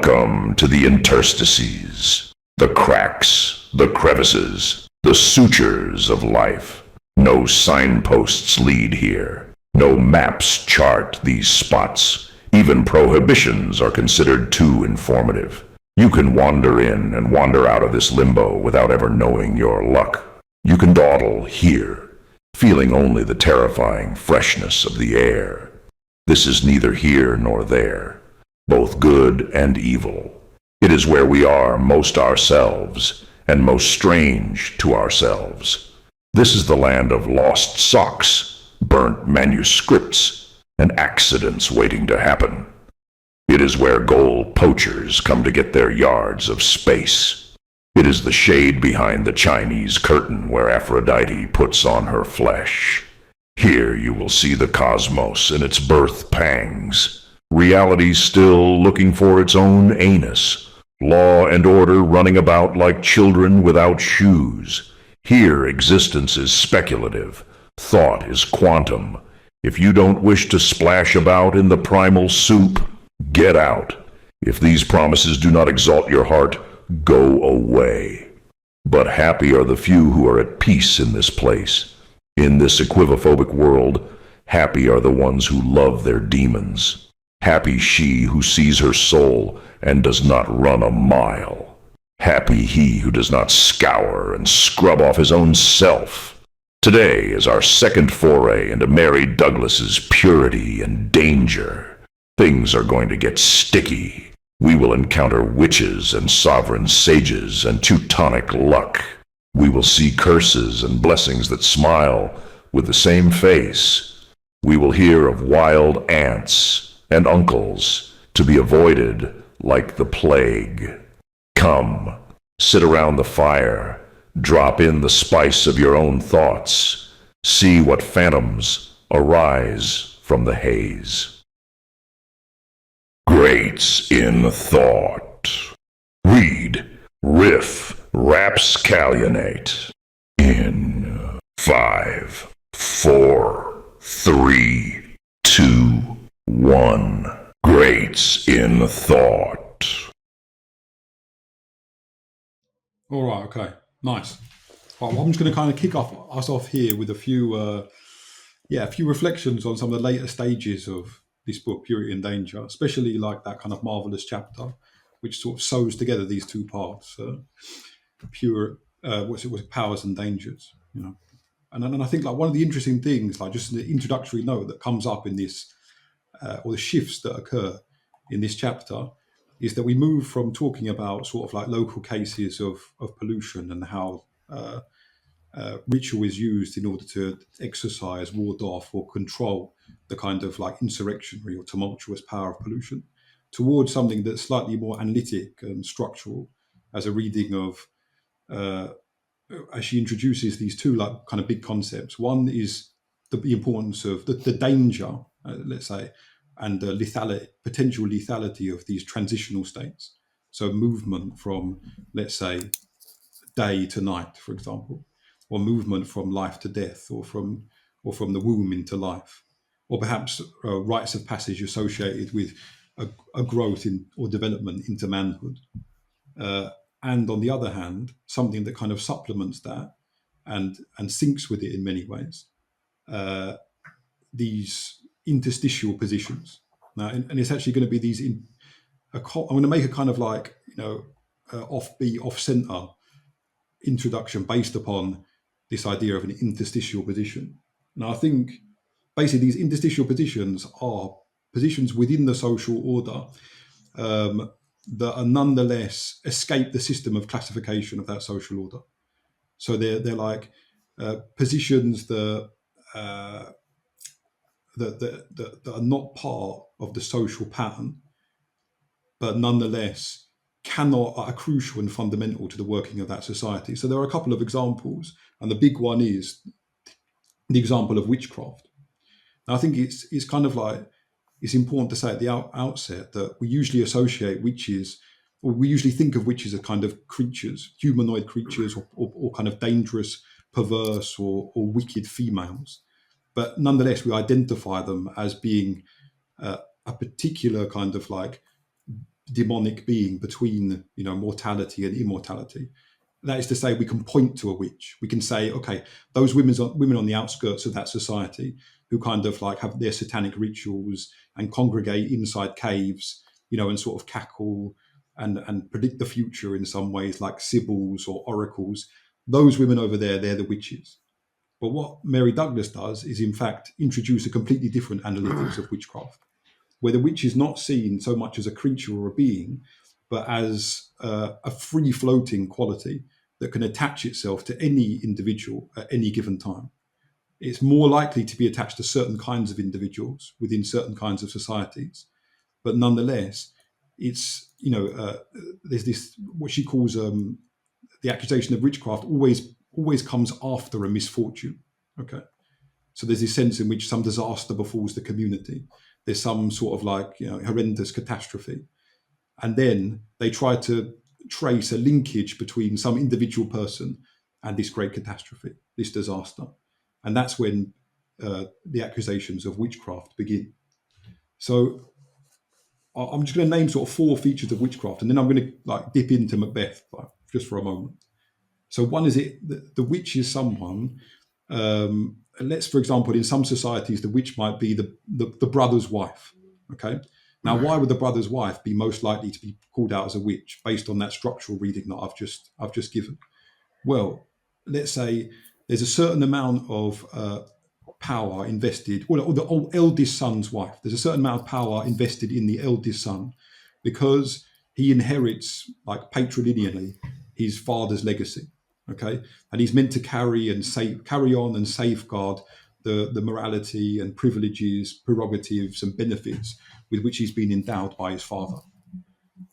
Welcome to the interstices, the cracks, the crevices, the sutures of life. No signposts lead here. No maps chart these spots. Even prohibitions are considered too informative. You can wander in and wander out of this limbo without ever knowing your luck. You can dawdle here, feeling only the terrifying freshness of the air. This is neither here nor there, both good and evil. It is where we are most ourselves, and most strange to ourselves. This is the land of lost socks, burnt manuscripts, and accidents waiting to happen. It is where gold poachers come to get their yards of space. It is the shade behind the Chinese curtain where Aphrodite puts on her flesh. Here you will see the cosmos in its birth pangs, reality still looking for its own anus, law and order running about like children without shoes. Here existence is speculative, thought is quantum. If you don't wish to splash about in the primal soup, get out. If these promises do not exalt your heart, go away. But happy are the few who are at peace in this place. In this equivophobic world, happy are the ones who love their demons. Happy she who sees her soul and does not run a mile. Happy he who does not scour and scrub off his own self. Today is our second foray into Mary Douglas's purity and danger. Things are going to get sticky. We will encounter witches and sovereign sages and Teutonic luck. We will see curses and blessings that smile with the same face. We will hear of wild aunts and uncles to be avoided like the plague. Come, sit around the fire, drop in the spice of your own thoughts, see what phantoms arise from the haze. Greats in thought. Read, riff, rapscalionate. In 5, 4, 3, 2, 1. Greats in thought. All right, okay, nice. Right, well, I'm just going to kind of kick us off here with a few reflections on some of the later stages of this book, Purity and Danger, especially like that kind of marvelous chapter, which sort of sews together these two parts, powers and dangers, you know. And I think like one of the interesting things, like just the introductory note that comes up in this, or the shifts that occur in this chapter, is that we move from talking about sort of like local cases of pollution and how ritual is used in order to exercise, ward off, or control the kind of like insurrectionary or tumultuous power of pollution, towards something that's slightly more analytic and structural, as a reading of, as she introduces these two like kind of big concepts. One is the importance of the danger, let's say, and the potential lethality of these transitional states. So movement from, let's say, day to night, for example, or movement from life to death, or from the womb into life, or perhaps rites of passage associated with a growth in or development into manhood. And on the other hand, something that kind of supplements that and syncs with it in many ways, these interstitial positions. Now, and it's actually going to be these. I'm going to make a kind of like, offbeat, off-center introduction based upon this idea of an interstitial position. Now, I think basically these interstitial positions are positions within the social order that are nonetheless escape the system of classification of that social order. So they're like positions that are not part of the social pattern, but nonetheless are crucial and fundamental to the working of that society. So there are a couple of examples, and the big one is the example of witchcraft. And I think it's kind of like, it's important to say at the outset that we usually associate witches, or we usually think of witches as kind of creatures, humanoid creatures, or kind of dangerous, perverse, or wicked females. But nonetheless, we identify them as being a particular kind of like demonic being between, mortality and immortality. That is to say, we can point to a witch. We can say, okay, those women on the outskirts of that society who kind of like have their satanic rituals and congregate inside caves, and sort of cackle and predict the future in some ways, like sibyls or oracles. Those women over there, they're the witches. But what Mary Douglas does is, in fact, introduce a completely different analytics of witchcraft, where the witch is not seen so much as a creature or a being, but as a free-floating quality that can attach itself to any individual at any given time. It's more likely to be attached to certain kinds of individuals within certain kinds of societies, but nonetheless, it's there's this what she calls the accusation of witchcraft always comes after a misfortune. Okay, so there's this sense in which some disaster befalls the community. There's some sort of like horrendous catastrophe, and then they try to trace a linkage between some individual person and this great catastrophe, this disaster, and that's when the accusations of witchcraft begin. So I'm just going to name sort of 4 features of witchcraft, and then I'm going to like dip into Macbeth just for a moment. So one is the witch is someone. Let's, for example, in some societies, the witch might be the brother's wife. Okay. Now, why would the brother's wife be most likely to be called out as a witch based on that structural reading that I've just given? Well, let's say there's a certain amount of power invested, or the eldest son's wife. There's a certain amount of power invested in the eldest son because he inherits, like patrilineally, his father's legacy. Okay, and he's meant to carry on and safeguard the morality and privileges, prerogatives, and benefits with which he's been endowed by his father.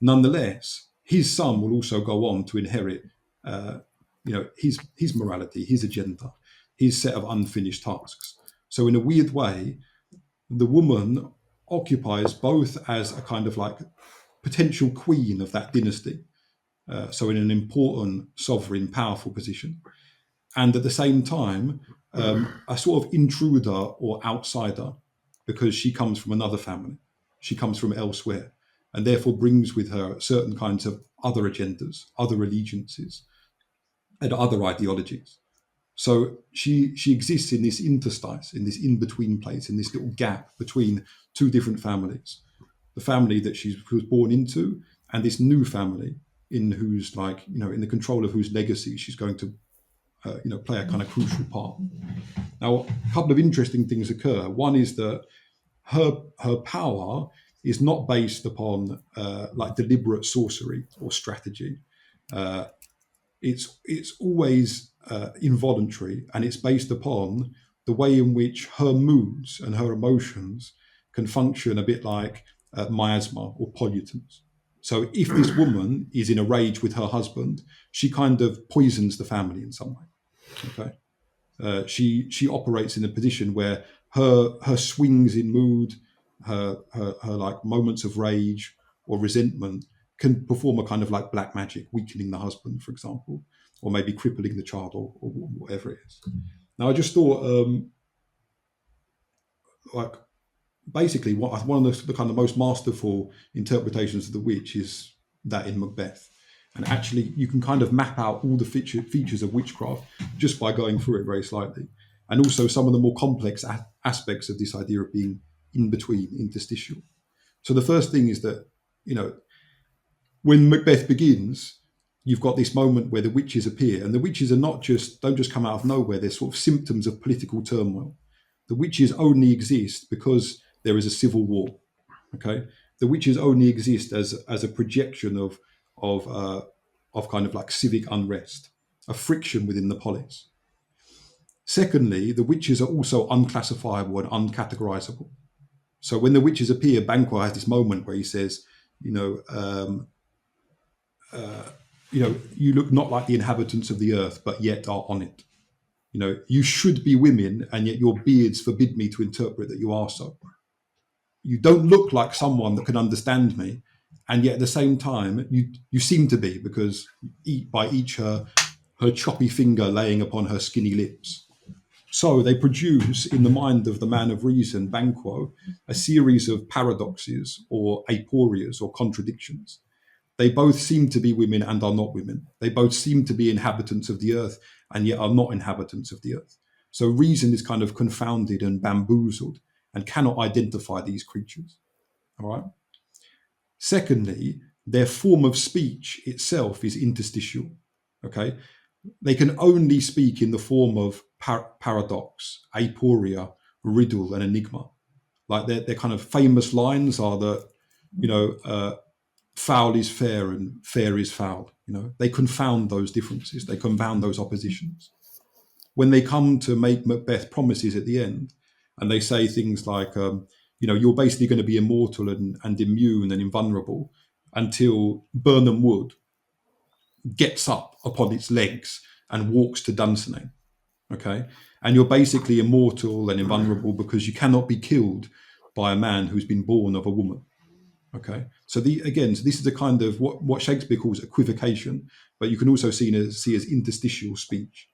Nonetheless, his son will also go on to inherit, his morality, his agenda, his set of unfinished tasks. So in a weird way, the woman occupies both as a kind of like potential queen of that dynasty, so in an important, sovereign, powerful position, and at the same time, a sort of intruder or outsider, because she comes from another family, she comes from elsewhere, and therefore brings with her certain kinds of other agendas, other allegiances, and other ideologies. So she exists in this interstice, in this in-between place, in this little gap between 2 different families. The family that she was born into and this new family in whose, in the control of whose legacy she's going to, play a kind of crucial part. Now, a couple of interesting things occur. One is that her power is not based upon deliberate sorcery or strategy. It's always involuntary, and it's based upon the way in which her moods and her emotions can function a bit like miasma or pollutants. So if this woman is in a rage with her husband, she kind of poisons the family in some way. Okay, she operates in a position where her swings in mood, her like moments of rage or resentment can perform a kind of like black magic, weakening the husband, for example, or maybe crippling the child, or whatever it is. Now, I just thought, basically, one of the kind of most masterful interpretations of the witch is that in Macbeth. And actually, you can kind of map out all the features of witchcraft just by going through it very slightly. And also some of the more complex aspects of this idea of being in between, interstitial. So the first thing is that, when Macbeth begins, you've got this moment where the witches appear, and the witches don't just come out of nowhere. They're sort of symptoms of political turmoil. The witches only exist because there is a civil war. Okay, the witches only exist as a projection of kind of like civic unrest, a friction within the polis. Secondly, the witches are also unclassifiable and uncategorizable. So when the witches appear, Banquo has this moment where he says, you look not like the inhabitants of the earth, but yet are on it. You should be women, and yet your beards forbid me to interpret that you are so. You don't look like someone that can understand me, and yet at the same time, you seem to be, because by each her choppy finger laying upon her skinny lips. So they produce, in the mind of the man of reason, Banquo, a series of paradoxes or aporias or contradictions. They both seem to be women and are not women. They both seem to be inhabitants of the earth and yet are not inhabitants of the earth. So reason is kind of confounded and bamboozled and cannot identify these creatures. All right. Secondly, their form of speech itself is interstitial. Okay. They can only speak in the form of paradox, aporia, riddle, and enigma. Like their kind of famous lines are that, foul is fair and fair is foul. They confound those differences. They confound those oppositions. When they come to make Macbeth promises at the end, and they say things like, you're basically going to be immortal and immune and invulnerable until Birnam Wood gets up upon its legs and walks to Dunsinane. Okay. And you're basically immortal and invulnerable because you cannot be killed by a man who's been born of a woman. Okay. So this is a kind of what Shakespeare calls equivocation, but you can also see as interstitial speech.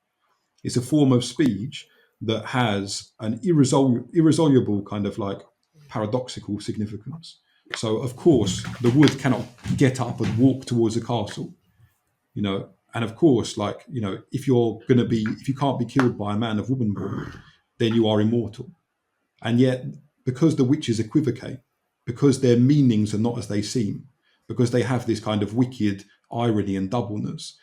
It's a form of speech that has an irresoluble kind of like paradoxical significance. So of course the wood cannot get up and walk towards a castle, and of course, if you can't be killed by a man of woman born, then you are immortal. And yet, because the witches equivocate, because their meanings are not as they seem, because they have this kind of wicked irony and doubleness,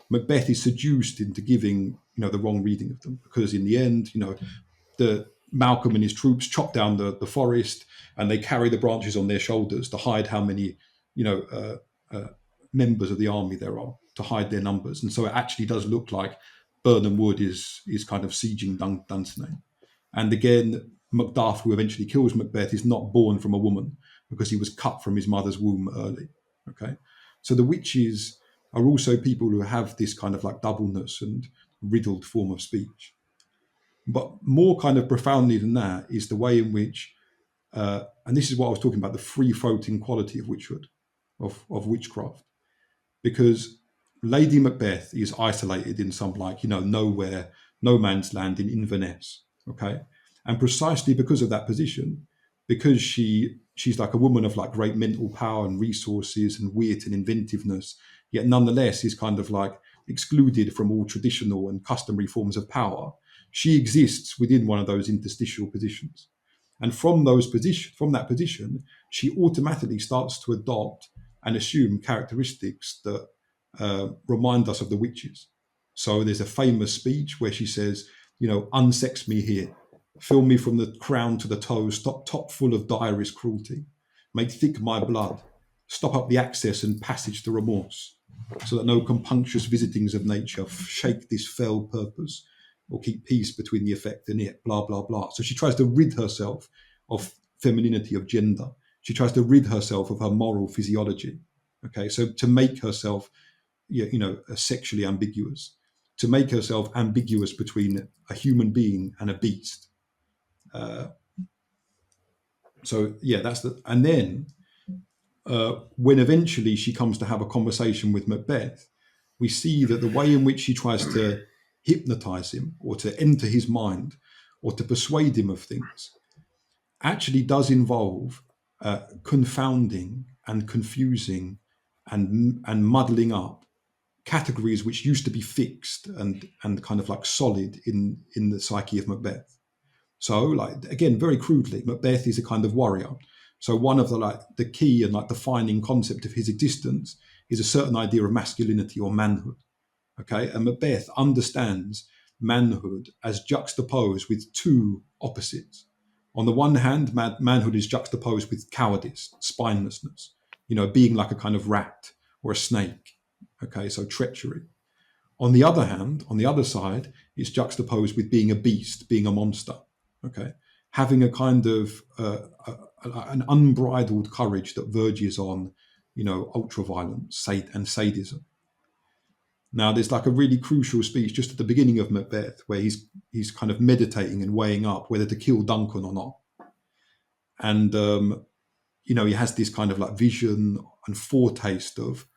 Macbeth is seduced into giving, the wrong reading of them. Because in the end, the Malcolm and his troops chop down the forest, and they carry the branches on their shoulders to hide how many, members of the army there are, to hide their numbers. And so it actually does look like Birnam Wood is kind of sieging Dunsinane. And again, Macduff, who eventually kills Macbeth, is not born from a woman because he was cut from his mother's womb early. Okay. So the witches are also people who have this kind of like doubleness and riddled form of speech. But more kind of profoundly than that is the way in which, and this is what I was talking about, the free-floating quality of witchhood, of witchcraft. Because Lady Macbeth is isolated in some nowhere, no man's land in Inverness. Okay. And precisely because of that position, because she's like a woman of like great mental power and resources and wit and inventiveness, yet nonetheless is kind of like excluded from all traditional and customary forms of power. She exists within one of those interstitial positions. And from that position, she automatically starts to adopt and assume characteristics that remind us of the witches. So there's a famous speech where she says, unsex me here, fill me from the crown to the toes, top full of direst cruelty, make thick my blood, stop up the access and passage to remorse, so that no compunctious visitings of nature shake this fell purpose, or keep peace between the effect and it, blah, blah, blah. So she tries to rid herself of femininity, of gender. She tries to rid herself of her moral physiology. Okay, so to make herself, sexually ambiguous, to make herself ambiguous between a human being and a beast. And then when eventually she comes to have a conversation with Macbeth, we see that the way in which she tries to hypnotize him or to enter his mind or to persuade him of things actually does involve confounding and confusing and muddling up categories which used to be fixed and kind of like solid in the psyche of Macbeth. So, like, again, very crudely, Macbeth is a kind of warrior. So one of the key and defining concept of his existence is a certain idea of masculinity or manhood. Okay, and Macbeth understands manhood as juxtaposed with two opposites. On the one hand, manhood is juxtaposed with cowardice, spinelessness, being like a kind of rat or a snake. Okay, so treachery. On the other hand, on the other side, it's juxtaposed with being a beast, being a monster. Okay, having a kind of an unbridled courage that verges on, ultra-violence and sadism. Now, there's like a really crucial speech just at the beginning of Macbeth where he's kind of meditating and weighing up whether to kill Duncan or not. And, he has this kind of like vision and foretaste of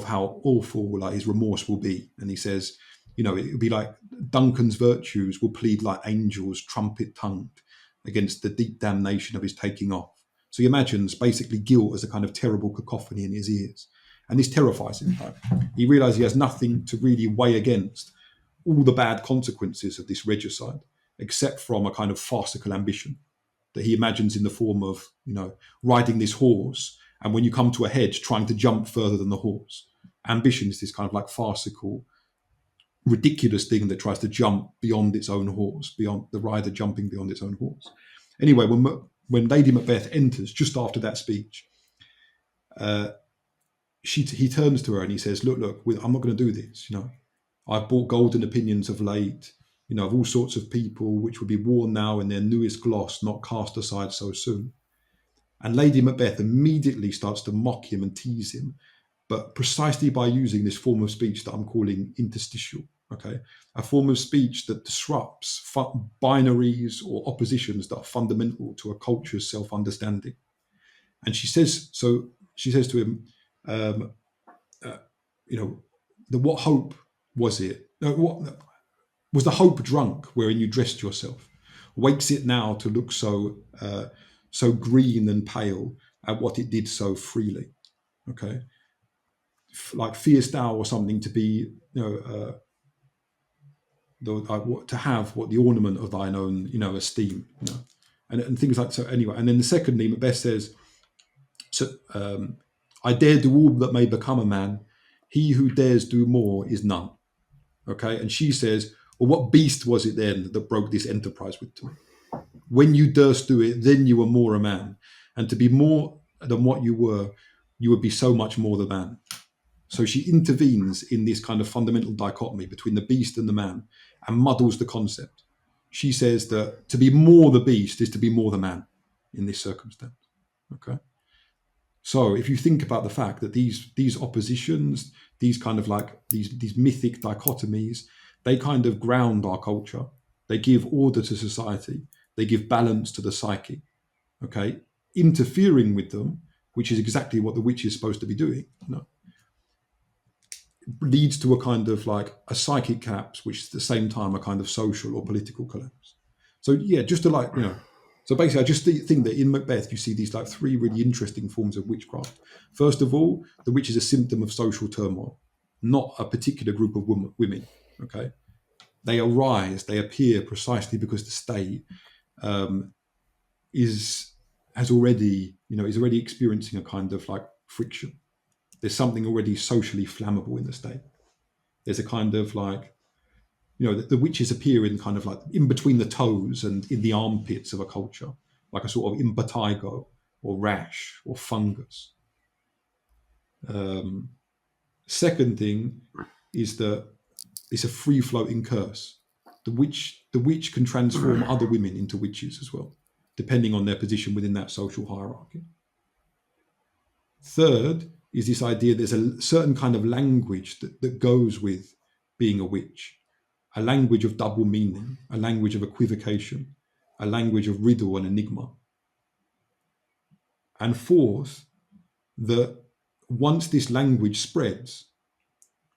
how awful his remorse will be. And he says, it would be like Duncan's virtues will plead like angels, trumpet-tongued, against the deep damnation of his taking off. So he imagines basically guilt as a kind of terrible cacophony in his ears. And this terrifies him. Right? He realizes he has nothing to really weigh against all the bad consequences of this regicide, except from a kind of farcical ambition that he imagines in the form of, riding this horse, and when you come to a hedge, trying to jump further than the horse. Ambition is this kind of like farcical, ridiculous thing that tries to jump beyond its own horse, beyond the rider jumping beyond its own horse. Anyway, when Lady Macbeth enters just after that speech, he turns to her and he says, look, I'm not going to do this. I've bought golden opinions of late, of all sorts of people, which would be worn now in their newest gloss, not cast aside so soon. And Lady Macbeth immediately starts to mock him and tease him, but precisely by using this form of speech that I'm calling interstitial, okay? A form of speech that disrupts binaries or oppositions that are fundamental to a culture's self-understanding. And she says to him, what hope was it? What was the hope drunk wherein you dressed yourself? Wakes it now to look so green and pale at what it did so freely? Okay, like fearest thou or something to be, to have what the ornament of thine own, esteem, and things like so. Anyway, and then secondly, Macbeth says, so I dare do all that may become a man. He who dares do more is none. Okay, and she says, well, what beast was it then that broke this enterprise with me? When you durst do it, then you were more a man, and to be more than what you would be so much more the man. So she intervenes in this kind of fundamental dichotomy between the beast and the man and muddles the concept. She says that to be more the beast is to be more the man in this circumstance. Okay. So if you think about the fact that these oppositions, these kind of like these mythic dichotomies, they kind of ground our culture. They give order to society. They give balance to the psyche. Okay. Interfering with them, which is exactly what the witch is supposed to be doing, leads to a kind of like a psychic collapse, which is at the same time a kind of social or political collapse. So yeah, just to so basically I just think that in Macbeth you see these like three really interesting forms of witchcraft. First of all, the witch is a symptom of social turmoil, not a particular group of women. Okay, they arise, they appear precisely because the state is already experiencing a kind of like friction. There's something already socially flammable in the state. There's a kind of like, the witches appear in kind of like in between the toes and in the armpits of a culture, like a sort of impetigo or rash or fungus. Second thing is that it's a free-floating curse. The witch can transform other women into witches as well, depending on their position within that social hierarchy. Third is this idea there's a certain kind of language that goes with being a witch, a language of double meaning, a language of equivocation, a language of riddle and enigma. And fourth, that once this language spreads,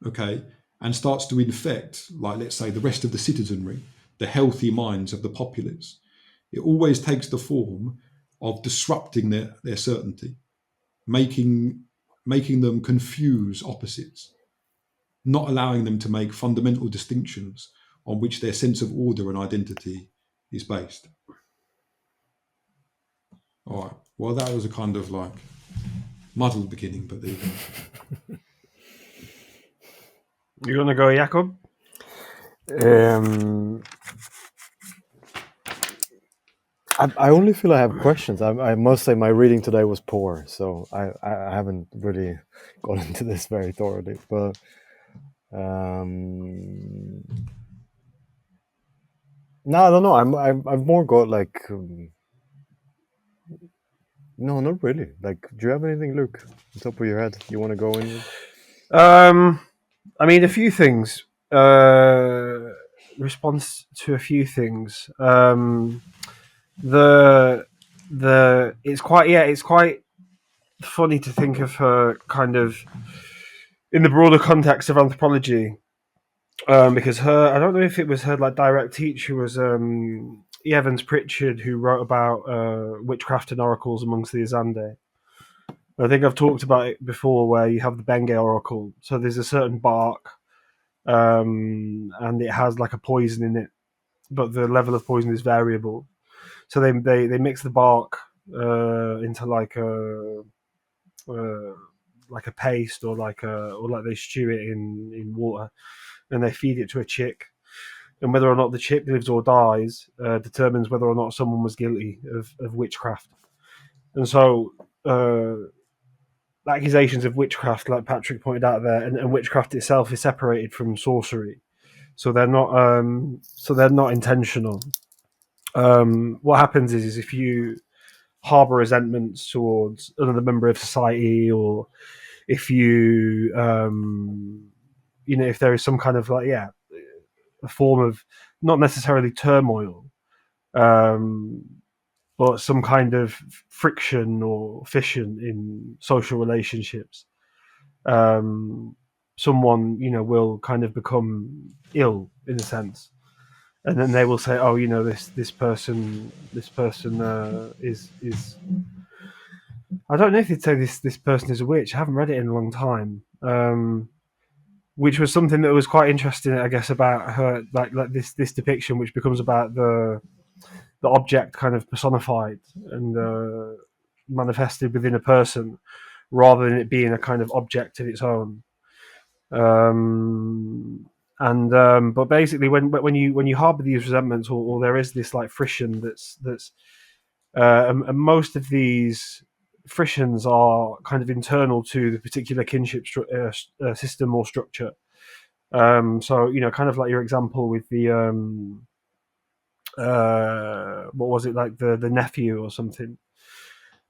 okay, and starts to infect, like let's say the rest of the citizenry, the healthy minds of the populace, it always takes the form of disrupting their certainty, making them confuse opposites, not allowing them to make fundamental distinctions on which their sense of order and identity is based. All right. Well, that was a kind of like muddled beginning, but there you go. You want to go, Jakob? I only feel I have questions. I must say my reading today was poor, so I haven't really gone into this very thoroughly. But no, I don't know. I've more got like no, not really. Like, do you have anything, Luke, on top of your head you want to go in with? I mean, a few things. Response to a few things. It's quite funny to think of her kind of in the broader context of anthropology because I don't know if it was her like direct teacher was E. Evans Pritchard, who wrote about witchcraft and oracles amongst the Azande. I think I've talked about it before, where you have the Benge oracle. So there's a certain bark, and it has like a poison in it, but the level of poison is variable. So they mix the bark into like a paste, or like they stew it in water, and they feed it to a chick. And whether or not the chick lives or dies determines whether or not someone was guilty of witchcraft. And so accusations of witchcraft, like Patrick pointed out there, and witchcraft itself is separated from sorcery, so they're not intentional. What happens is if you harbor resentments towards another member of society, or if you if there is some kind of a form of not necessarily turmoil, but some kind of friction or fission in social relationships, someone will kind of become ill in a sense, and then they will say, "Oh, this person is." I don't know if they'd say this person is a witch. I haven't read it in a long time. Which was something that was quite interesting, I guess, about her, like this depiction, which becomes about the object kind of personified and manifested within a person, rather than it being a kind of object of its own. But basically, when you harbor these resentments, or there is this like friction that's and most of these frictions are kind of internal to the particular kinship system or structure. So kind of like your example with the what was it, like the nephew or something.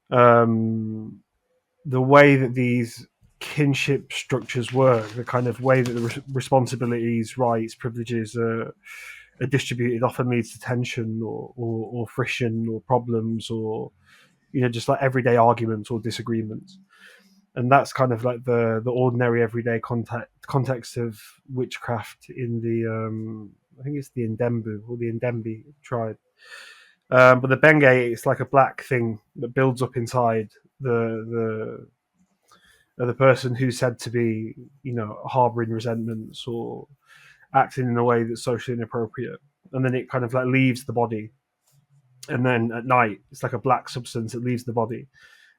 The way that these kinship structures work, the kind of way that the responsibilities, rights, privileges are distributed, often leads to tension or friction or problems, or just like everyday arguments or disagreements. And that's kind of like the ordinary everyday context of witchcraft in the I think it's the Ndembu or the Ndembi tribe. But the Benge, it's like a black thing that builds up inside the person who's said to be, harboring resentments or acting in a way that's socially inappropriate, and then it kind of like leaves the body, and then at night it's like a black substance that leaves the body,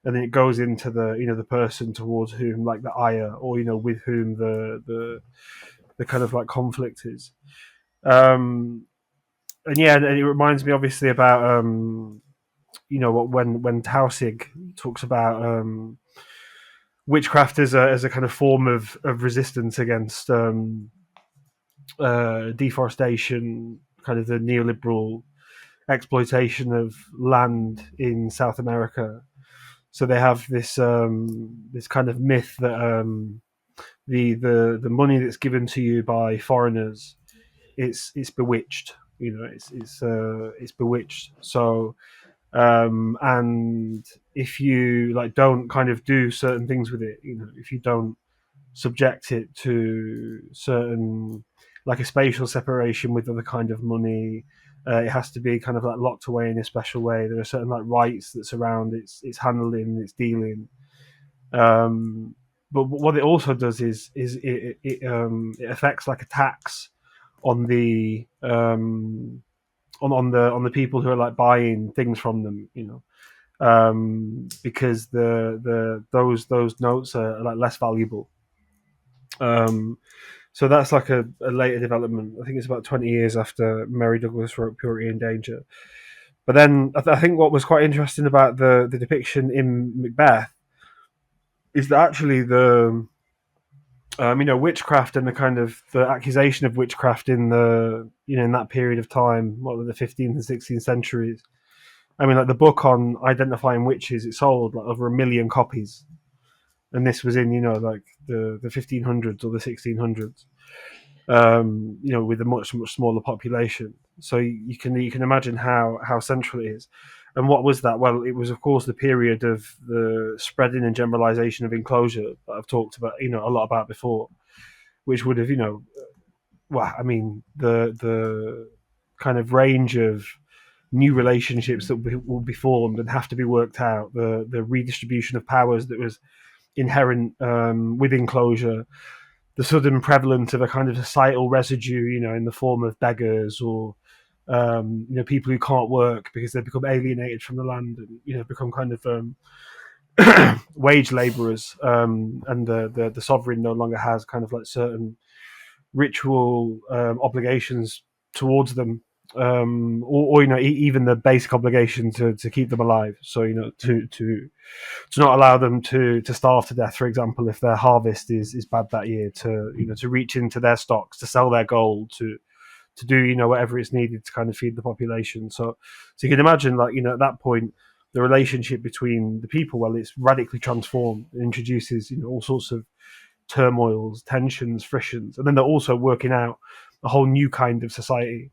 and then it goes into the person towards whom like the ire, or with whom the kind of like conflict is. And yeah, and it reminds me obviously about what when Tausig talks about witchcraft as a kind of form of resistance against deforestation, kind of the neoliberal exploitation of land in South America. So they have this this kind of myth that the money that's given to you by foreigners, it's bewitched. It's bewitched. So and if you like don't kind of do certain things with it, if you don't subject it to certain, like a spatial separation with other kind of money, it has to be kind of like locked away in a special way. There are certain like rights that surround its handling, its dealing. But what it also does is it affects like a tax on the on the people who are like buying things from them, because those notes are like less valuable. So that's like a later development. I think it's about 20 years after Mary Douglas wrote Purity and Danger. But then I think what was quite interesting about the depiction in Macbeth is that actually the witchcraft and the kind of the accusation of witchcraft in the in that period of time, what were the 15th and 16th centuries. I mean, like the book on identifying witches, it sold like over 1 million copies, and this was in like the 1500s or the 1600s. With a much smaller population. So you can imagine how central it is. And what was that? Well, it was of course the period of the spreading and generalization of enclosure that I've talked about, a lot about before, which would have, well, I mean, the kind of range of new relationships that will be formed and have to be worked out, the redistribution of powers that was inherent within closure, the sudden prevalence of a kind of societal residue, in the form of beggars or people who can't work because they become alienated from the land and become kind of wage laborers, and the sovereign no longer has kind of like certain ritual obligations towards them, or even the basic obligation to keep them alive. So to not allow them to starve to death, for example, if their harvest is bad that year, to reach into their stocks, to sell their gold, to do whatever is needed to kind of feed the population. So you can imagine, like, at that point, the relationship between the people, well, it's radically transformed. It introduces all sorts of turmoils, tensions, frictions, and then they're also working out a whole new kind of society.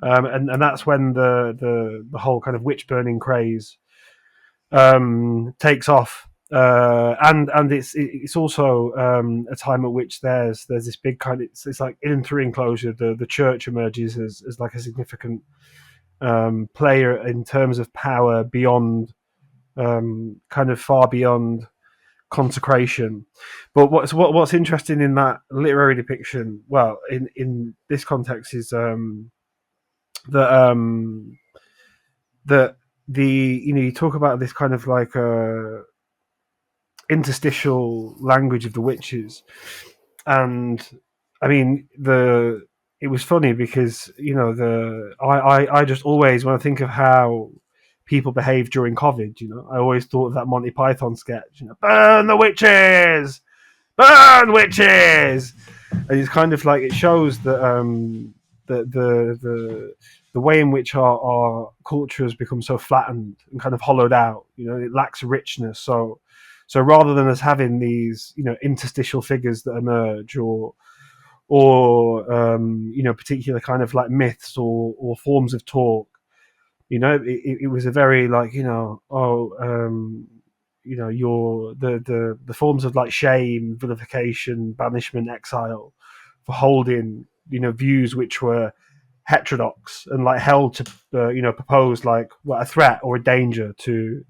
And that's when the whole kind of witch burning craze takes off. And it's also a time at which there's this big kind of, it's like in through enclosure, the church emerges as like a significant player in terms of power beyond, kind of far beyond consecration. But what's interesting in that literary depiction, well, in this context, is that that the you talk about this kind of like interstitial language of the witches, and I mean it was funny because I just always, when I think of how people behave during COVID, I always thought of that Monty Python sketch, burn the witches, burn witches, and it's kind of like it shows that the way in which our culture has become so flattened and kind of hollowed out, it lacks richness. So rather than us having these, interstitial figures that emerge, or particular kind of like myths or forms of talk, it was a very like, your the forms of like shame, vilification, banishment, exile, for holding views which were heterodox and like held to propose like a threat or a danger to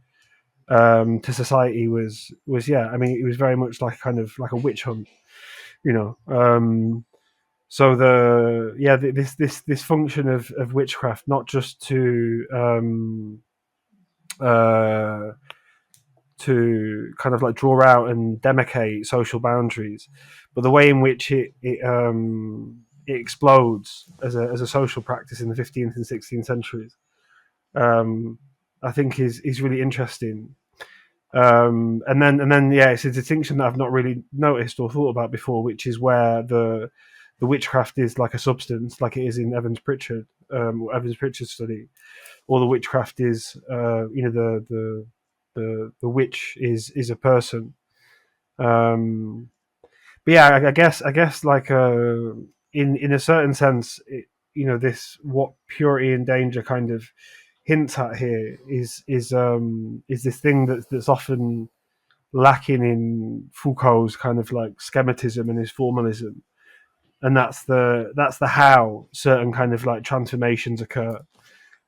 society was yeah. I mean, it was very much like kind of like a witch hunt, so this function of witchcraft, not just to kind of like draw out and demarcate social boundaries, but the way in which it explodes as a social practice in the 15th and 16th centuries, I think is really interesting. And then yeah, it's a distinction that I've not really noticed or thought about before, which is where the witchcraft is like a substance, like it is in Evans Pritchard, or Evans Pritchard's study, or the witchcraft is the witch is a person. But yeah, I guess like in a certain sense, this what purity and danger kind of hints at here is this thing that's often lacking in Foucault's kind of like schematism and his formalism, and that's the how certain kind of like transformations occur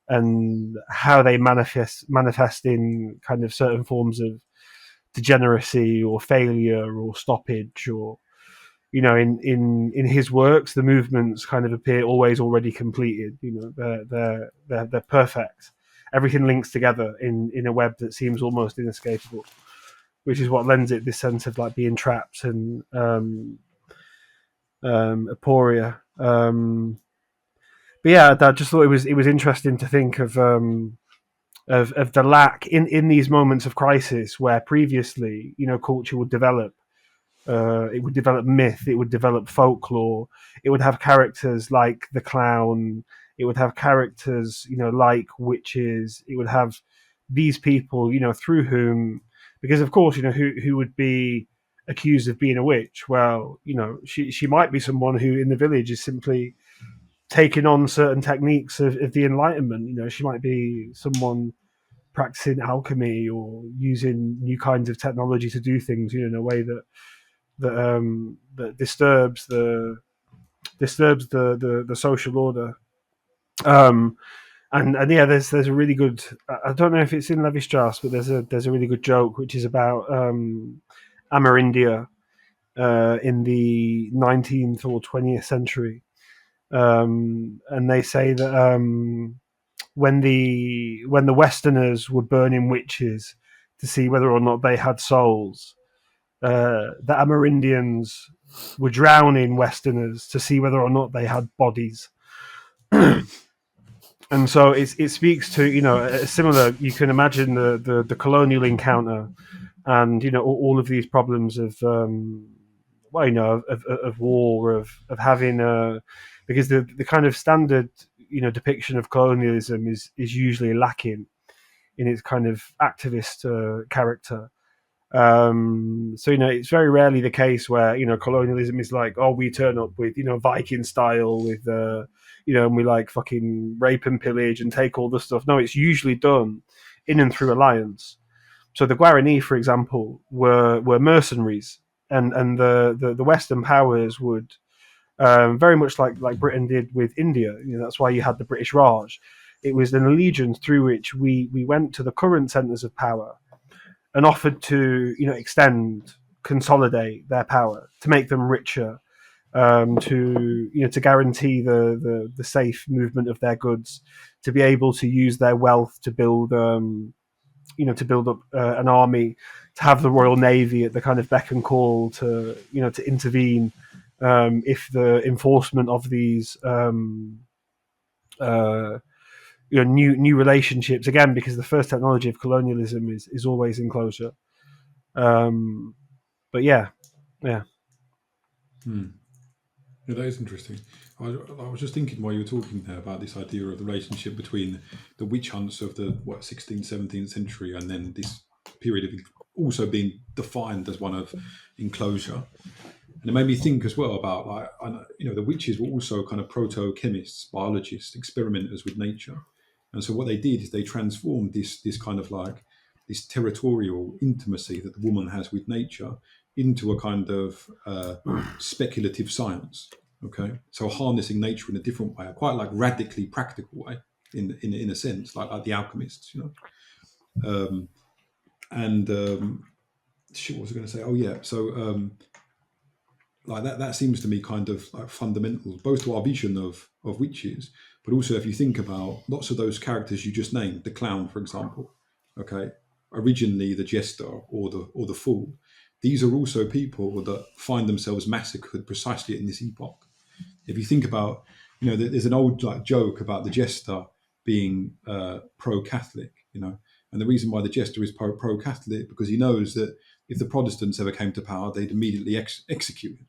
and how they manifest in kind of certain forms of degeneracy or failure or stoppage, or in his works the movements kind of appear always already completed. They're perfect. Everything links together in a web that seems almost inescapable, which is what lends it this sense of like being trapped and aporia. But yeah, I just thought it was interesting to think of the lack in these moments of crisis where previously culture would develop. It would develop myth. It would develop folklore. It would have characters like the clown. It would have characters, like witches. It would have these people, through whom, because of course, who would be accused of being a witch. Well, she might be someone who in the village is simply taking on certain techniques of the Enlightenment. She might be someone practicing alchemy or using new kinds of technology to do things, in a way that disturbs the disturbs the social order. And yeah, there's a really good. I don't know if it's in Levi Strauss, but there's a really good joke which is about Amerindia in the 19th or 20th century, and they say that when the Westerners were burning witches to see whether or not they had souls, the Amerindians were drowning Westerners to see whether or not they had bodies. And so it speaks to, a similar. You can imagine the colonial encounter, and all of these problems of of war, of having because the kind of standard depiction of colonialism is usually lacking in its kind of activist character. So it's very rarely the case where colonialism is like, oh, we turn up with Viking style with and we like fucking rape and pillage and take all the stuff. No, it's usually done in and through alliance. So the Guarani, for example, were mercenaries, and the Western powers would very much like Britain did with India. That's why you had the British Raj. It was an allegiance through which we went to the current centres of power and offered to extend, consolidate their power, to make them richer, to guarantee the safe movement of their goods, to be able to use their wealth to build to build up an army, to have the Royal Navy at the kind of beck and call to to intervene if the enforcement of these new relationships, again, because the first technology of colonialism is always enclosure. But yeah. Yeah, that is interesting. I was just thinking while you were talking there about this idea of the relationship between the witch hunts of the 16th, 17th century, and then this period of also being defined as one of enclosure. And it made me think as well about the witches were also kind of proto-chemists, biologists, experimenters with nature. And so what they did is they transformed this kind of like this territorial intimacy that the woman has with nature into a kind of speculative science. Okay, so harnessing nature in a different way, quite like radically practical way, in a sense, like the alchemists, what was I going to say? Oh yeah, so like that seems to me kind of like fundamental, both to our vision of witches, but also if you think about lots of those characters you just named, the clown, for example. Okay, originally the jester or the fool. These are also people that find themselves massacred precisely in this epoch. If you think about, there's an old like joke about the jester being pro-Catholic, and the reason why the jester is pro-Catholic because he knows that if the Protestants ever came to power, they'd immediately execute him.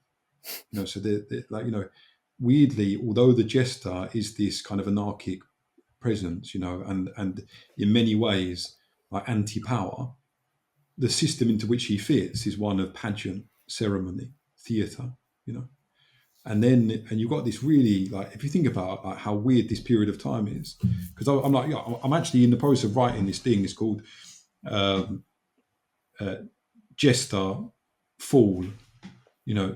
So weirdly, although the jester is this kind of anarchic presence, and in many ways like anti-power, the system into which he fits is one of pageant, ceremony, theatre, and you've got this really, like, if you think about like how weird this period of time is, because I'm actually in the process of writing this thing. It's called Jester, Fool,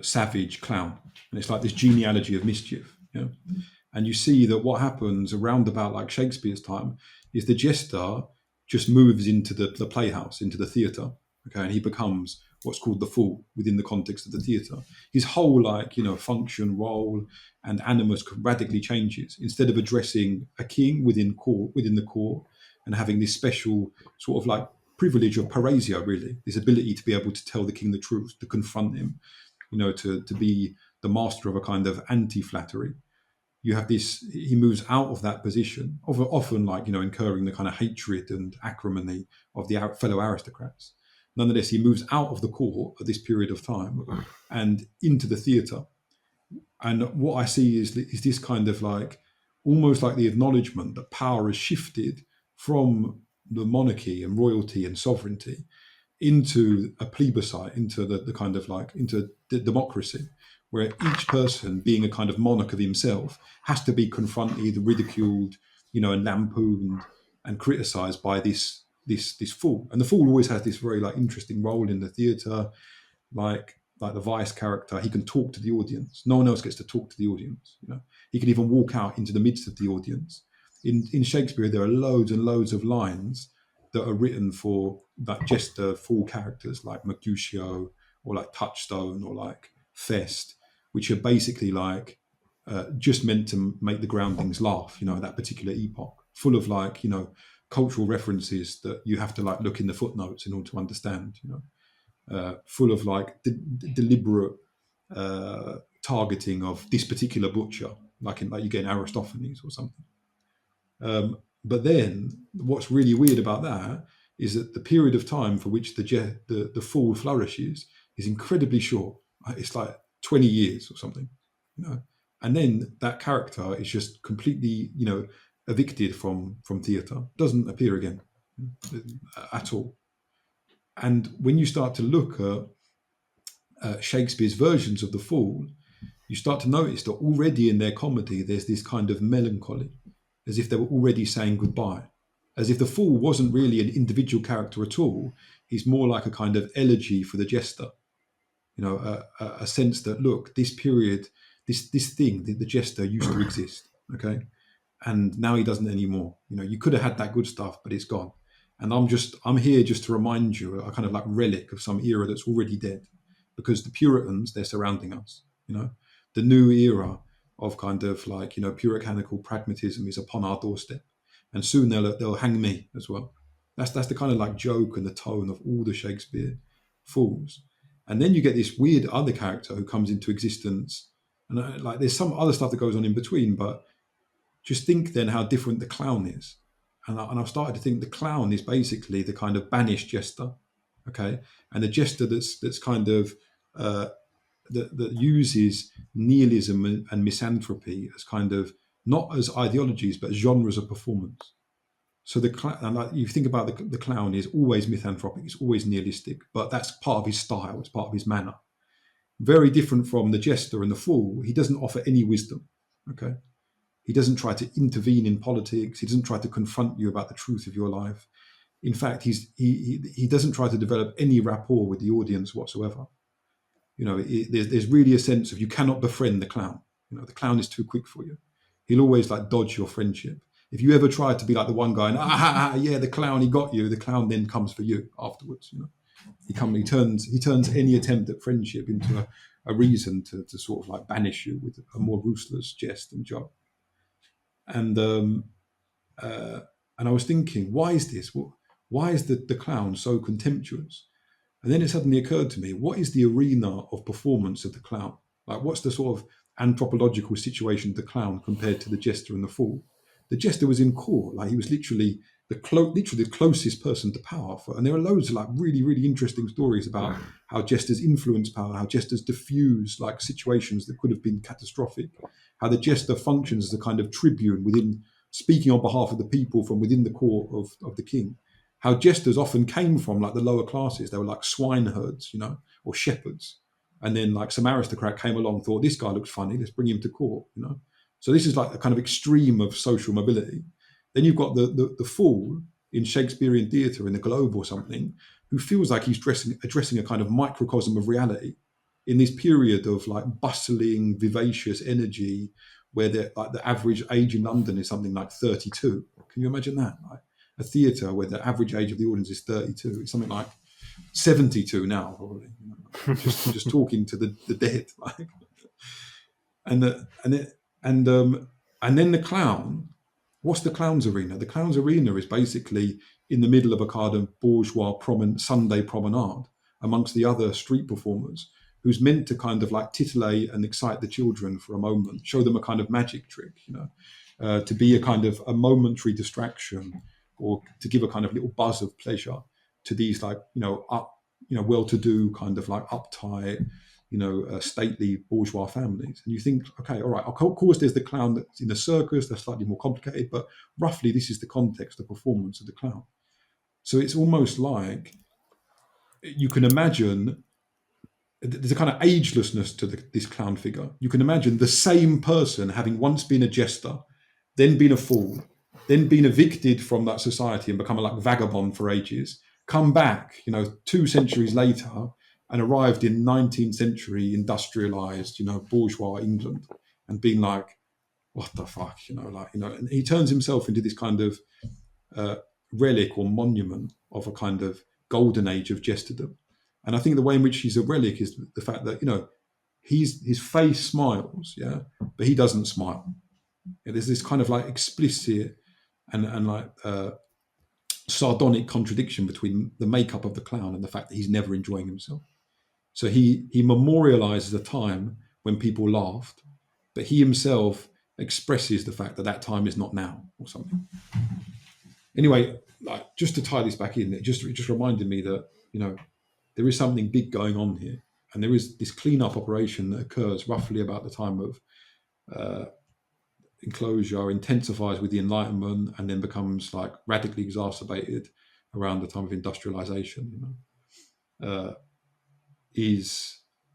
Savage, Clown, and it's like this genealogy of mischief. And you see that what happens around about like Shakespeare's time is the jester just moves into the playhouse, into the theatre, okay, and he becomes what's called the fool within the context of the theatre. His whole function, role, and animus radically changes. Instead of addressing a king within the court, and having this special sort of like privilege of parrhesia, really, this ability to be able to tell the king the truth, to confront him, to be the master of a kind of anti-flattery. You have this, he moves out of that position, often incurring the kind of hatred and acrimony of the fellow aristocrats. Nonetheless, he moves out of the court at this period of time and into the theatre. And what I see is this kind of like, almost like the acknowledgement that power has shifted from the monarchy and royalty and sovereignty into a plebiscite, into the kind of like, into the democracy, where each person, being a kind of monarch of himself, has to be confronted, ridiculed, and lampooned and criticised by this fool. And the fool always has this very like interesting role in the theatre. Like like the vice character, he can talk to the audience. No one else gets to talk to the audience. He can even walk out into the midst of the audience. In Shakespeare, there are loads and loads of lines that are written for like jester fool characters like Mercutio or like Touchstone or like Fest, which are basically like just meant to make the groundlings laugh, at that particular epoch, full of like, cultural references that you have to like look in the footnotes in order to understand, full of like deliberate targeting of this particular butcher, like you get in Aristophanes or something. But then what's really weird about that is that the period of time for which the fool flourishes is incredibly short. It's like 20 years or something, and then that character is just completely, evicted from theatre, doesn't appear again at all. And when you start to look at Shakespeare's versions of the fool, you start to notice that already in their comedy there's this kind of melancholy, as if they were already saying goodbye, as if the fool wasn't really an individual character at all. He's more like a kind of elegy for the jester, a sense that, look, this period, this thing, the jester used to exist, okay, and now he doesn't anymore. You could have had that good stuff, but it's gone. And I'm here just to remind you, a kind of like relic of some era that's already dead, because the Puritans, they're surrounding us. The new era of kind of like, puritanical pragmatism is upon our doorstep, and soon they'll hang me as well. That's the kind of like joke and the tone of all the Shakespeare fools. And then you get this weird other character who comes into existence, and like there's some other stuff that goes on in between, but just think then how different the clown is. And I've started to think the clown is basically the kind of banished jester, okay, and the jester that's kind of that uses nihilism and misanthropy as kind of not as ideologies but as genres of performance. So and like you think about the clown is always misanthropic, it's always nihilistic, but that's part of his style, it's part of his manner. Very different from the jester and the fool. He doesn't offer any wisdom, okay. He doesn't try to intervene in politics. He doesn't try to confront you about the truth of your life. In fact, he doesn't try to develop any rapport with the audience whatsoever. There's really a sense of you cannot befriend the clown. The clown is too quick for you. He'll always like dodge your friendship. If you ever try to be like the one guy, and yeah, the clown, he got you. The clown then comes for you afterwards. He turns any attempt at friendship into a reason to sort of like banish you with a more ruthless jest and joke. And I was thinking, why is this? Why is the clown so contemptuous? And then it suddenly occurred to me, what is the arena of performance of the clown? Like, what's the sort of anthropological situation of the clown compared to the jester and the fool? The jester was in court, like he was literally the closest person to power. And there are loads of like really, really interesting stories about how jesters influence power, how jesters diffuse like situations that could have been catastrophic, how the jester functions as a kind of tribune within, speaking on behalf of the people from within the court of the king. How jesters often came from like the lower classes. They were like swineherds, or shepherds. And then like some aristocrat came along, thought, this guy looks funny, let's bring him to court, So this is like a kind of extreme of social mobility. Then you've got the fool in Shakespearean theatre in the Globe or something, who feels like he's addressing a kind of microcosm of reality in this period of like bustling, vivacious energy, where the average age in London is something like 32. Can you imagine that? Like a theatre where the average age of the audience is 32. It's something like 72 now, probably. Just talking to the dead, like. And then the clown. What's the clown's arena? The clown's arena is basically in the middle of a kind of bourgeois Sunday promenade amongst the other street performers, who's meant to kind of like titillate and excite the children for a moment, show them a kind of magic trick, to be a kind of a momentary distraction, or to give a kind of little buzz of pleasure to these like, well-to-do kind of like uptight, stately bourgeois families. And you think, okay, all right, of course there's the clown that's in the circus, that's slightly more complicated, but roughly this is the context, the performance of the clown. So it's almost like you can imagine there's a kind of agelessness to this clown figure. You can imagine the same person having once been a jester, then been a fool, then been evicted from that society and become a like vagabond for ages, come back, 2 centuries later, and arrived in 19th century industrialized, bourgeois England, and being like, what the fuck, and he turns himself into this kind of relic or monument of a kind of golden age of jesterdom. And I think the way in which he's a relic is the fact that, his face smiles, but he doesn't smile. There's this kind of like explicit and like sardonic contradiction between the makeup of the clown and the fact that he's never enjoying himself. So he memorializes a time when people laughed, but he himself expresses the fact that that time is not now or something. Anyway, like, just to tie this back in, it just reminded me that, there is something big going on here. And there is this cleanup operation that occurs roughly about the time of enclosure, intensifies with the Enlightenment, and then becomes like radically exacerbated around the time of industrialization.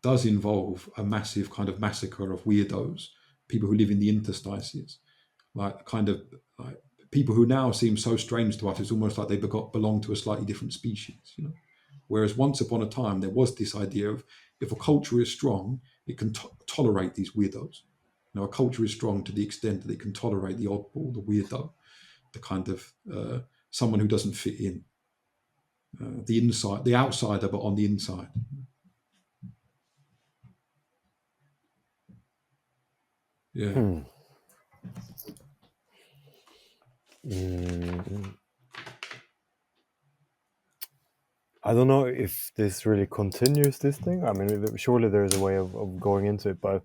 Does involve a massive kind of massacre of weirdos, people who live in the interstices, like people who now seem so strange to us. It's almost like they belong to a slightly different species. Whereas once upon a time there was this idea of, if a culture is strong, it can tolerate these weirdos. A culture is strong to the extent that it can tolerate the oddball, the weirdo, the kind of someone who doesn't fit in, the outsider, but on the inside. Yeah. I don't know if this really continues this thing. I mean, surely there's a way of going into it, but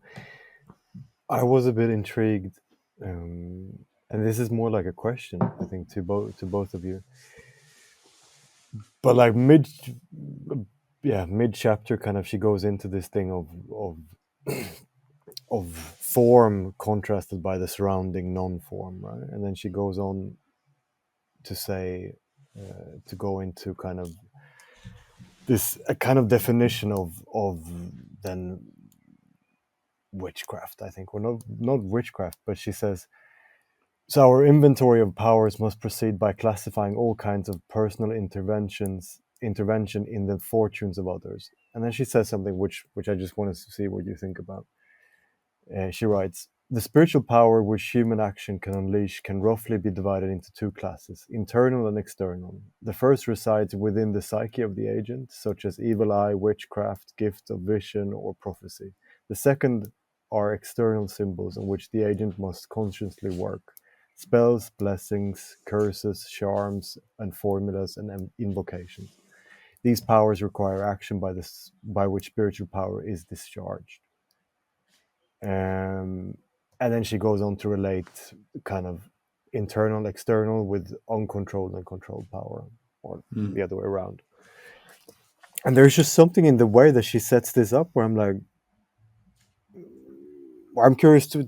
I was a bit intrigued, and this is more like a question, I think, to both of you. But like mid chapter, kind of, she goes into this thing of form contrasted by the surrounding non-form, right? And then she goes on to say, to go into kind of this a kind of definition of then witchcraft, I think, or not witchcraft, but she says, so our inventory of powers must proceed by classifying all kinds of personal intervention in the fortunes of others. And then she says something which I just wanted to see what you think about. She writes, the spiritual power which human action can unleash can roughly be divided into two classes, internal and external. The first resides within the psyche of the agent, such as evil eye, witchcraft, gift of vision, or prophecy. The second are external symbols on which the agent must consciously work. Spells, blessings, curses, charms, and formulas and invocations. These powers require action by which spiritual power is discharged. And then she goes on to relate kind of internal, external with uncontrolled and controlled power, or the other way around. And there's just something in the way that she sets this up where I'm like, I'm curious to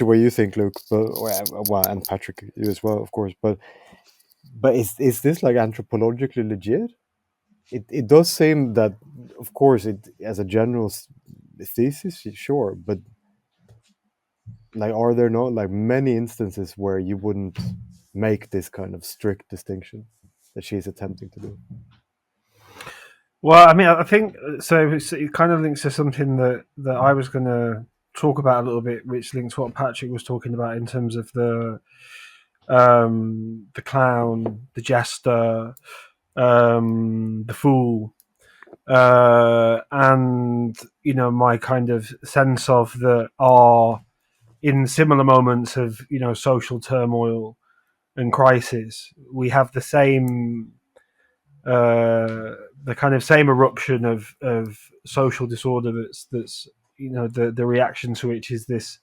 what you think, Luke, but and Patrick, you as well, of course. But is this like anthropologically legit? It does seem that, of course, it as a general thesis, sure, but like, are there not like many instances where you wouldn't make this kind of strict distinction that she's attempting to do? Well, I mean, I think so. It kind of links to something that I was going to talk about a little bit, which links to what Patrick was talking about in terms of the clown, the jester, the fool, and my kind of sense of that are in similar moments of social turmoil and crisis, we have the same the kind of same eruption of social disorder that's the reaction to which is this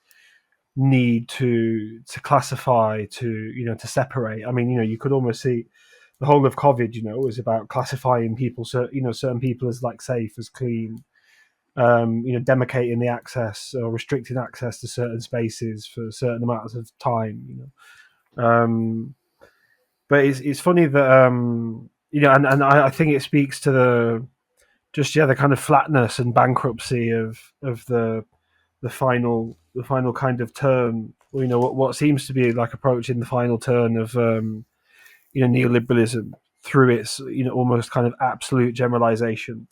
need to classify, to separate. I mean, you could almost see the whole of COVID, was about classifying people, so certain people as like safe, as clean, demarcating the access or restricting access to certain spaces for certain amounts of time, but it's funny that and I think it speaks to the kind of flatness and bankruptcy of the final kind of turn, what seems to be like approaching the final turn of neoliberalism through its almost kind of absolute generalization.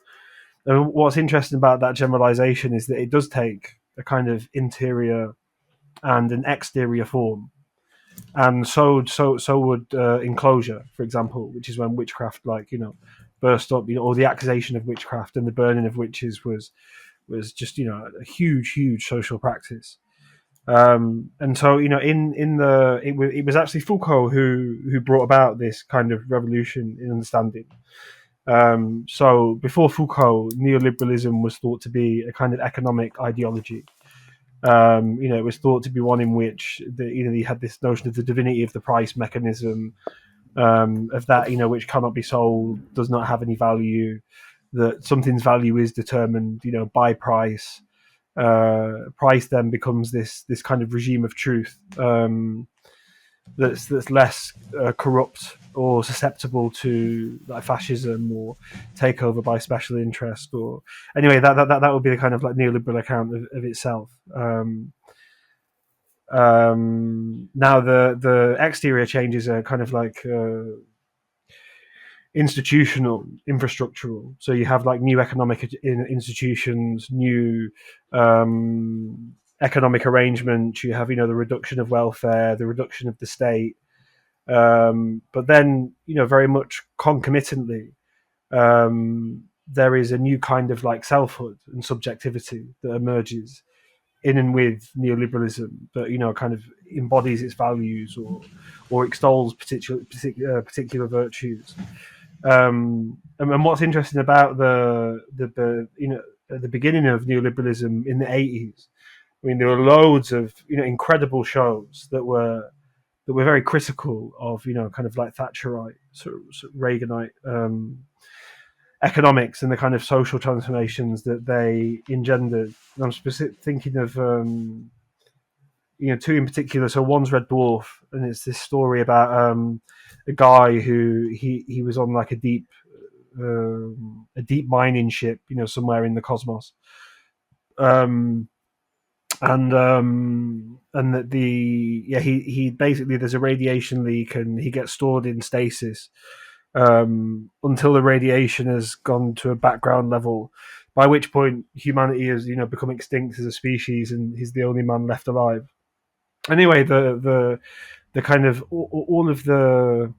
And what's interesting about that generalization is that it does take a kind of interior and an exterior form. And so would enclosure, for example, which is when witchcraft, burst up, or the accusation of witchcraft and the burning of witches was just a huge social practice. And so it was actually Foucault who brought about this kind of revolution in understanding. So before Foucault, neoliberalism was thought to be a kind of economic ideology. It was thought to be one in which you had this notion of the divinity of the price mechanism, of that which cannot be sold, does not have any value, that something's value is determined by price. Price then becomes this kind of regime of truth, that's less corrupt or susceptible to like fascism or takeover by special interest, or anyway that would be the kind of like neoliberal account of itself. Now the exterior changes are kind of like institutional, infrastructural. So you have like new economic institutions, new economic arrangements. You have the reduction of welfare, the reduction of the state. But then very much concomitantly, there is a new kind of like selfhood and subjectivity that emerges in and with neoliberalism that kind of embodies its values or extols particular virtues. And what's interesting about the at the beginning of neoliberalism in the 80s, I mean, there were loads of incredible shows that were very critical of kind of like Thatcherite, sort of Reaganite economics and the kind of social transformations that they engendered. And I'm thinking of two in particular. So one's Red Dwarf, and it's this story about a guy who he was on like a deep mining ship, somewhere in the cosmos, and that he basically, there's a radiation leak and he gets stored in stasis until the radiation has gone to a background level, by which point humanity has become extinct as a species and he's the only man left alive. Anyway, the kind of all of the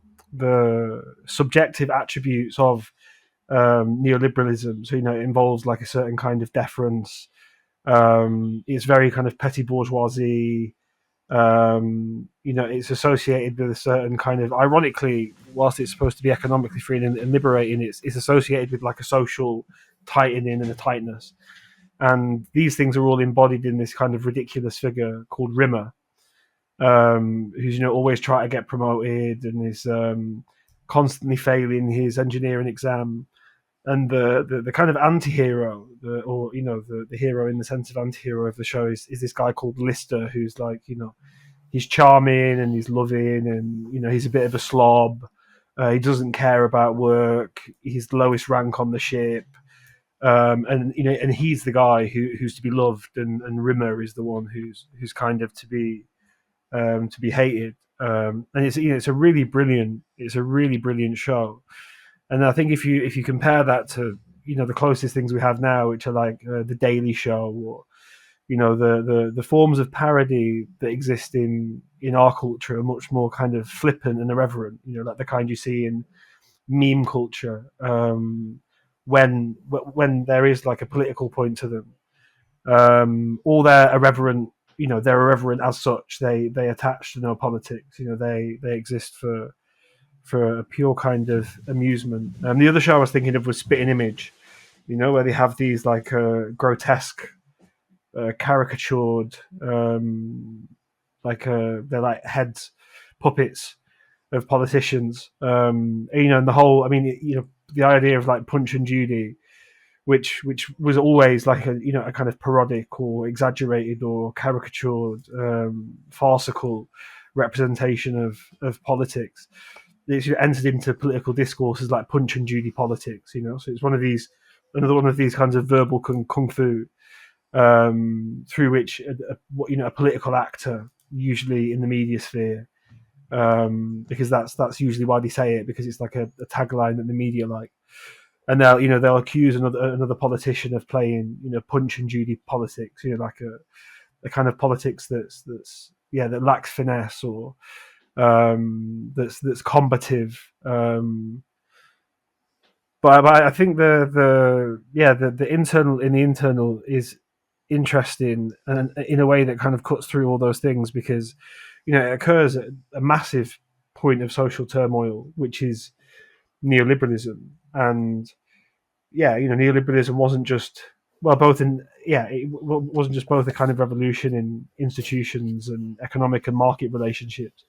subjective attributes of neoliberalism. So it involves like a certain kind of deference. It's very kind of petty bourgeoisie. It's associated with a certain kind of, ironically, whilst it's supposed to be economically free and liberating, it's associated with like a social tightening and a tightness. And these things are all embodied in this kind of ridiculous figure called Rimmer, who's always trying to get promoted and is constantly failing his engineering exam. And the kind of anti-hero, the hero in the sense of anti-hero of the show is this guy called Lister, who's like, he's charming and he's loving and, he's a bit of a slob. He doesn't care about work. He's the lowest rank on the ship. And he's the guy who's to be loved, and Rimmer is the one who's kind of to be hated. And it's a really brilliant show. And I think if you compare that to the closest things we have now, which are like the Daily Show, or the forms of parody that exist in our culture are much more kind of flippant and irreverent. Like the kind you see in meme culture, when there is like a political point to them, or they're irreverent. They're irreverent as such. They attach to no politics. They exist for a pure kind of amusement. The other show I was thinking of was Spitting Image, where they have these like grotesque, caricatured, they're like heads, puppets of politicians. And the whole, I mean, the idea of like Punch and Judy, which was always like a kind of parodic or exaggerated or caricatured, farcical representation of politics. It's entered into political discourses like Punch and Judy politics, so it's another one of these kinds of verbal kung fu, through which a political actor, usually in the media sphere, because that's usually why they say it, because it's like a tagline that the media like, and they'll accuse another politician of playing Punch and Judy politics, like a kind of politics that lacks finesse, or that's combative. But I think the internal is interesting, and in a way that kind of cuts through all those things, because it occurs at a massive point of social turmoil, which is neoliberalism. And neoliberalism wasn't just it wasn't just both a kind of revolution in institutions and economic and market relationships.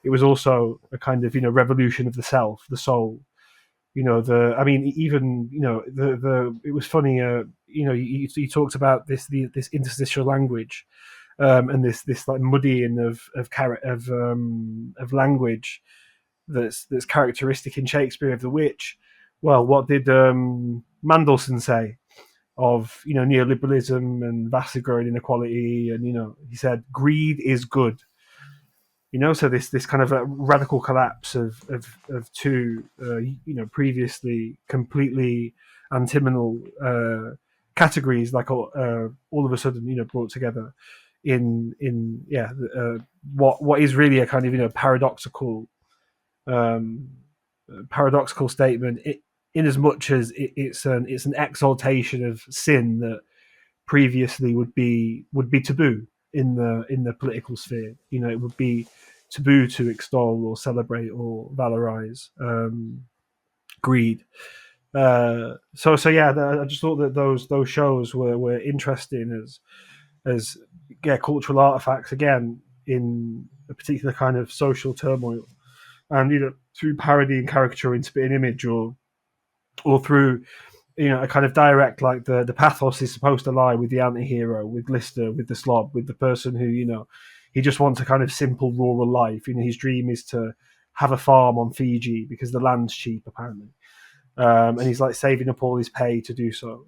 It was also a kind of revolution of the self, the soul. It was funny. You talked about this interstitial language, and this like muddying of language that's characteristic in Shakespeare of the Witch. Well, what did Mandelson say of neoliberalism and vastly growing inequality? And he said, "Greed is good." So this kind of a radical collapse of two previously completely antimonal categories, like all of a sudden brought together in what is really a kind of paradoxical statement, in as much as it's an exaltation of sin that previously would be taboo in the political sphere. It would be taboo to extol or celebrate or valorize greed. I just thought that those shows were interesting as cultural artifacts, again, in a particular kind of social turmoil, and through parody and caricature in spitting image, or through a kind of direct, like the pathos is supposed to lie with the anti-hero, with Lister, with the slob, with the person who he just wants a kind of simple rural life. His dream is to have a farm on Fiji because the land's cheap, apparently, and he's like saving up all his pay to do so.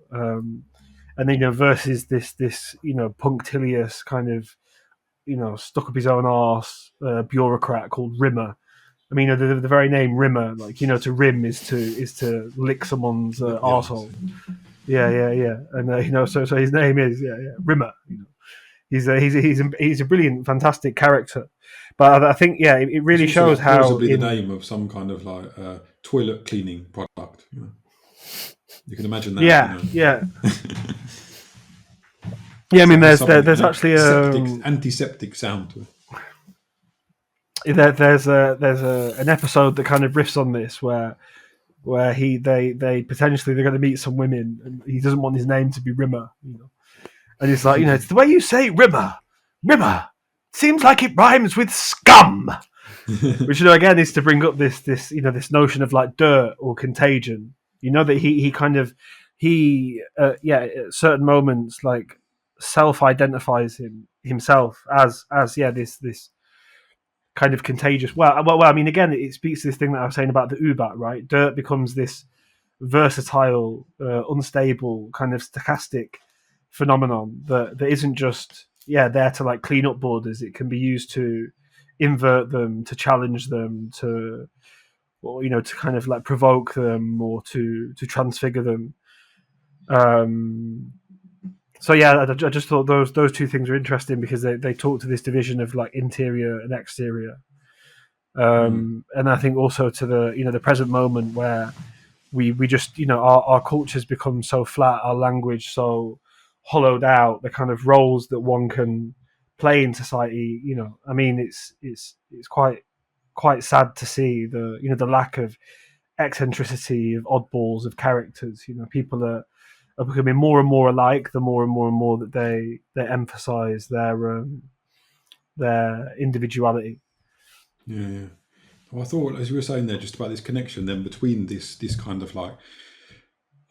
And then versus this punctilious kind of stuck up his own arse bureaucrat called Rimmer. I mean, the very name Rimmer, like to rim is to lick someone's arsehole. Yeah. And so his name is Rimmer. He's a brilliant, fantastic character. But I think it really shows how possibly the name of some kind of like toilet cleaning product. You can imagine that. Yeah. I mean, there's actually antiseptic sound to it. There's an episode that kind of riffs on this, where they potentially they're going to meet some women, and he doesn't want his name to be Rimmer, and it's like it's the way you say Rimmer. Seems like it rhymes with scum, which again is to bring up this notion of like dirt or contagion. That he kind of at certain moments like self-identifies himself as this kind of contagious. Well, I mean, again, it speaks to this thing that I was saying about the OOBAT, right? Dirt becomes this versatile, unstable, kind of stochastic phenomenon that isn't just there to like clean up borders. It can be used to invert them, to challenge them, to kind of like provoke them, or to transfigure them. I just thought those two things are interesting, because they talk to this division of like interior and exterior, and I think also to the present moment, where we just our culture's become so flat, our language so hollowed out, the kind of roles that one can play in society. I mean, it's quite sad to see the lack of eccentricity, of oddballs, of characters. People are becoming more and more alike the more and more that they emphasize their individuality. Yeah. Well, I thought, as you were saying there, just about this connection then between this kind of like,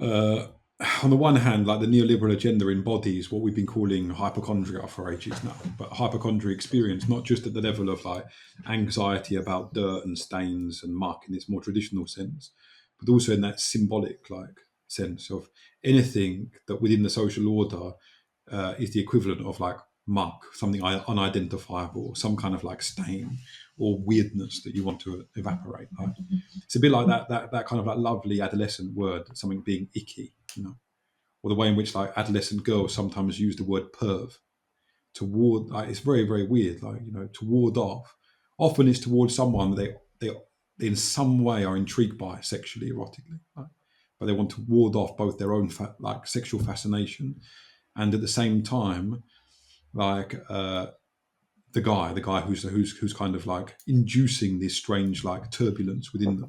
on the one hand, like the neoliberal agenda embodies what we've been calling hypochondria for ages now, but hypochondria experience, not just at the level of like anxiety about dirt and stains and muck in its more traditional sense, but also in that symbolic like sense of anything that within the social order is the equivalent of like muck, something unidentifiable, some kind of like stain or weirdness that you want to evaporate. Right? It's a bit like that kind of like lovely adolescent word, something being icky, or the way in which like adolescent girls sometimes use the word perv to ward. Like, it's very, very weird. Like, to ward off. Often it's towards someone they in some way are intrigued by sexually, erotically, right? But they want to ward off both their own like sexual fascination, and at the same time, like the guy who's kind of like inducing this strange like turbulence within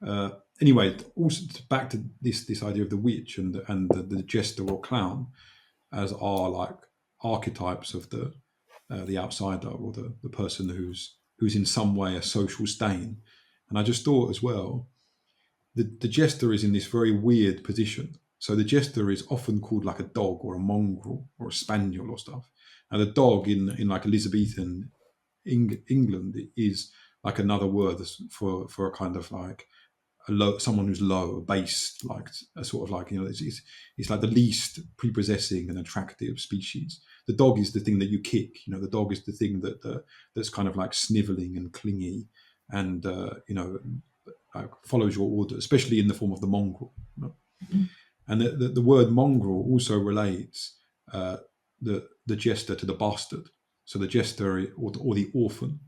them. Anyway, also back to this idea of the witch and the jester or clown as are like archetypes of the outsider or the person who's in some way a social stain. And I just thought as well, the jester is in this very weird position. So the jester is often called like a dog or a mongrel or a spaniel or stuff. And the dog in like Elizabethan England is like another word for a kind of like someone who's low, base, like a sort of like, it's like the least prepossessing and attractive species. The dog is the thing that you kick. The dog is the thing that's kind of like sniveling and clingy, and like follows your order, especially in the form of the mongrel. And the word mongrel also relates the jester to the bastard. So the jester or the orphan.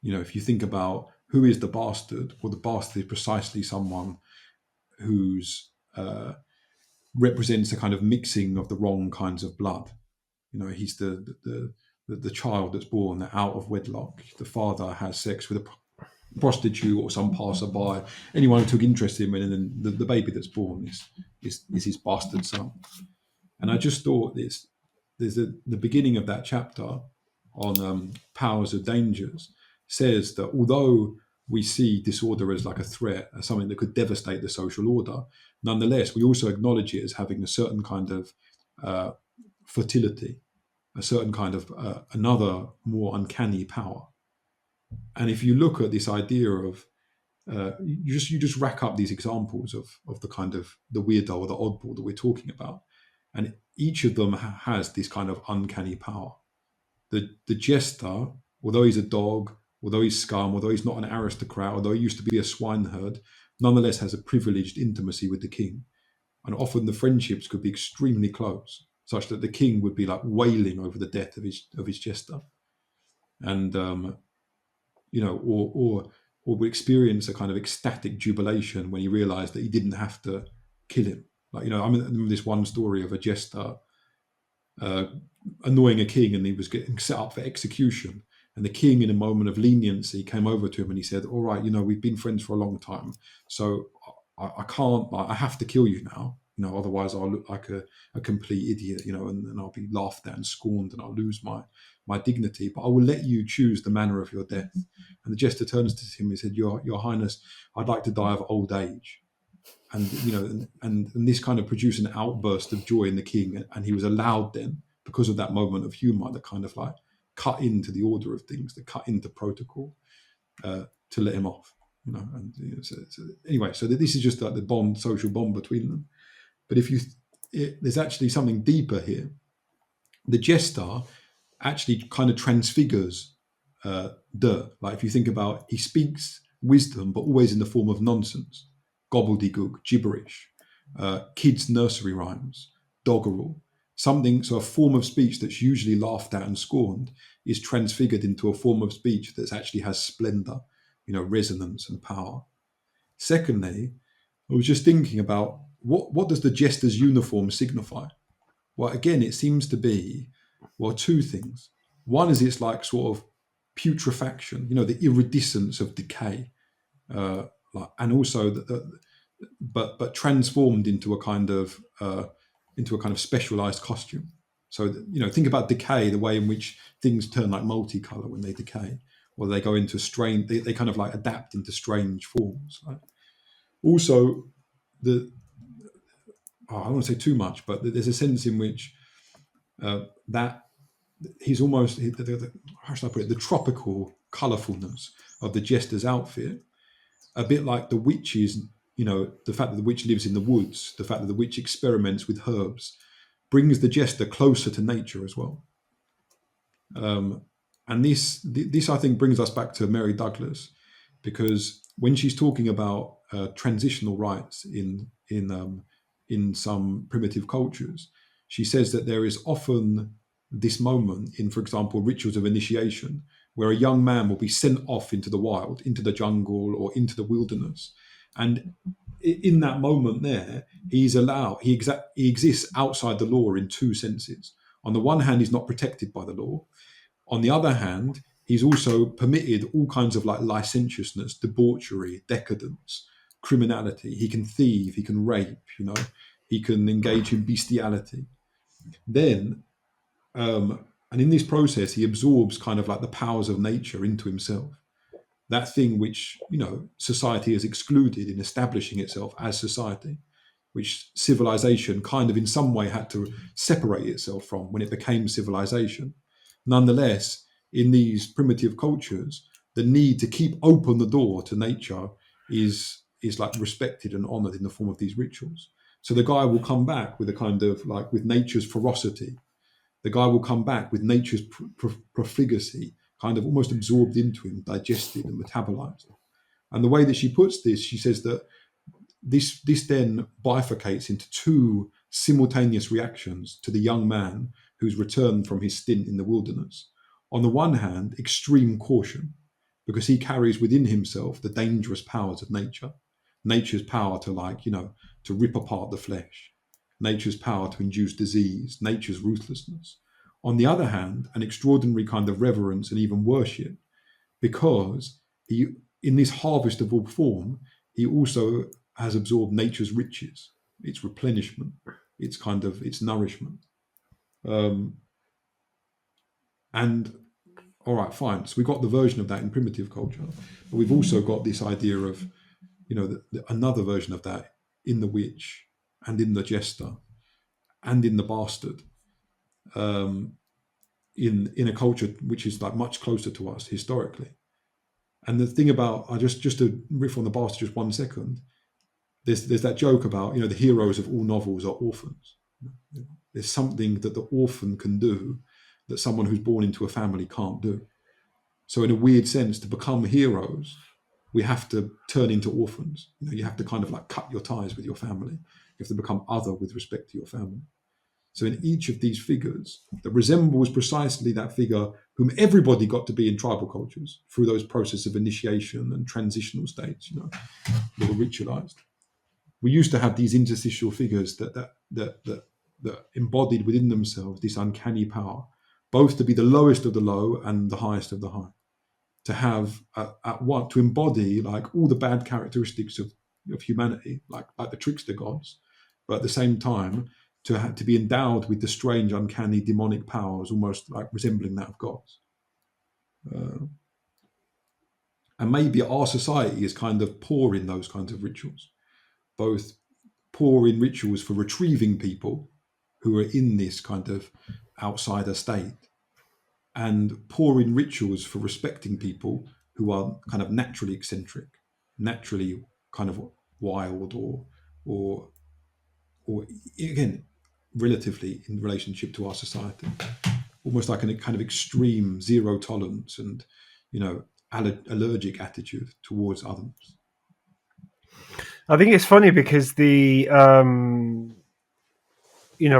If you think about who is the bastard, well, the bastard is precisely someone who's represents a kind of mixing of the wrong kinds of blood. He's the child that's born out of wedlock. The father has sex with a prostitute or some passerby, anyone who took interest in him, and then the baby that's born is his bastard son. And I just thought there's the beginning of that chapter on powers of dangers says that although we see disorder as like a threat, as something that could devastate the social order, nonetheless, we also acknowledge it as having a certain kind of fertility, a certain kind of another more uncanny power. And if you look at this idea of you just rack up these examples of the kind of the weirdo or the oddball that we're talking about, and each of them has this kind of uncanny power. The jester, although he's a dog, although he's scum, although he's not an aristocrat, although he used to be a swineherd, nonetheless has a privileged intimacy with the king. And often the friendships could be extremely close, such that the king would be like wailing over the death of his jester. And, or would experience a kind of ecstatic jubilation when he realized that he didn't have to kill him. Like, I remember this one story of a jester annoying a king, and he was getting set up for execution. And the king, in a moment of leniency, came over to him and he said, "All right, we've been friends for a long time, so I can't, I have to kill you now. Otherwise I'll look like a complete idiot, and I'll be laughed at and scorned, and I'll lose my dignity. But I will let you choose the manner of your death." And the jester turns to him and said, "Your Highness, I'd like to die of old age." And and this kind of produced an outburst of joy in the king, and he was allowed then, because of that moment of humor that kind of like cut into the order of things, that cut into protocol, to let him off. Anyway, so this is just like the social bond between them. But there's actually something deeper here. The jester actually kind of transfigures like if you think about, he speaks wisdom, but always in the form of nonsense, gobbledygook, gibberish, kids' nursery rhymes, doggerel. So a form of speech that's usually laughed at and scorned is transfigured into a form of speech that actually has splendor, resonance and power. Secondly, I was just thinking about what does the jester's uniform signify? Well, again, it seems to be, two things. One is it's like sort of putrefaction, the iridescence of decay, and also but transformed into a kind of specialized costume. So think about decay, the way in which things turn like multicolor when they decay, or they go into they kind of like adapt into strange forms. Right? Also, I don't want to say too much, but there's a sense in which that he's almost, how should I put it, the tropical colorfulness of the jester's outfit, a bit like the witches, the fact that the witch lives in the woods, the fact that the witch experiments with herbs, brings the jester closer to nature as well. And this I think brings us back to Mary Douglas, because when she's talking about transitional rites in some primitive cultures, she says that there is often this moment in, for example, rituals of initiation, where a young man will be sent off into the wild, into the jungle or into the wilderness, and in that moment there, he exists outside the law in two senses. On the one hand, he's not protected by the law. On the other hand, he's also permitted all kinds of like licentiousness, debauchery, decadence, criminality. He can thieve, he can rape, he can engage in bestiality. Then, and in this process, he absorbs kind of like the powers of nature into himself. That thing which, society has excluded in establishing itself as society, which civilization kind of in some way had to separate itself from when it became civilization. Nonetheless, in these primitive cultures, the need to keep open the door to nature is like respected and honored in the form of these rituals. So the guy will come back with a kind of like with nature's ferocity. The guy will come back with nature's profligacy, kind of almost absorbed into him, digested and metabolized. And the way that she puts this, she says that this then bifurcates into two simultaneous reactions to the young man who's returned from his stint in the wilderness. On the one hand, extreme caution, because he carries within himself the dangerous powers of nature, nature's power to to rip apart the flesh, nature's power to induce disease, nature's ruthlessness. On the other hand, an extraordinary kind of reverence and even worship, because he, in this harvest of all form, he also has absorbed nature's riches, its replenishment, its nourishment. And all right, fine. So we got the version of that in primitive culture, but we've also got this idea of, another version of that in the witch and in the jester and in the bastard, in a culture which is like much closer to us historically. And the thing about, just to riff on the bastard just 1 second, there's that joke about, the heroes of all novels are orphans. There's something that the orphan can do that someone who's born into a family can't do. So in a weird sense, to become heroes, we have to turn into orphans. You have to kind of like cut your ties with your family. You have to become other with respect to your family. So in each of these figures that resembles precisely that figure whom everybody got to be in tribal cultures through those processes of initiation and transitional states, that were ritualized. We used to have these interstitial figures that embodied within themselves this uncanny power, both to be the lowest of the low and the highest of the high, to have to embody like all the bad characteristics of humanity, like the trickster gods, but at the same time to be endowed with the strange, uncanny, demonic powers, almost like resembling that of gods. And maybe our society is kind of poor in those kinds of rituals, both poor in rituals for retrieving people who are in this kind of outsider state, and poor in rituals for respecting people who are kind of naturally eccentric, naturally kind of wild, or again, relatively in relationship to our society, almost like a kind of extreme zero tolerance and allergic attitude towards others. I think it's funny because the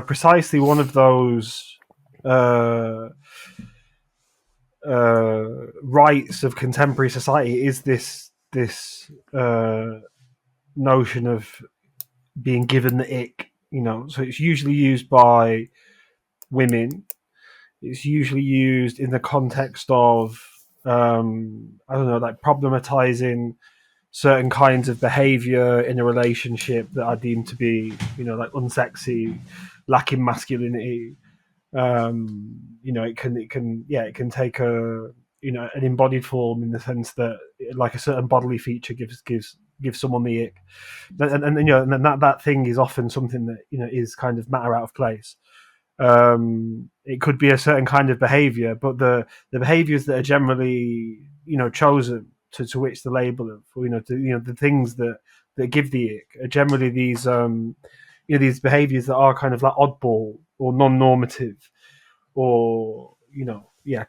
precisely one of those rights of contemporary society is this notion of being given the ick. So it's usually used by women. It's usually used in the context of like problematizing certain kinds of behavior in a relationship that are deemed to be, like unsexy, lacking masculinity. It can take an embodied form in the sense that like a certain bodily feature gives someone the ick, and that thing is often something that is kind of matter out of place. It could be a certain kind of behavior, but the behaviors that are generally chosen to which the label of the things that give the ick are generally these these behaviors that are kind of like oddball or non-normative, or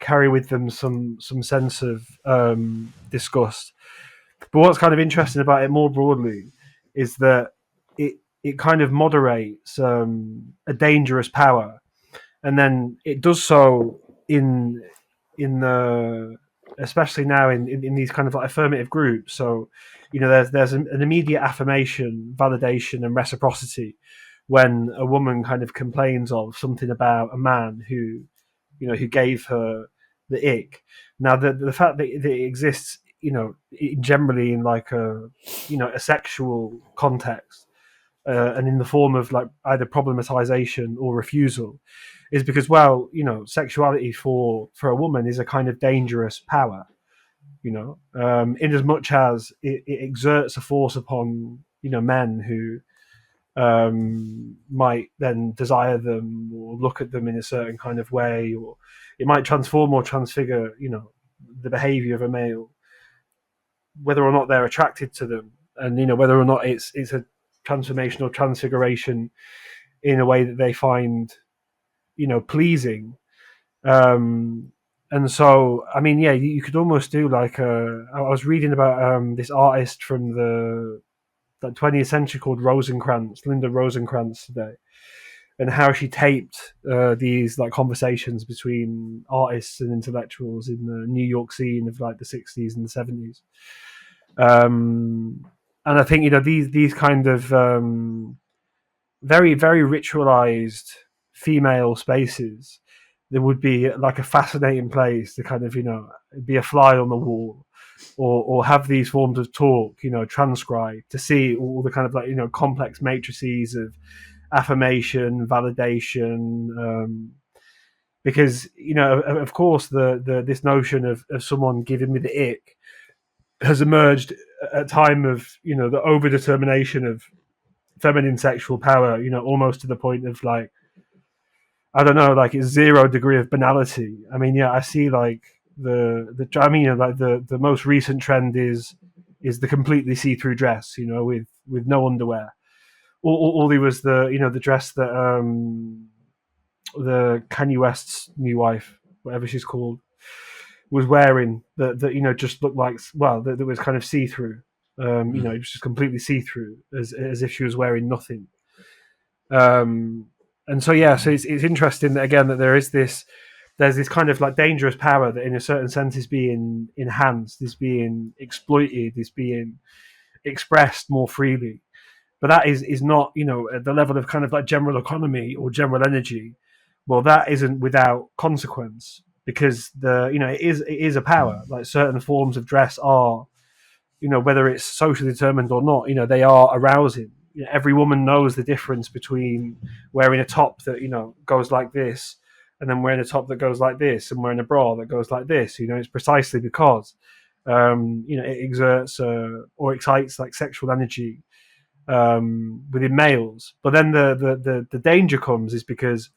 carry with them some sense of disgust. But what's kind of interesting about it more broadly is that it kind of moderates a dangerous power, and then it does so in the, especially now in these kind of like affirmative groups. So there's an immediate affirmation, validation, and reciprocity when a woman kind of complains of something about a man who gave her the ick. Now the fact that it exists, generally in like a sexual context, and in the form of like either problematization or refusal, is because, well, sexuality for a woman is a kind of dangerous power, in as much as it exerts a force upon men who might then desire them or look at them in a certain kind of way, or it might transform or transfigure the behavior of a male, whether or not they're attracted to them, and whether or not it's a transformation or transfiguration in a way that they find pleasing. And so, I mean, yeah, you could almost do like I was reading about this artist from the 20th century called Linda Rosenkrantz today, and how she taped these like conversations between artists and intellectuals in the New York scene of like the 60s and the 70s. And I think these kind of very, very ritualized female spaces, there would be like a fascinating place to kind of be a fly on the wall, or have these forms of talk transcribed, to see all the kind of like complex matrices of affirmation, validation, because of course this notion of someone giving me the ick has emerged at a time of the overdetermination of feminine sexual power, almost to the point of like, I don't know, like it's 0 degree of banality. I mean, yeah, I see like the most recent trend is the completely see-through dress, with no underwear. Or there was the dress that the Kanye West's new wife, whatever she's called, was wearing, that just looked like, well, that was kind of see-through. It was just completely see-through, as if she was wearing nothing. And so yeah, so it's interesting that again that there's this kind of like dangerous power that in a certain sense is being enhanced, is being exploited, is being expressed more freely. But that is not at the level of kind of like general economy or general energy. Well, that isn't without consequence, because it is a power. Like certain forms of dress are, whether it's socially determined or not, they are arousing. Every woman knows the difference between wearing a top that goes like this, and then wearing a top that goes like this, and wearing a bra that goes like this. It's precisely because it exerts or excites like sexual energy within males. But then the danger comes is because,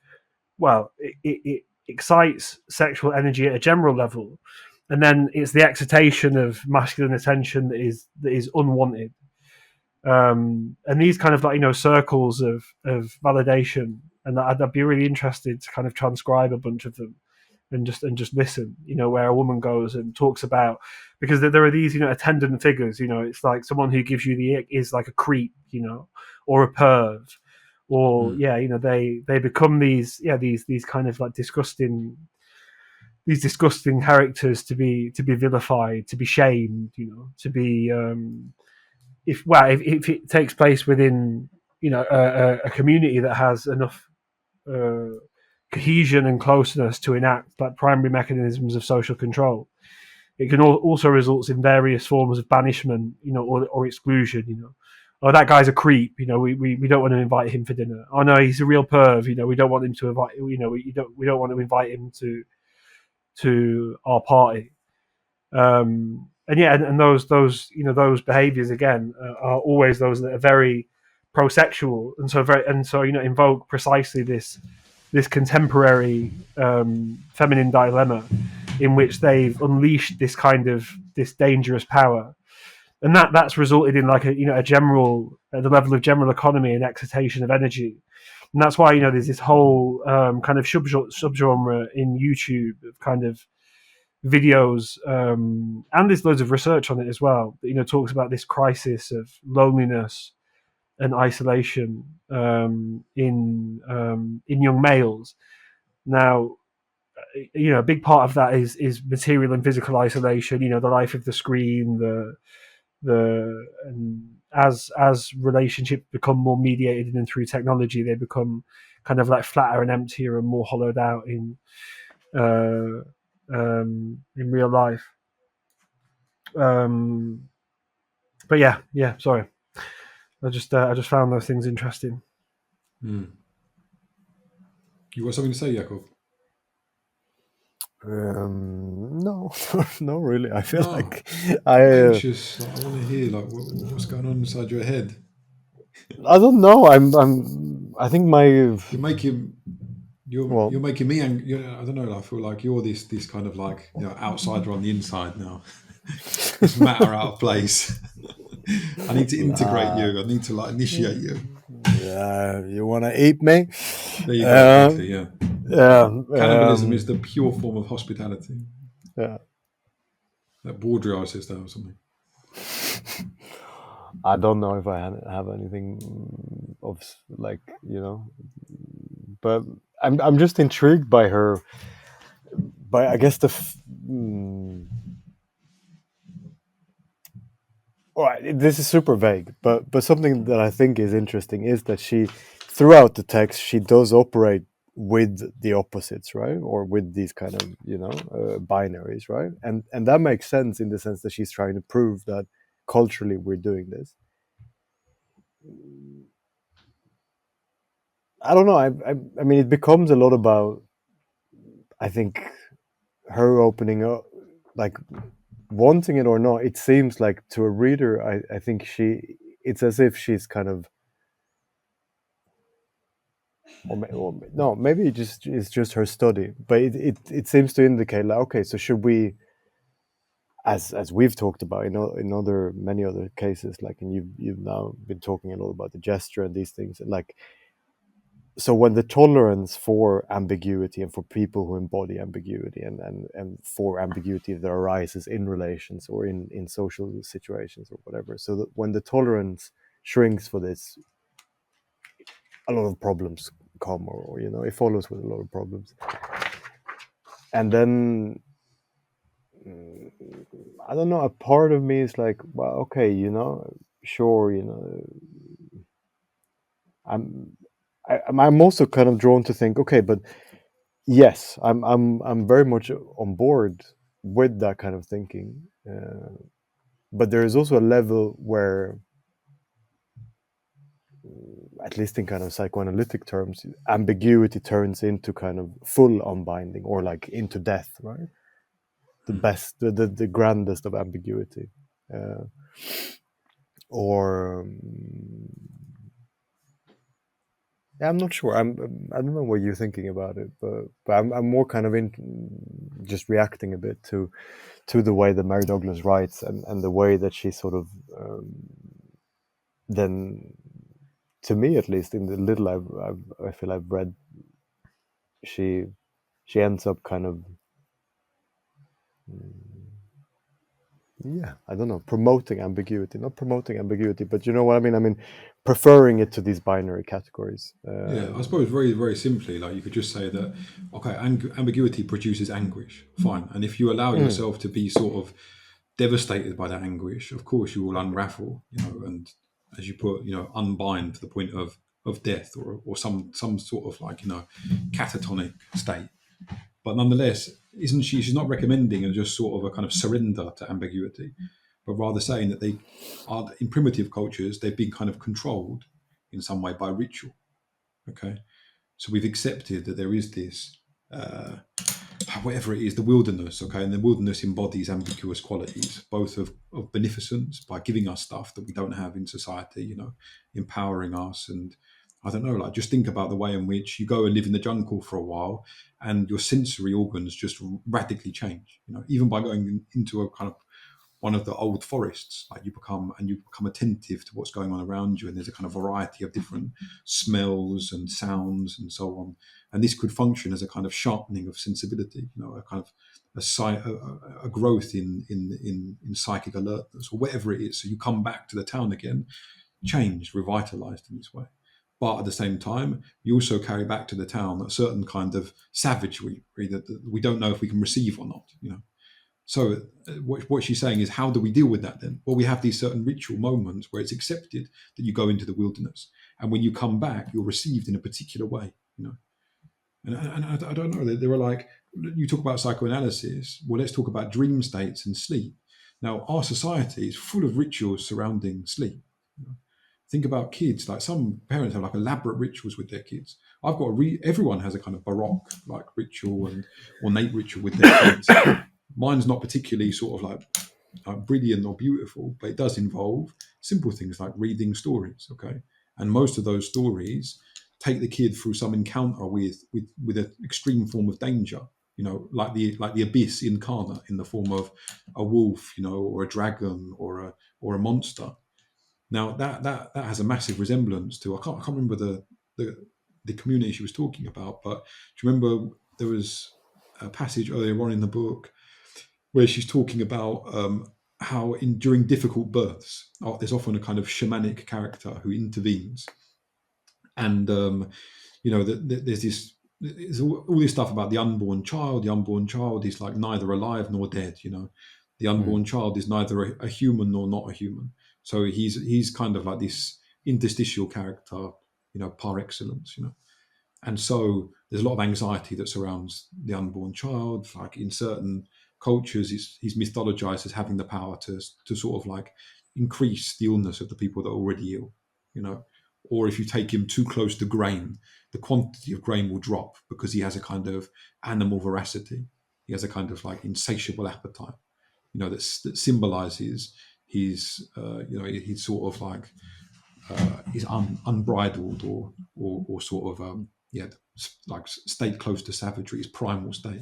well, it excites sexual energy at a general level, and then it's the excitation of masculine attention that is unwanted. And these kind of like circles of validation, and I'd be really interested to kind of transcribe a bunch of them and just listen, where a woman goes and talks about, because there are these attendant figures, it's like someone who gives you the ick is like a creep, or a perv, or they become these kind of like disgusting characters to be vilified, to be shamed, to be if it takes place within a community that has enough cohesion and closeness to enact like primary mechanisms of social control, it can also result in various forms of banishment, or exclusion. Oh, that guy's a creep. We don't want to invite him for dinner. Oh no, he's a real perv. We don't want him to invite. We don't want to invite him to our party. And those behaviours again are always those that are very pro-sexual, and so invoke precisely this contemporary feminine dilemma in which they've unleashed this dangerous power, and that's resulted in like a general, at the level of general economy, and excitation of energy, And that's why, there's this whole kind of subgenre in YouTube of kind of videos, and there's loads of research on it as well, that, talks about this crisis of loneliness and isolation in young males. Now, a big part of that is material and physical isolation. The life of the screen, and as relationships become more mediated and through technology, they become kind of like flatter and emptier and more hollowed out in real life. But yeah. Sorry, I just found those things interesting. You got something to say, Jakob? No, no, really. I feel No. like I'm anxious. I want to hear what's going on inside your head. I don't know. I think You're making me angry. I don't know. I feel like you're this kind of like outsider on the inside now. This matter out of place. I need to integrate you. I need to initiate you. Yeah, you want to eat me? There you go. Exactly, yeah. Cannibalism is the pure form of hospitality. Yeah. That Baudrillard says that or something. I don't know if I have anything of but I'm just intrigued by her. By I guess this is super vague, but something that I think is interesting is that she, throughout the text, she does operate with the opposites, right, or with these kind of binaries, right, and that makes sense in the sense that she's trying to prove that culturally we're doing this. I don't know. I mean, it becomes a lot about, I think, her opening up, like wanting it or not. It seems like to a reader, I think it's as if she's kind of, or no, maybe it's just her study, but it seems to indicate like, okay, so should we, as we've talked about in many other cases, like, and you've now been talking a lot about the gesture and these things, like, so when the tolerance for ambiguity and for people who embody ambiguity and for ambiguity that arises in relations or in social situations or whatever, so that when the tolerance shrinks for this, a lot of problems come, or it follows with a lot of problems. And then I don't know, a part of me is like, well, okay, sure, I'm also kind of drawn to think, okay, but yes, I'm very much on board with that kind of thinking, but there is also a level where, at least in kind of psychoanalytic terms, ambiguity turns into kind of full unbinding, or like into death, right? The best, the grandest of ambiguity, or I'm not sure. I don't know what you're thinking about it, but I'm more kind of just reacting a bit to the way that Mary Douglas writes, and the way that she sort of then, to me at least, in the little I feel I've read, she ends up kind of I don't know, promoting ambiguity, not promoting ambiguity, but you know what I mean? I mean, preferring it to these binary categories. I suppose very, very simply, like you could just say that, okay, ambiguity produces anguish, fine. And if you allow yourself to be sort of devastated by that anguish, of course you will unravel, and as you put, unbind to the point of death or some sort of like, catatonic state. But nonetheless, she's not recommending just sort of a kind of surrender to ambiguity, but rather saying that they are, in primitive cultures, they've been kind of controlled in some way by ritual. Okay. So we've accepted that there is this, whatever it is, the wilderness, okay, and the wilderness embodies ambiguous qualities, both of beneficence by giving us stuff that we don't have in society, empowering us. And I don't know, like just think about the way in which you go and live in the jungle for a while and your sensory organs just radically change, even by going into a kind of one of the old forests. Like you become attentive to what's going on around you, and there's a kind of variety of different smells and sounds and so on. And this could function as a kind of sharpening of sensibility, a kind of a growth in psychic alertness or whatever it is. So you come back to the town again, changed, revitalized in this way. But at the same time, you also carry back to the town a certain kind of savagery that we don't know if we can receive or not. So what she's saying is, how do we deal with that then? Well, we have these certain ritual moments where it's accepted that you go into the wilderness, and when you come back, you're received in a particular way. And I don't know. There are like, you talk about psychoanalysis. Well, let's talk about dream states and sleep. Now, our society is full of rituals surrounding sleep. Think about kids. Like some parents have like elaborate rituals with their kids. I've got everyone has a kind of baroque like ritual and ornate ritual with their kids. Mine's not particularly sort of like brilliant or beautiful, but it does involve simple things like reading stories. Okay, and most of those stories take the kid through some encounter with an extreme form of danger. Like the abyss incarnate in the form of a wolf, or a dragon or a monster. Now that has a massive resemblance to, I can't remember the community she was talking about, but do you remember there was a passage earlier on in the book where she's talking about how during difficult births, there's often a kind of shamanic character who intervenes, and there's all this stuff about the unborn child. The unborn child is like neither alive nor dead. The unborn child is neither a human nor not a human. So he's kind of like this interstitial character, par excellence, And so there's a lot of anxiety that surrounds the unborn child. Like in certain cultures, he's mythologized as having the power to sort of like increase the illness of the people that are already ill, Or if you take him too close to grain, the quantity of grain will drop because he has a kind of animal voracity. He has a kind of like insatiable appetite, that symbolizes his, he's sort of like he's unbridled or sort of like state close to savagery, his primal state.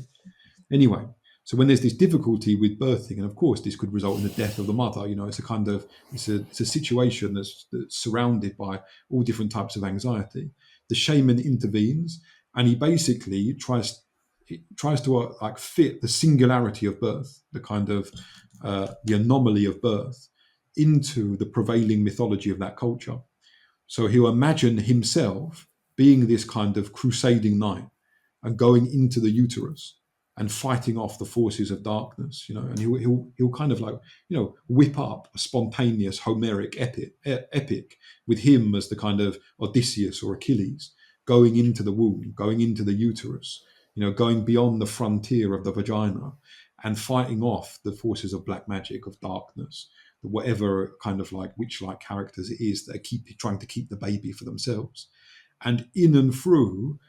Anyway, so when there's this difficulty with birthing, and of course this could result in the death of the mother, it's a situation that's surrounded by all different types of anxiety. The shaman intervenes, and he basically tries to like fit the singularity of birth, the kind of the anomaly of birth, into the prevailing mythology of that culture. So he'll imagine himself being this kind of crusading knight and going into the uterus and fighting off the forces of darkness, and he'll kind of like, whip up a spontaneous Homeric epic with him as the kind of Odysseus or Achilles going into the womb, going into the uterus, going beyond the frontier of the vagina and fighting off the forces of black magic, of darkness, whatever kind of like witch-like characters it is that are trying to keep the baby for themselves. And in and through,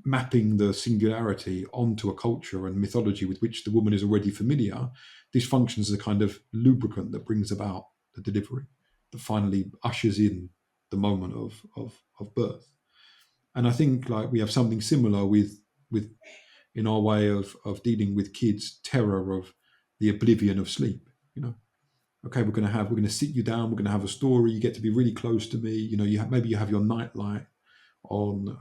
mapping the singularity onto a culture and mythology with which the woman is already familiar, this functions as a kind of lubricant that brings about the delivery, that finally ushers in the moment of birth. And I think like we have something similar with in our way of dealing with kids' terror of the oblivion of sleep. Okay, we're going to sit you down. We're going to have a story. You get to be really close to me. Maybe you have your nightlight on.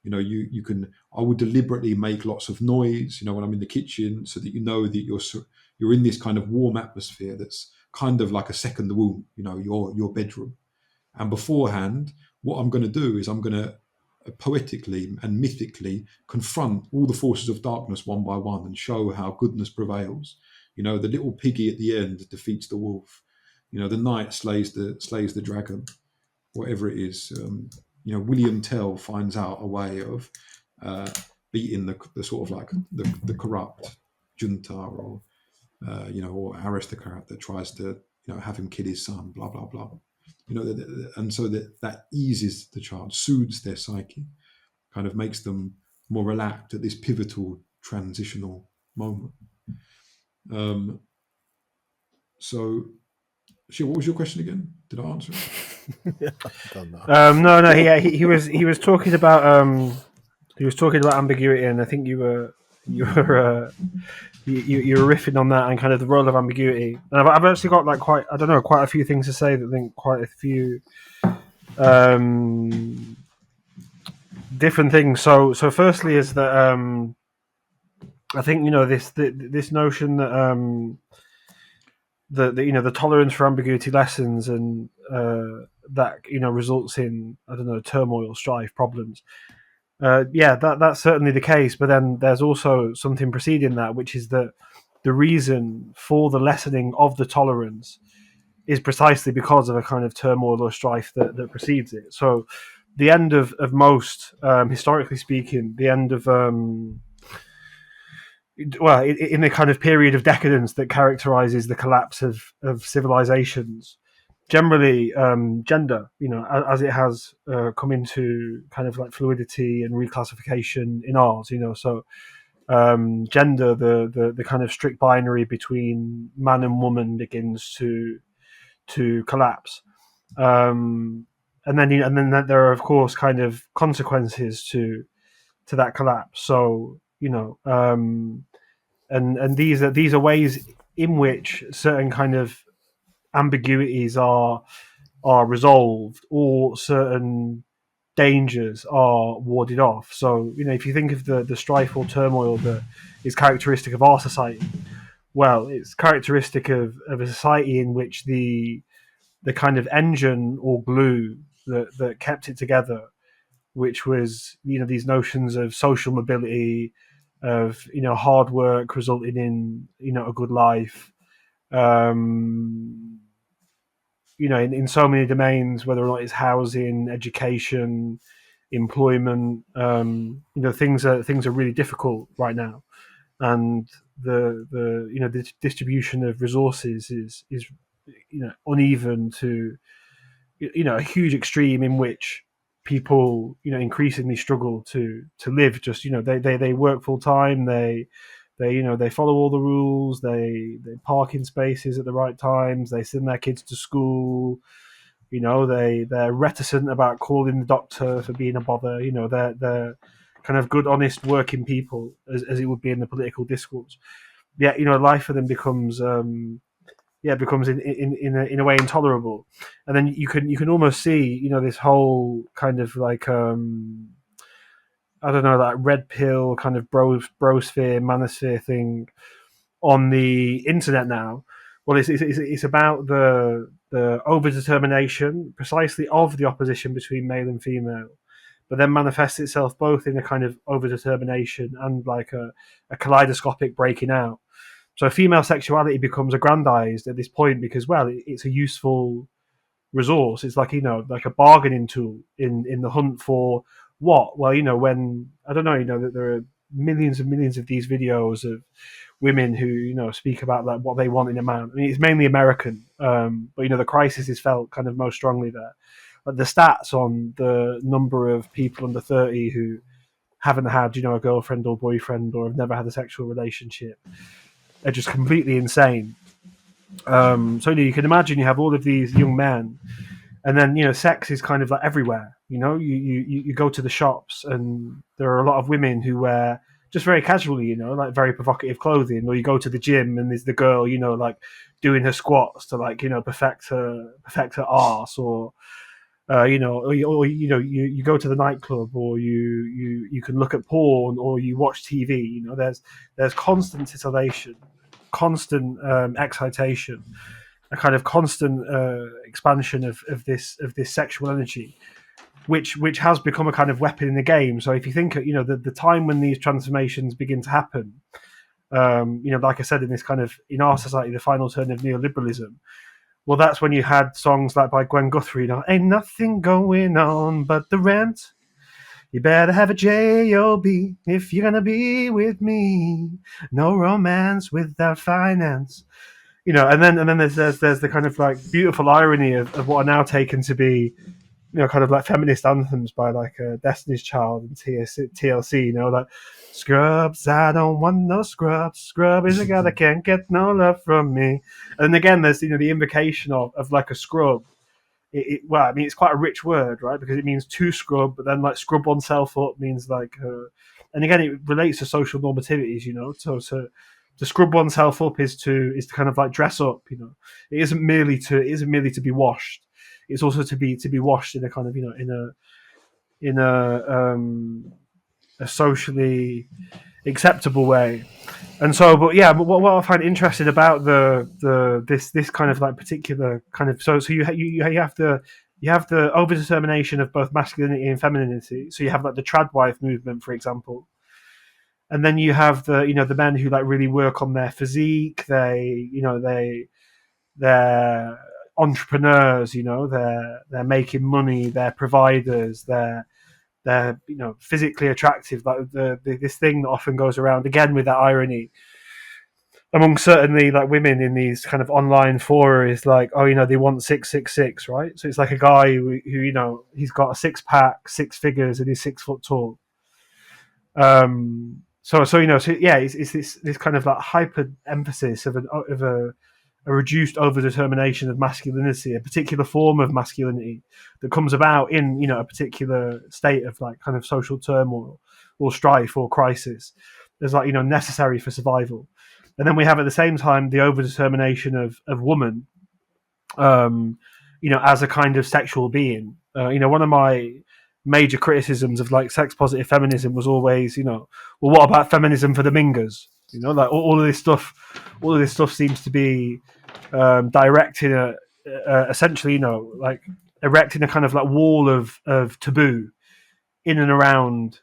You can. I would deliberately make lots of noise. When I'm in the kitchen, so that that you're in this kind of warm atmosphere that's kind of like a second womb. Your bedroom. And beforehand, what I'm going to do is I'm going to poetically and mythically confront all the forces of darkness one by one and show how goodness prevails. The little piggy at the end defeats the wolf. The knight slays the dragon, whatever it is. William Tell finds out a way of beating the sort of like the corrupt junta or aristocrat that tries to have him kill his son. Blah blah blah. And so that eases the child, soothes their psyche, kind of makes them more relaxed at this pivotal transitional moment. So, what was your question again? Did I answer it? Yeah, I don't know. No. He was talking about ambiguity, and I think you were you're riffing on that and kind of the role of ambiguity. And I've actually got like quite a few things to say that I think quite a few different things. So firstly is that I think this notion that the tolerance for ambiguity lessens and that results in turmoil, strife, problems. That's certainly the case. But then there's also something preceding that, which is that the reason for the lessening of the tolerance is precisely because of a kind of turmoil or strife that precedes it. So the end of most, historically speaking, the end of in the kind of period of decadence that characterizes the collapse of civilizations, generally gender, as it has come into kind of like fluidity and reclassification in ours, so gender, the kind of strict binary between man and woman begins to collapse, and then there are of course kind of consequences to that collapse. So and these are ways in which certain kind of ambiguities are resolved, or certain dangers are warded off. So if you think of the strife or turmoil that is characteristic of our society, well, it's characteristic of a society in which the kind of engine or glue that kept it together, which was these notions of social mobility, of hard work resulting in a good life, in so many domains, whether or not it's housing, education, employment. Things are really difficult right now, and the distribution of resources is uneven to a huge extreme in which people increasingly struggle to live. Just they work full time, they follow all the rules, they park in spaces at the right times, they send their kids to school, they're reticent about calling the doctor for being a bother. They're kind of good, honest working people, as it would be in the political discourse. Yet life for them becomes becomes in a way intolerable. And then you can almost see this whole kind of like I don't know, that red pill kind of brosphere, manosphere thing on the internet now. Well, it's about the overdetermination precisely of the opposition between male and female, but then manifests itself both in a kind of overdetermination and like a kaleidoscopic breaking out. So female sexuality becomes aggrandized at this point because, well, it's a useful resource. It's like like a bargaining tool in the hunt for what? Well, when I don't know, that there are millions and millions of these videos of women who speak about like what they want in a man. I mean, it's mainly American, but the crisis is felt kind of most strongly there. But the stats on the number of people under 30 who haven't had a girlfriend or boyfriend or have never had a sexual relationship are just completely insane. So you can imagine you have all of these young men, and then sex is kind of like everywhere. You go to the shops, and there are a lot of women who wear just very casually, like very provocative clothing. Or you go to the gym, and there's the girl, like doing her squats to like perfect her arse, or you go to the nightclub, or you can look at porn, or you watch TV. There's constant titillation, constant excitation, a kind of constant expansion of this sexual energy, which has become a kind of weapon in the game. So if you think the time when these transformations begin to happen, like I said, in this kind of in our society, the final turn of neoliberalism. Well, that's when you had songs like by Gwen Guthrie, ain't nothing going on but the rent. You better have a J-O-B if you're gonna be with me. No romance without finance. And then there's the kind of like beautiful irony of what are now taken to be, kind of like feminist anthems by like Destiny's Child and TLC. Like scrubs, I don't want no scrubs. Scrub is a guy that can't get no love from me. And again, there's the invocation of like a scrub. Well, I mean, it's quite a rich word, right? Because it means to scrub, but then like scrub oneself up means like And again, it relates to social normativities, so to scrub oneself up is to kind of like dress up, it isn't merely to be washed, it's also to be washed in a kind of, in a socially acceptable way. And so, but what I find interesting about this kind of like particular kind of, so you have the overdetermination of both masculinity and femininity. So you have like the trad wife movement, for example, and then you have the men who like really work on their physique. They're entrepreneurs. They're making money. They're providers. They're physically attractive. Like this thing that often goes around again with that irony among certainly like women in these kind of online fora is like, oh, they want 666, right? So it's like a guy who he's got a six pack, six figures, and he's 6 foot tall. It's this kind of like hyper emphasis of a reduced overdetermination of masculinity, a particular form of masculinity that comes about in a particular state of like kind of social turmoil or strife or crisis, as like necessary for survival. And then we have at the same time the overdetermination of woman, as a kind of sexual being. One of my major criticisms of like sex positive feminism was always, well, what about feminism for the mingers? Like all of this stuff seems to be directed at essentially, like erecting a kind of like wall of taboo in and around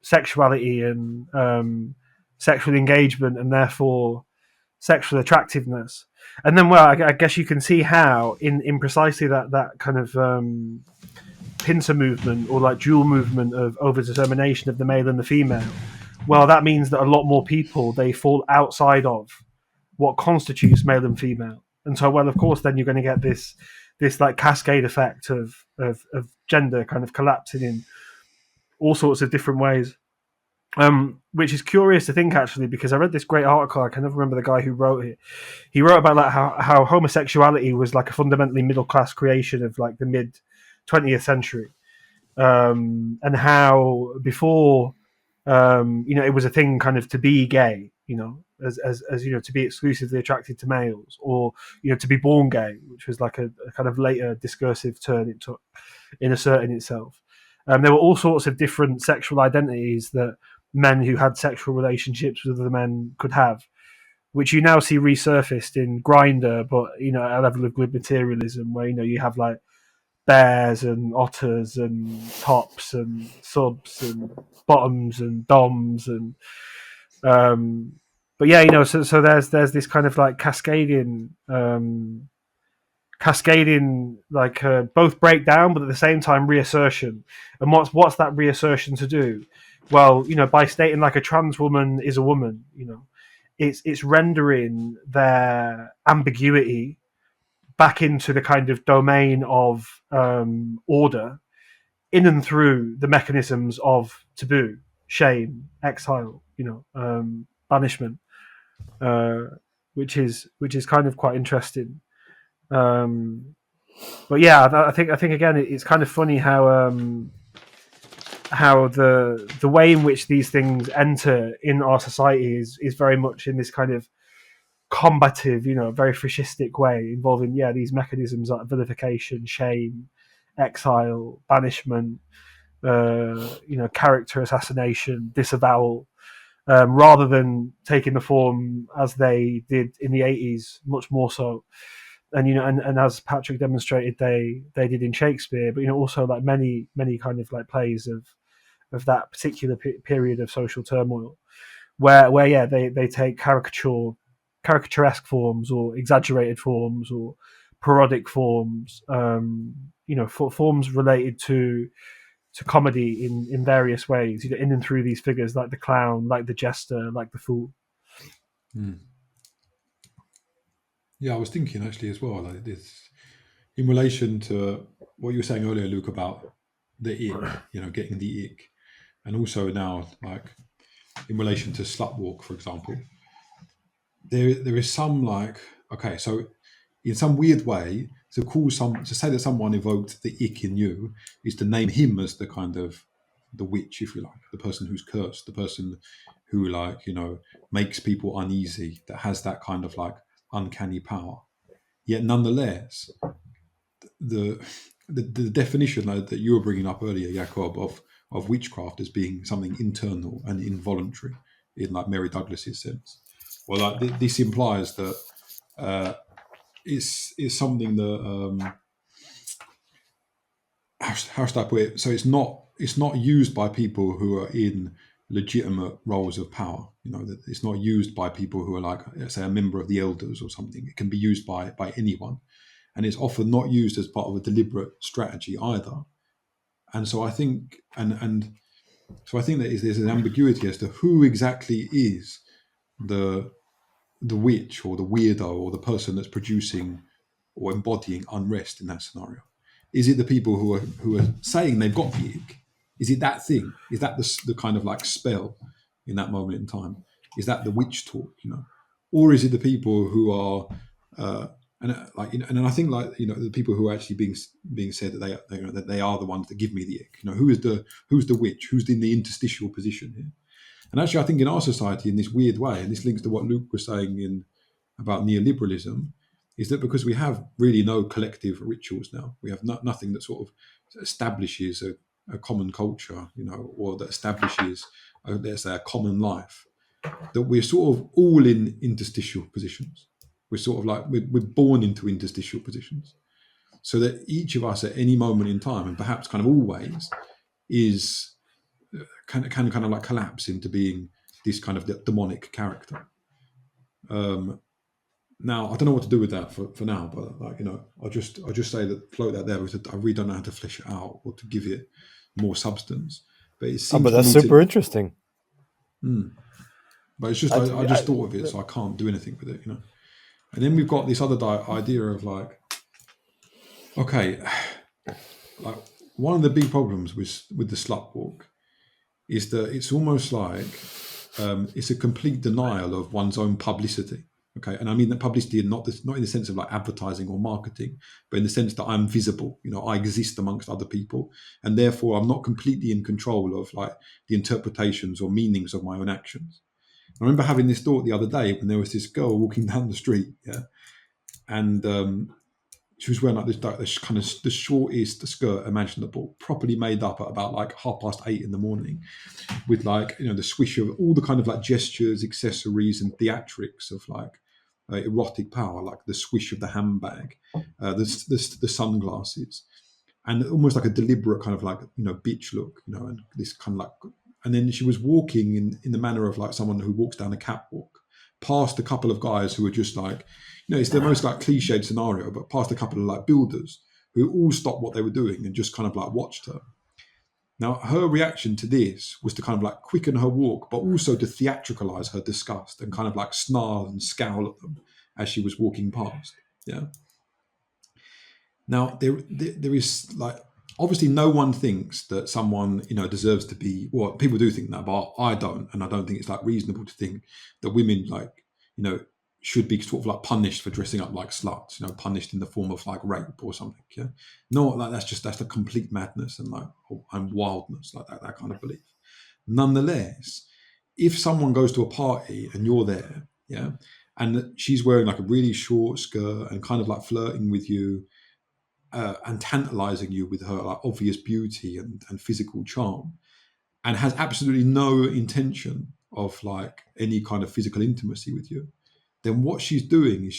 sexuality and sexual engagement, and therefore sexual attractiveness. And then, well, I guess you can see how in precisely that kind of pincer movement or like dual movement of overdetermination of the male and the female, well, that means that a lot more people, they fall outside of what constitutes male and female. And so, well, of course, then you're going to get this like cascade effect of gender kind of collapsing in all sorts of different ways. Which is curious to think, actually, because I read this great article. I can never remember the guy who wrote it. He wrote about like how homosexuality was like a fundamentally middle class creation of like the mid 20th century, and how before it was a thing kind of to be gay, as to be exclusively attracted to males, or to be born gay, which was like a kind of later discursive turn it took in asserting itself. There were all sorts of different sexual identities that men who had sexual relationships with other men could have, which you now see resurfaced in Grindr, but at a level of glib materialism, where you have like bears and otters and tops and subs and bottoms and doms and but yeah, so there's this kind of like cascading like both breakdown, but at the same time reassertion. And what's that reassertion to do? Well, by stating like a trans woman is a woman, it's rendering their ambiguity back into the kind of domain of order in and through the mechanisms of taboo, shame, exile, banishment, which is kind of quite interesting. But yeah, I think again it's kind of funny how the way in which these things enter in our society is very much in this kind of combative, very fascistic way, involving these mechanisms like vilification, shame, exile, banishment, character assassination, disavowal, rather than taking the form as they did in the 80s, much more so. And and as Patrick demonstrated, they did in Shakespeare, but also like many kind of like plays of that particular period of social turmoil, where they take caricaturesque forms or exaggerated forms or parodic forms, forms related to comedy in various ways, in and through these figures like the clown, like the jester, like the fool. Yeah, I was thinking actually as well, like this, in relation to what you were saying earlier, Luke, about the ick, getting the ick, and also now, like in relation to slut walk, for example, there is some like, okay, so in some weird way, to say that someone evoked the ick in you is to name him as the kind of the witch, if you like, the person who's cursed, the person who, like, makes people uneasy, that has that kind of like uncanny power. Yet nonetheless, the definition that you were bringing up earlier, Jacob, of witchcraft as being something internal and involuntary, in like Mary Douglas's sense. Well, like this implies that it's something that how should I put it? So it's not used by people who are in legitimate roles of power. That it's not used by people who are like, let's say, a member of the elders or something. It can be used by anyone, and it's often not used as part of a deliberate strategy either. And so I think, so I think that there's an ambiguity as to who exactly is the witch or the weirdo or the person that's producing or embodying unrest in that scenario. Is it the people who are saying they've got the ick? Is it that thing? Is that the kind of like spell in that moment in time? Is that the witch talk? Or is it the people who are and I think, like, the people who are actually being said that they are the ones that give me the ick. Who's the witch? Who's in the interstitial position here? And actually, I think in our society, in this weird way, and this links to what Luke was saying about neoliberalism, is that because we have really no collective rituals now, we have nothing that sort of establishes a common culture, or that establishes, let's say, a common life, that we're sort of all in interstitial positions. We're sort of like, we're born into interstitial positions. So that each of us at any moment in time, and perhaps kind of always, is kind of like collapse into being this kind of demonic character. Now, I don't know what to do with that for now, but like, I'll just say that, float that there, because I really don't know how to flesh it out or to give it more substance. But it seems but that's super interesting. But it's just I just thought of it, so I can't do anything with it, And then we've got this other idea of like, okay, like one of the big problems with the slut walk is that it's almost like it's a complete denial of one's own publicity. Okay, and I mean that publicity, not in the sense of like advertising or marketing, but in the sense that I'm visible. I exist amongst other people, and therefore I'm not completely in control of like the interpretations or meanings of my own actions. I remember having this thought the other day when there was this girl walking down the street, and she was wearing like this kind of the shortest skirt imaginable, properly made up at about like 8:30 in the morning, with like the swish of all the kind of like gestures, accessories, and theatrics of like erotic power, like the swish of the handbag, the sunglasses, and almost like a deliberate kind of like bitch look, and this kind of like. And then she was walking in the manner of like someone who walks down a catwalk, past a couple of guys who were just like, it's the most like cliched scenario, but past a couple of like builders who all stopped what they were doing and just kind of like watched her. Now, her reaction to this was to kind of like quicken her walk, but also to theatricalize her disgust and kind of like snarl and scowl at them as she was walking past. Yeah. Now, there is like, obviously no one thinks that someone, deserves to be, well, people do think that, but I don't. And I don't think it's like reasonable to think that women like, should be sort of like punished for dressing up like sluts, punished in the form of like rape or something. Yeah. No, like that's a complete madness and like and wildness, like that kind of belief. Nonetheless, if someone goes to a party and you're there, yeah, and she's wearing like a really short skirt and kind of like flirting with you, and tantalizing you with her like obvious beauty and physical charm, and has absolutely no intention of like any kind of physical intimacy with you, then what she's doing is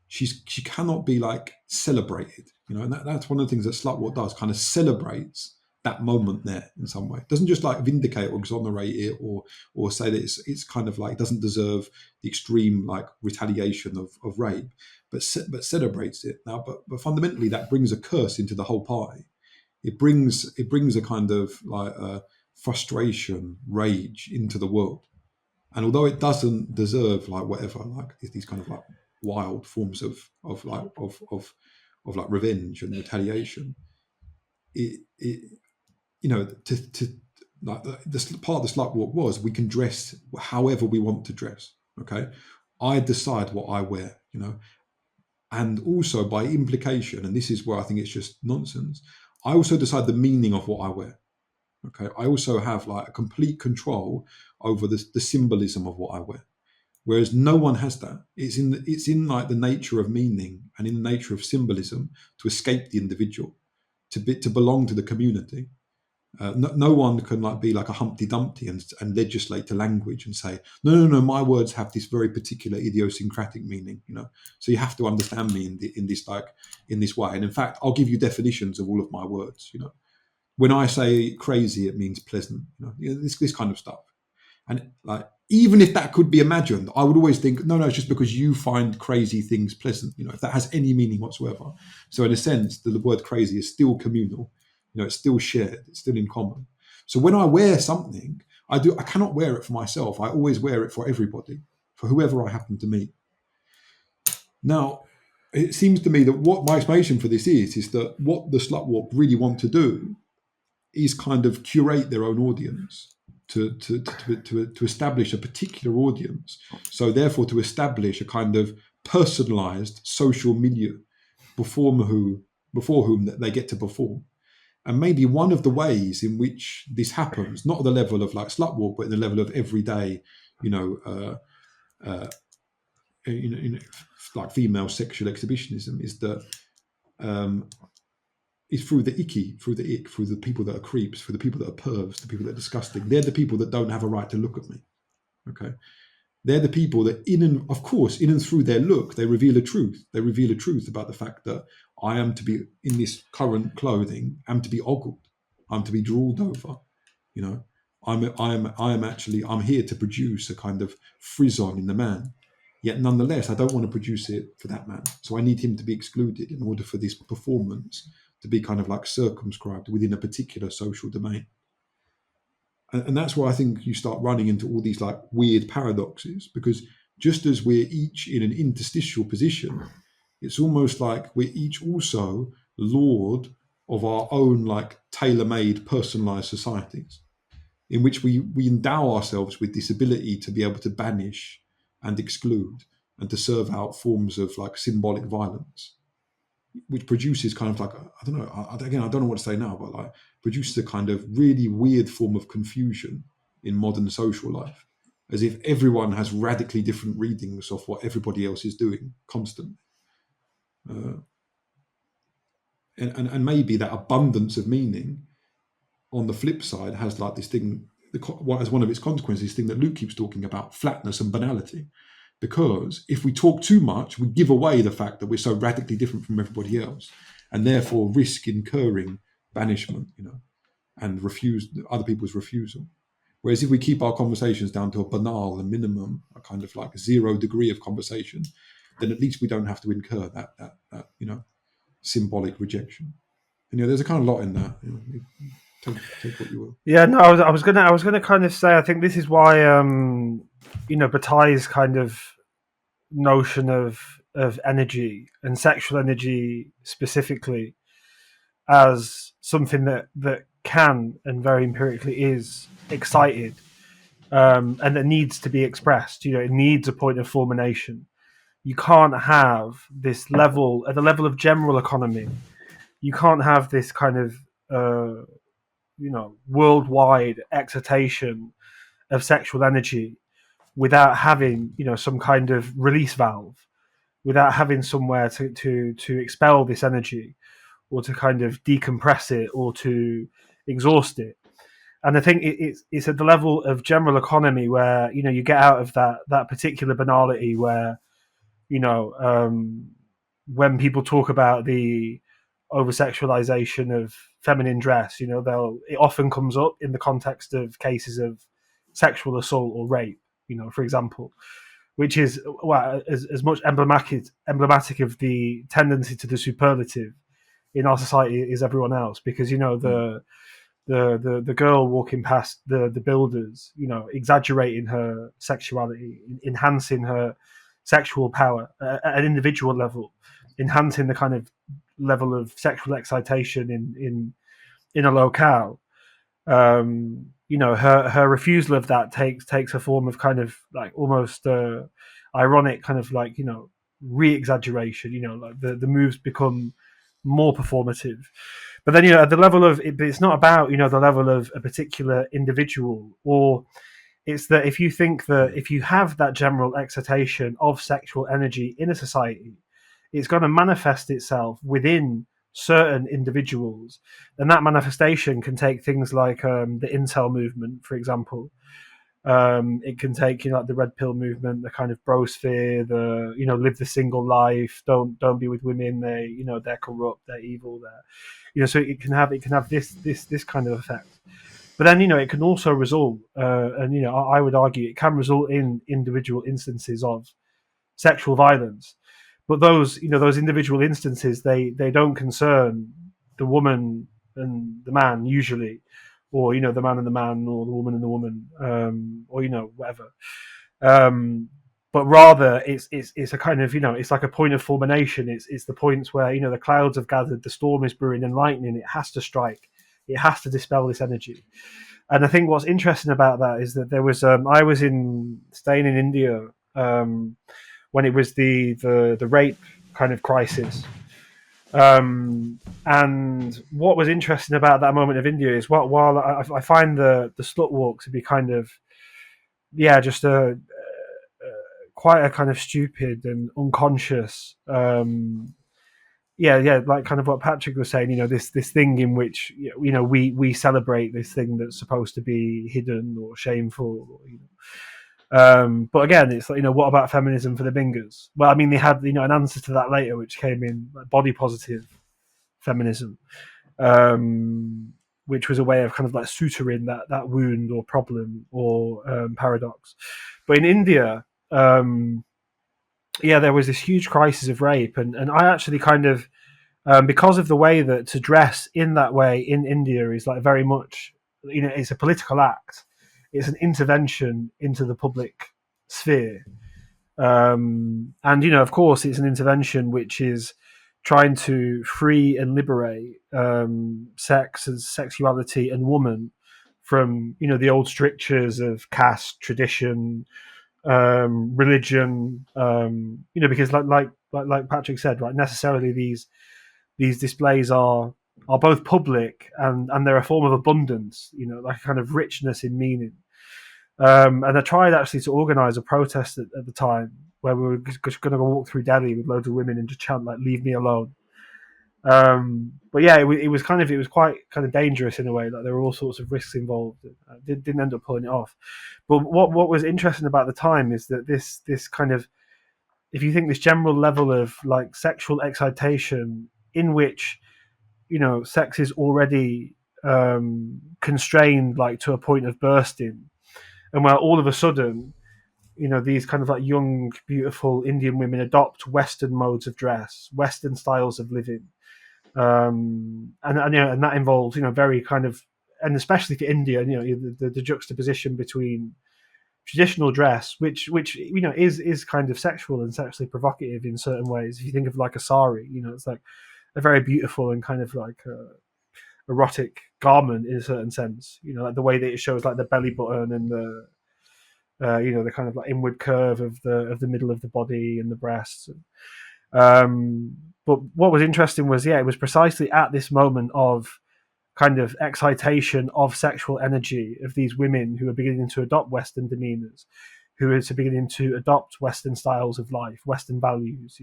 she cannot be like celebrated, and that's one of the things that slutwalk does, kind of celebrates that moment there in some way. It doesn't just like vindicate or exonerate it or say that it's kind of like doesn't deserve the extreme like retaliation of rape, but celebrates it. Now, but fundamentally that brings a curse into the whole party. It brings a kind of like frustration, rage into the world. And although it doesn't deserve like whatever, like these kind of like wild forms of like revenge and retaliation, it to like the part of the slut walk was we can dress however we want to dress. Okay, I decide what I wear, and also by implication, and this is where I think it's just nonsense, I also decide the meaning of what I wear. Okay, I also have like a complete control over the symbolism of what I wear, whereas no one has that. It's in like the nature of meaning and in the nature of symbolism to escape the individual, to belong to the community. No one can like be like a Humpty Dumpty and legislate to language and say no, my words have this very particular idiosyncratic meaning, so you have to understand me in this way, and in fact I'll give you definitions of all of my words. When I say crazy it means pleasant, this kind of stuff. And like, even if that could be imagined, I would always think, no, it's just because you find crazy things pleasant, if that has any meaning whatsoever. So in a sense, the word crazy is still communal, it's still shared, it's still in common. So when I wear something, I cannot wear it for myself. I always wear it for everybody, for whoever I happen to meet. Now, it seems to me that what my explanation for this is that what the slut walk really want to do is kind of curate their own audience, to establish a particular audience. So therefore to establish a kind of personalized social milieu before whom they get to perform. And maybe one of the ways in which this happens, not at the level of like slut walk, but at the level of everyday, like female sexual exhibitionism, is that is through the icky, through the ick, through the people that are creeps, through the people that are pervs, the people that are disgusting. They're the people that don't have a right to look at me. Okay, they're the people that, in and through their look, they reveal a truth. They reveal a truth about the fact that I am to be in this current clothing. I'm to be ogled. I'm to be drooled over. I'm here to produce a kind of frisson in the man. Yet nonetheless, I don't want to produce it for that man. So I need him to be excluded in order for this performance to be kind of like circumscribed within a particular social domain. And that's why I think you start running into all these like weird paradoxes, because just as we're each in an interstitial position, it's almost like we're each also lord of our own like tailor-made personalized societies, in which we endow ourselves with this ability to be able to banish and exclude and to serve out forms of like symbolic violence, which produces kind of like, I don't know what to say now, but like produces a kind of really weird form of confusion in modern social life, as if everyone has radically different readings of what everybody else is doing constantly. And maybe that abundance of meaning on the flip side has like this thing, as one of its consequences, this thing that Luke keeps talking about, flatness and banality. Because if we talk too much, we give away the fact that we're so radically different from everybody else, and therefore risk incurring banishment, and other people's refusal. Whereas if we keep our conversations down to a banal, a minimum, a kind of like 0 degree of conversation, then at least we don't have to incur that symbolic rejection. And there's a kind of lot in that. Take what you will. Yeah, no, I was gonna kind of say, I think this is why Bataille's kind of notion of energy and sexual energy specifically as something that can and very empirically is excited, and that needs to be expressed. It needs a point of fulmination. You can't have this level at the level of general economy. You can't have this kind of worldwide excitation of sexual energy without having some kind of release valve, without having somewhere to expel this energy, or to kind of decompress it, or to exhaust it. And I think it's at the level of general economy where you get out of that particular banality where when people talk about the over sexualization of feminine dress, it often comes up in the context of cases of sexual assault or rape, for example, which is as much emblematic of the tendency to the superlative in our society as everyone else, because the girl walking past the builders, exaggerating her sexuality, enhancing her sexual power at an individual level, enhancing the kind of level of sexual excitation in a locale. Her refusal of that takes a form of kind of like almost ironic kind of like re-exaggeration. Like the moves become more performative. But then, at the level of it, it's not about, the level of a particular individual, or it's that if you think that if you have that general excitation of sexual energy in a society, it's going to manifest itself within certain individuals. And that manifestation can take things like the incel movement, for example. It can take, like the red pill movement, the kind of brosphere, the, live the single life, don't be with women, they, they're corrupt, they're evil, they're, so it can have this kind of effect. But then, it can also result, and I would argue it can result in individual instances of sexual violence. But those individual instances, they don't concern the woman and the man usually, or the man and the man, or the woman and the woman, or whatever. But rather, it's a kind of, it's like a point of fulmination. It's the points where the clouds have gathered, the storm is brewing, and lightning, it has to strike. It has to dispel this energy. And I think what's interesting about that is that there was I was staying in India when it was the rape kind of crisis. And what was interesting about that moment of India is while I find the slut walk to be kind of, just quite a kind of stupid and unconscious, like kind of what Patrick was saying, this thing in which we celebrate this thing that's supposed to be hidden or shameful, but again, it's like, what about feminism for the bingers? Well, I mean, they had an answer to that later, which came in like body positive feminism, which was a way of kind of like suturing that wound or problem or paradox. But in India, there was this huge crisis of rape, and I actually kind of, because of the way that to dress in that way in India is like very much, it's a political act. It's an intervention into the public sphere. And, of course, it's an intervention which is trying to free and liberate sex and sexuality and woman from, the old strictures of caste, tradition, religion, because like Patrick said, right, necessarily these displays are both public and they're a form of abundance, like a kind of richness in meaning. And I tried actually to organise a protest at the time where we were just going to go walk through Delhi with loads of women and just chant like "Leave me alone." But yeah, it was quite kind of dangerous in a way. Like there were all sorts of risks involved. I didn't end up pulling it off. But what was interesting about the time is that this kind of, if you think this general level of like sexual excitation in which sex is already constrained like to a point of bursting, and where all of a sudden these kind of like young beautiful Indian women adopt Western modes of dress, Western styles of living, and that involves very kind of, and especially for India, the juxtaposition between traditional dress, which is kind of sexual and sexually provocative in certain ways. If you think of like a sari, it's like a very beautiful and kind of like erotic garment in a certain sense. Like the way that it shows like the belly button and the the kind of like inward curve of the middle of the body and the breasts. But what was interesting was, it was precisely at this moment of kind of excitation of sexual energy of these women who are beginning to adopt Western demeanors, who are beginning to adopt Western styles of life, Western values,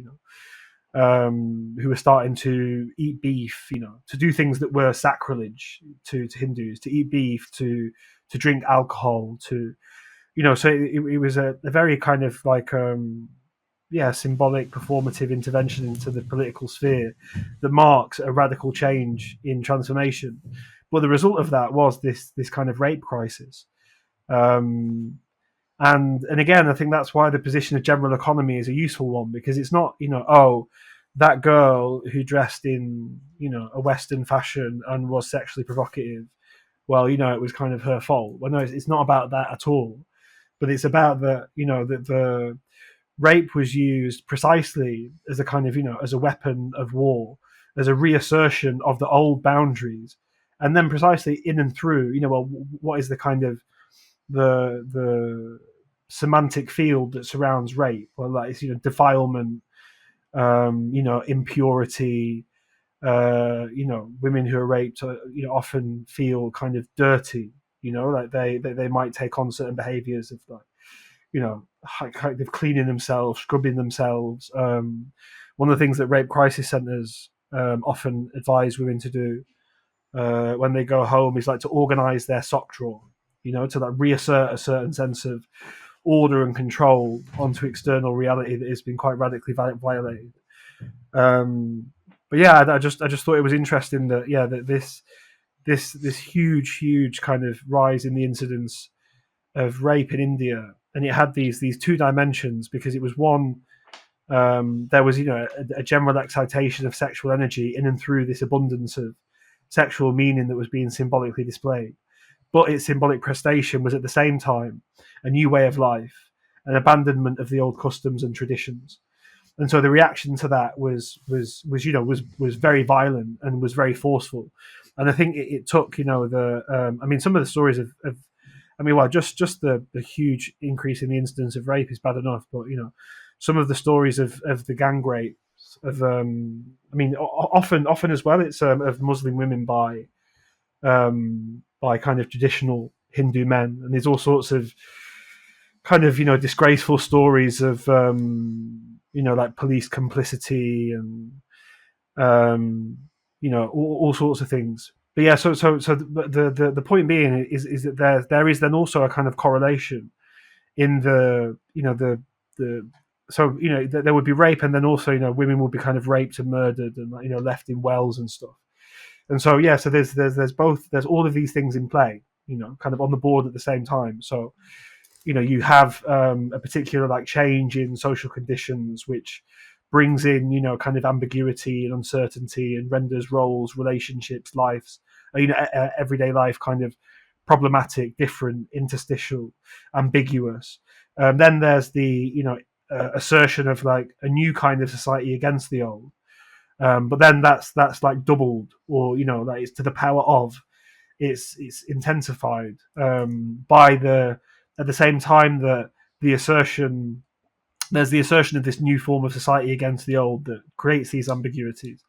who are starting to eat beef, to do things that were sacrilege to Hindus, to eat beef, to drink alcohol, to, so it was a very kind of like, symbolic performative intervention into the political sphere that marks a radical change in transformation. But the result of that was this kind of rape crisis. And again, I think that's why the position of general economy is a useful one, because it's not, that girl who dressed in, a Western fashion and was sexually provocative, well, it was kind of her fault. Well, no, it's not about that at all. But it's about that, that the rape was used precisely as a kind of, as a weapon of war, as a reassertion of the old boundaries. And then precisely in and through, what is the kind of the semantic field that surrounds rape? Well, like it's, defilement, impurity, women who are raped, often feel kind of dirty. Like they might take on certain behaviours of like, kind of cleaning themselves, scrubbing themselves. One of the things that rape crisis centres often advise women to do when they go home is like to organise their sock drawer, to like reassert a certain sense of order and control onto external reality that has been quite radically violated. But yeah, I just thought it was interesting that that this huge kind of rise in the incidence of rape in India, and it had these two dimensions, because it was one, there was a general excitation of sexual energy in and through this abundance of sexual meaning that was being symbolically displayed, but its symbolic prestation was at the same time a new way of life, an abandonment of the old customs and traditions. And so the reaction to that was very violent and was very forceful. And I think it took some of the stories of just the huge increase in the incidence of rape is bad enough, but some of the stories of the gang rape of often as well, it's of Muslim women by kind of traditional Hindu men, and there's all sorts of kind of disgraceful stories of like police complicity and all sorts of things. But yeah, so the point being is that there is then also a kind of correlation in the there would be rape, and then also women would be kind of raped and murdered and left in wells and stuff. And so so there's all of these things in play, kind of on the board at the same time. So you have a particular like change in social conditions which brings in kind of ambiguity and uncertainty and renders roles, relationships, lives, everyday life kind of problematic, different, interstitial, ambiguous. Then there's the assertion of like a new kind of society against the old, but then that's like doubled, or like it's to the power of, it's intensified by at the same time that there's the assertion of this new form of society against the old that creates these ambiguities,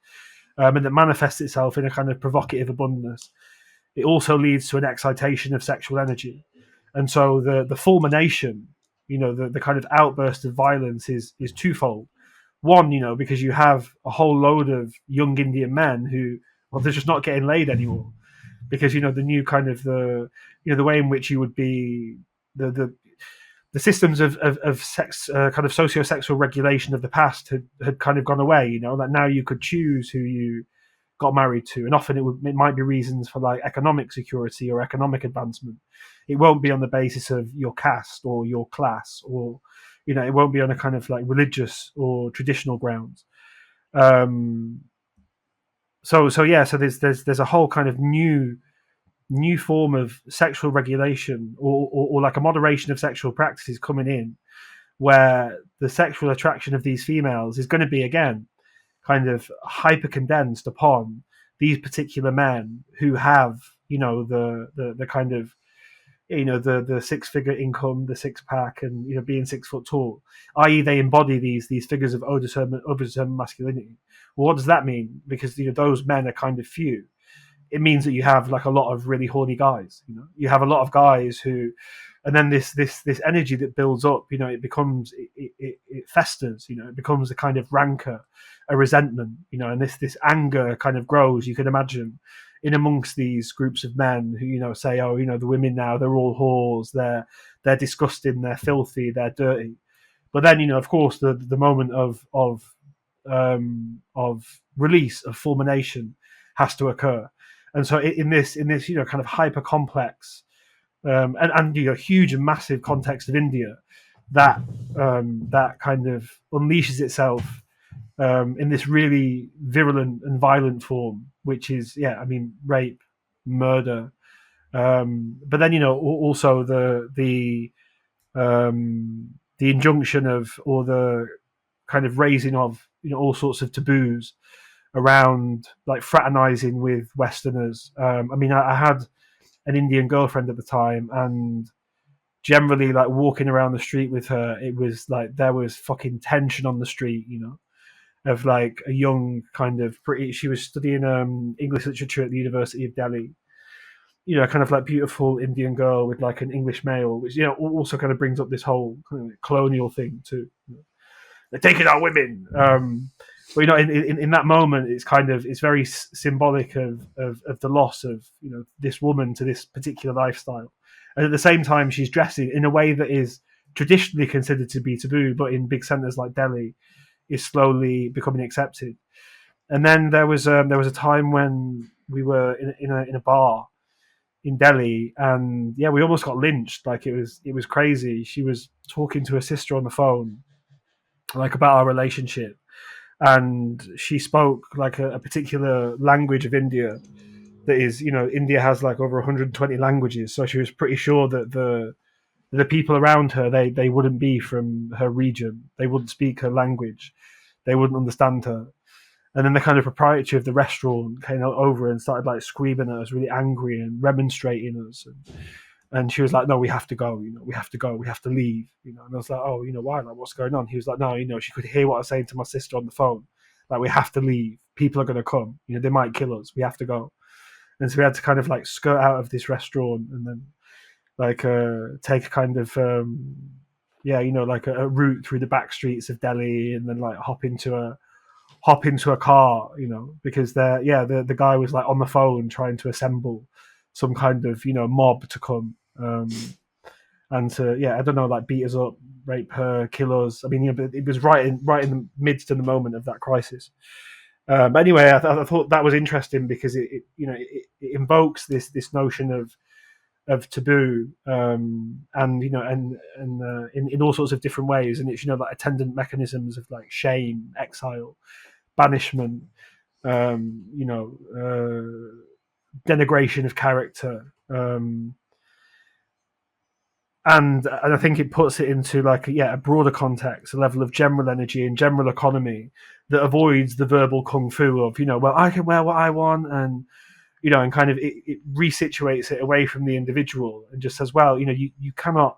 and that manifests itself in a kind of provocative abundance. It also leads to an excitation of sexual energy. And so the fulmination, the kind of outburst of violence is twofold. One, because you have a whole load of young Indian men who, well, they're just not getting laid anymore, because the new kind of the way in which you would be the systems of sex, kind of socio-sexual regulation of the past had kind of gone away. Like now you could choose who you got married to, and often it might be reasons for like economic security or economic advancement. It won't be on the basis of your caste or your class, or it won't be on a kind of like religious or traditional grounds. So there's a whole kind of new form of sexual regulation, or like a moderation of sexual practices coming in, where the sexual attraction of these females is going to be again kind of hyper condensed upon these particular men who have the kind of the six-figure income, the six-pack, and being 6 foot tall, i.e. they embody these figures of overdetermined masculinity. Well, what does that mean? Because those men are kind of few. It means that you have like a lot of really horny guys. You have a lot of guys who, and then this energy that builds up. It becomes it festers. It becomes a kind of rancor, a resentment. And this anger kind of grows. You can imagine in amongst these groups of men who say, oh, the women now, they're all whores. They're disgusting. They're filthy. They're dirty. But then of course the moment of release, of fulmination, has to occur. And so in this kind of hyper complex and huge and massive context of India, that kind of unleashes itself in this really virulent and violent form, which is rape, murder, but then also the injunction of, or the kind of raising of all sorts of taboos around like fraternizing with Westerners. I had an Indian girlfriend at the time, and generally like walking around the street with her, it was like there was fucking tension on the street, of like a young kind of pretty. She was studying English literature at the University of Delhi. Kind of like beautiful Indian girl with like an English male, which also kind of brings up this whole kind of colonial thing too. They're taking our women. But in that moment, it's very symbolic of the loss of this woman to this particular lifestyle, and at the same time, she's dressing in a way that is traditionally considered to be taboo, but in big centers like Delhi, is slowly becoming accepted. And then there was a time when we were in a bar in Delhi, and yeah, we almost got lynched. Like it was crazy. She was talking to her sister on the phone, like about our relationship, and she spoke like a particular language of India that is, India has like over 120 languages, so she was pretty sure that the people around her, they wouldn't be from her region, they wouldn't speak her language, they wouldn't understand her. And then the kind of proprietor of the restaurant came over and started like screaming at us, really angry and remonstrating us. And she was like, "No, we have to go. We have to go. We have to leave." And I was like, "Oh, why? Like, what's going on?" He was like, "No, she could hear what I was saying to my sister on the phone. Like, we have to leave. People are going to come. They might kill us. We have to go." And so we had to kind of like skirt out of this restaurant and then like take a kind of like a route through the back streets of Delhi, and then like hop into a car, because the guy was like on the phone trying to assemble some kind of mob to come, and to I don't know, like beat us up, rape her, kill us. I mean, but it was right in the midst of the moment of that crisis. But anyway, I thought that was interesting because it invokes this notion of taboo, and in all sorts of different ways, and it's like attendant mechanisms of like shame, exile, banishment, denigration of character, and I think it puts it into like a broader context, a level of general energy and general economy that avoids the verbal kung fu of well, I can wear what I want, and and kind of it resituates it away from the individual and just says, well, you cannot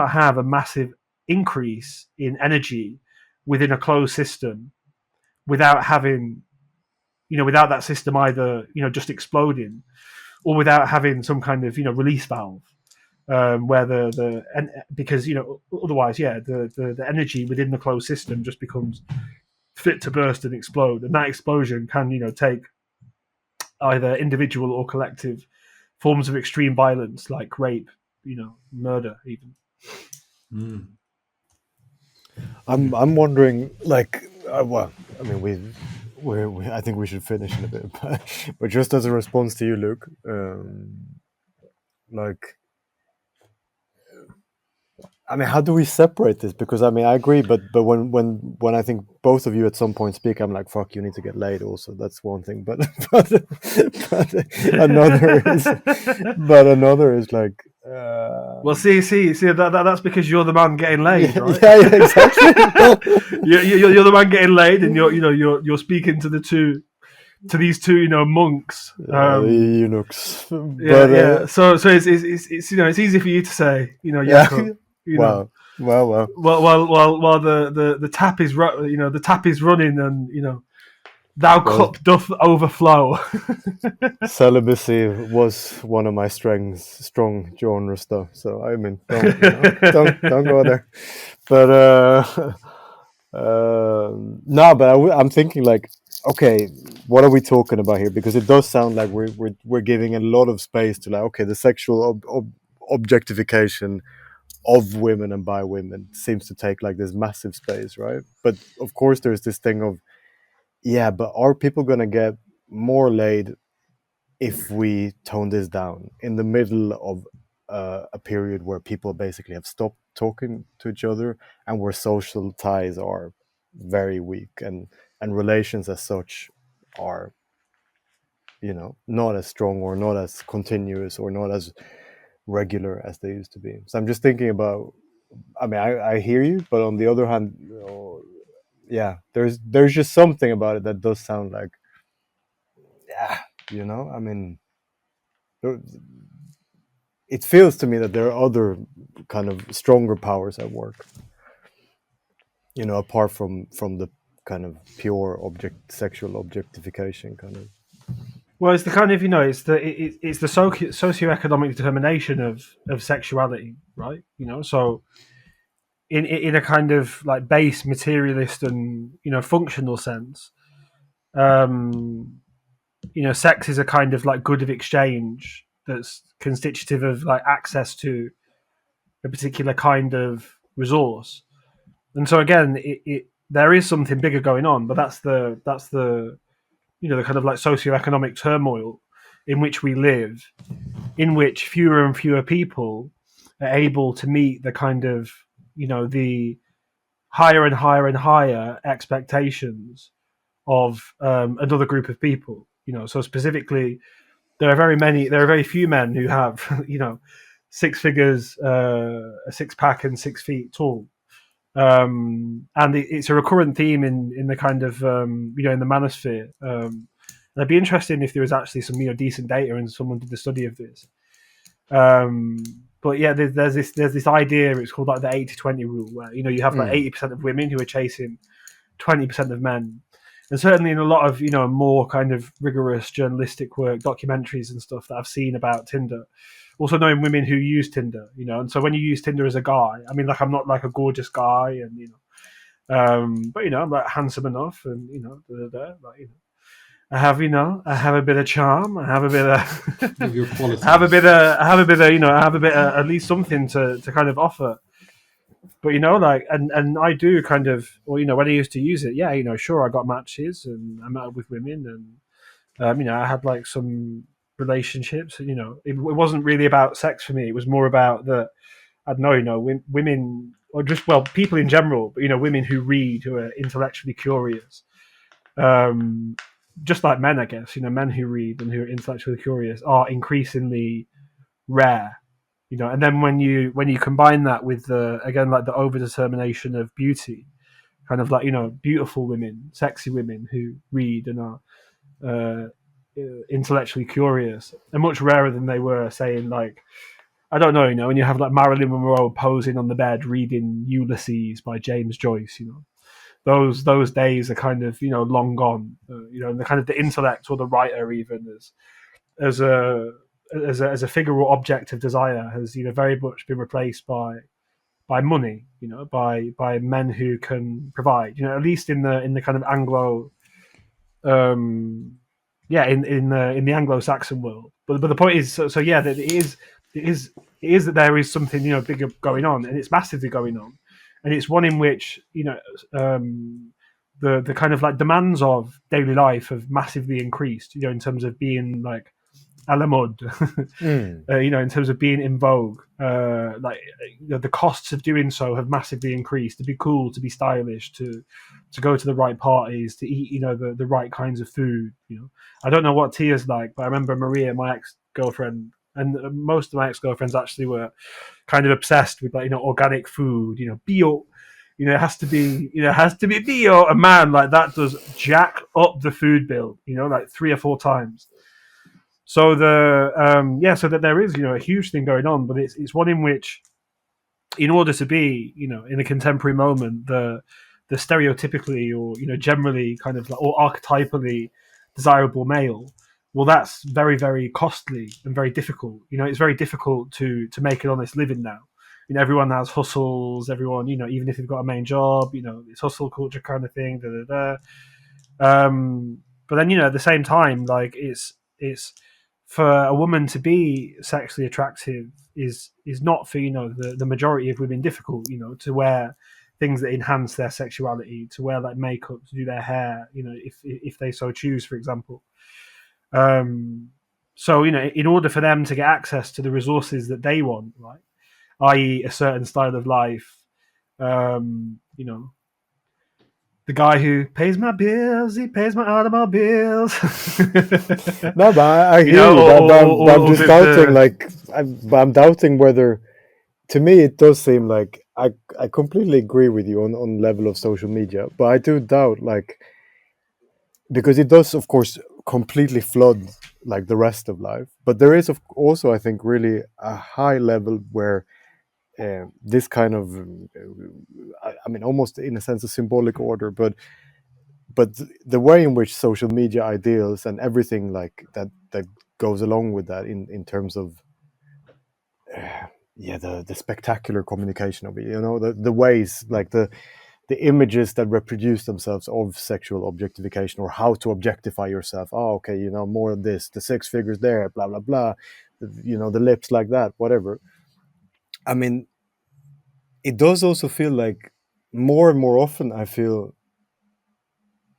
have a massive increase in energy within a closed system without having without that system either just exploding or without having some kind of release valve, where because otherwise the energy within the closed system just becomes fit to burst and explode, and that explosion can take either individual or collective forms of extreme violence like rape, murder even. I'm wondering, like, well, I mean, we I think we should finish in a bit, but just as a response to you, Luke, like, I mean, how do we separate this? Because I mean, I agree, but when I think both of you at some point speak, I'm like, fuck, you need to get laid. Also, that's one thing, but another is like. Well, see, that's because you're the man getting laid, right? Yeah, exactly. you're the man getting laid, and you're speaking to these two monks, eunuchs. So it's easy for you to say Jacob, Wow. Well. While the tap is the tap is running, and thou cup doth overflow. Celibacy was one of my strong genre stuff. So I mean, don't go there. But no, but I'm thinking like, okay, what are we talking about here? Because it does sound like we're giving a lot of space to like, okay, the sexual objectification of women and by women seems to take like this massive space, right? But of course, there's this thing of, but are people gonna get more laid if we tone this down in the middle of a period where people basically have stopped talking to each other and where social ties are very weak and relations as such are not as strong or not as continuous or not as regular as they used to be. So I'm just thinking about, I mean, I hear you, but on the other hand, there's just something about it that does sound like, I mean, it feels to me that there are other kind of stronger powers at work, apart from the kind of pure sexual objectification kind of. Well, it's the kind of it's the socioeconomic determination of sexuality, right? So in a kind of like base materialist and functional sense, sex is a kind of like good of exchange that's constitutive of like access to a particular kind of resource. And so again, there is something bigger going on, but that's the the kind of like socioeconomic turmoil in which we live, in which fewer and fewer people are able to meet the kind of the higher and higher and higher expectations of another group of people. So specifically, there are very few men who have six figures, a six pack, and 6 feet tall. And it's a recurrent theme in the kind of in the manosphere. And I'd be interested if there was actually some decent data and someone did the study of this. But yeah, there's this idea. It's called like the 80-20 rule, where you have like 80% of women who are chasing 20% of men. And certainly in a lot of more kind of rigorous journalistic work, documentaries and stuff that I've seen about Tinder, also knowing women who use Tinder, and so when you use Tinder as a guy, I mean, like I'm not like a gorgeous guy, and but I'm like handsome enough, and like I have a bit of charm, I have a bit of I have a bit of at least something to kind of offer. But and I do kind of, well, when I used to use it, sure, I got matches and I met up with women, and I had like some relationships. It wasn't really about sex for me. It was more about the, I don't know, women, or just, well, people in general, but women who read, who are intellectually curious, just like men, I guess. Men who read and who are intellectually curious are increasingly rare. And then when you combine that with the, again, like the overdetermination of beauty, kind of like beautiful women, sexy women who read and are intellectually curious, and much rarer than they were, saying, like, I don't know, when you have like Marilyn Monroe posing on the bed reading Ulysses by James Joyce, those days are kind of long gone. And the kind of the intellect or the writer, even as a figure or object of desire, has very much been replaced by money, by men who can provide, at least in the kind of Anglo, in the Anglo-Saxon world. But the point is, so yeah, that it is that there is something bigger going on, and it's massively going on, and it's one in which the kind of like demands of daily life have massively increased, in terms of being like a la mode, in terms of being in vogue. The costs of doing so have massively increased. To be cool, to be stylish, to go to the right parties, to eat, the right kinds of food. I don't know what Tia's like, but I remember Maria, my ex-girlfriend, and most of my ex-girlfriends actually were kind of obsessed with like organic food, bio. It has to be, bio. A man like that does jack up the food bill, like 3 or 4 times. So so that there is, a huge thing going on, but it's one in which, in order to be, in a contemporary moment, the stereotypically or generally kind of like, or archetypally desirable male, well, that's very, very costly and very difficult. It's very difficult to make an honest living now. Everyone has hustles. Everyone, even if they've got a main job, it's hustle culture kind of thing. But then, at the same time, like it's for a woman to be sexually attractive is not for the majority of women difficult. To wear things that enhance their sexuality, to wear like makeup, to do their hair. If they so choose, for example. So in order for them to get access to the resources that they want, right, i.e., a certain style of life, the guy who pays my bills, he pays my automobiles. No, but I hear you. But I'm just doubting, I'm doubting whether, to me, it does seem like I completely agree with you on level of social media, but I do doubt, like, because it does, of course, completely flood like the rest of life. But there is also, I think, really a high level where this kind of, I mean, almost in a sense, a symbolic order, but but the way in which social media ideals and everything like that goes along with that in terms of the spectacular communication of it, the ways, like the images that reproduce themselves of sexual objectification, or how to objectify yourself. Oh, okay, more of this, the 6 figures there, blah blah blah, the lips like that, whatever. I mean, it does also feel like more and more often I feel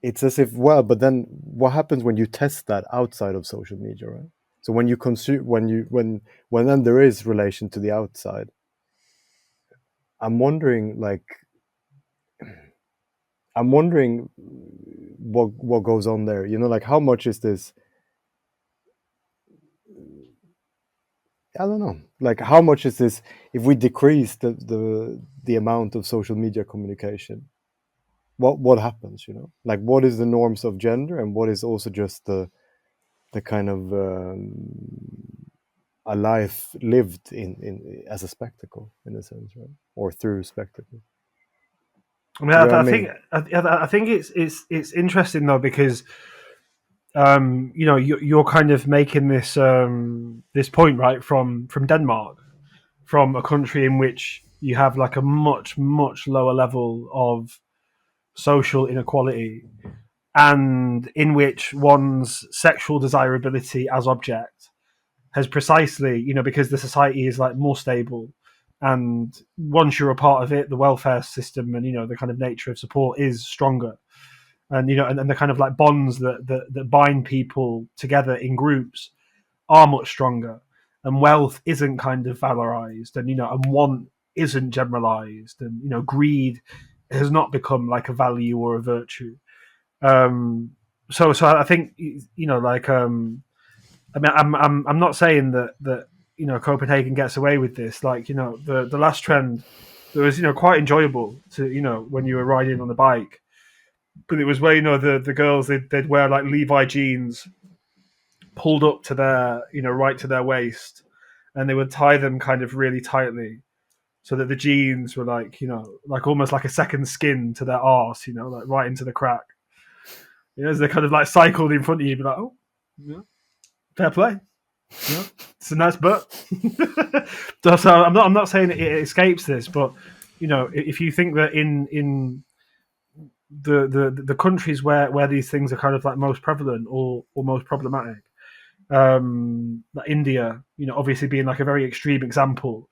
it's as if, well, but then what happens when you test that outside of social media, right? So when you consume, when then there is relation to the outside, I'm wondering what goes on there. Like how much is this? I don't know. Like how much is this if we decrease the amount of social media communication? What happens? Like what is the norms of gender, and what is also just the kind of a life lived in as a spectacle, in a sense, right? Or through spectacle. I mean, I think it's interesting though, because you're kind of making this point, right, from Denmark, from a country in which you have like a much lower level of social inequality, and in which one's sexual desirability as object has precisely, because the society is like more stable, and once you're a part of it, the welfare system and the kind of nature of support is stronger, and and the kind of like bonds that bind people together in groups are much stronger, and wealth isn't kind of valorized, and and want isn't generalized, and greed has not become like a value or a virtue. So I think I mean, I'm not saying that Copenhagen gets away with this. Like the last trend that was quite enjoyable to when you were riding on the bike, but it was where the girls they'd wear like Levi jeans pulled up to their right to their waist, and they would tie them kind of really tightly, so that the jeans were like like almost like a second skin to their arse, like right into the crack. As they kind of like cycled in front of you, be like, oh, fair play. It's a nice butt. So I'm not saying it escapes this, but if you think that in the countries where these things are kind of like most prevalent or most problematic, like India, obviously being like a very extreme example,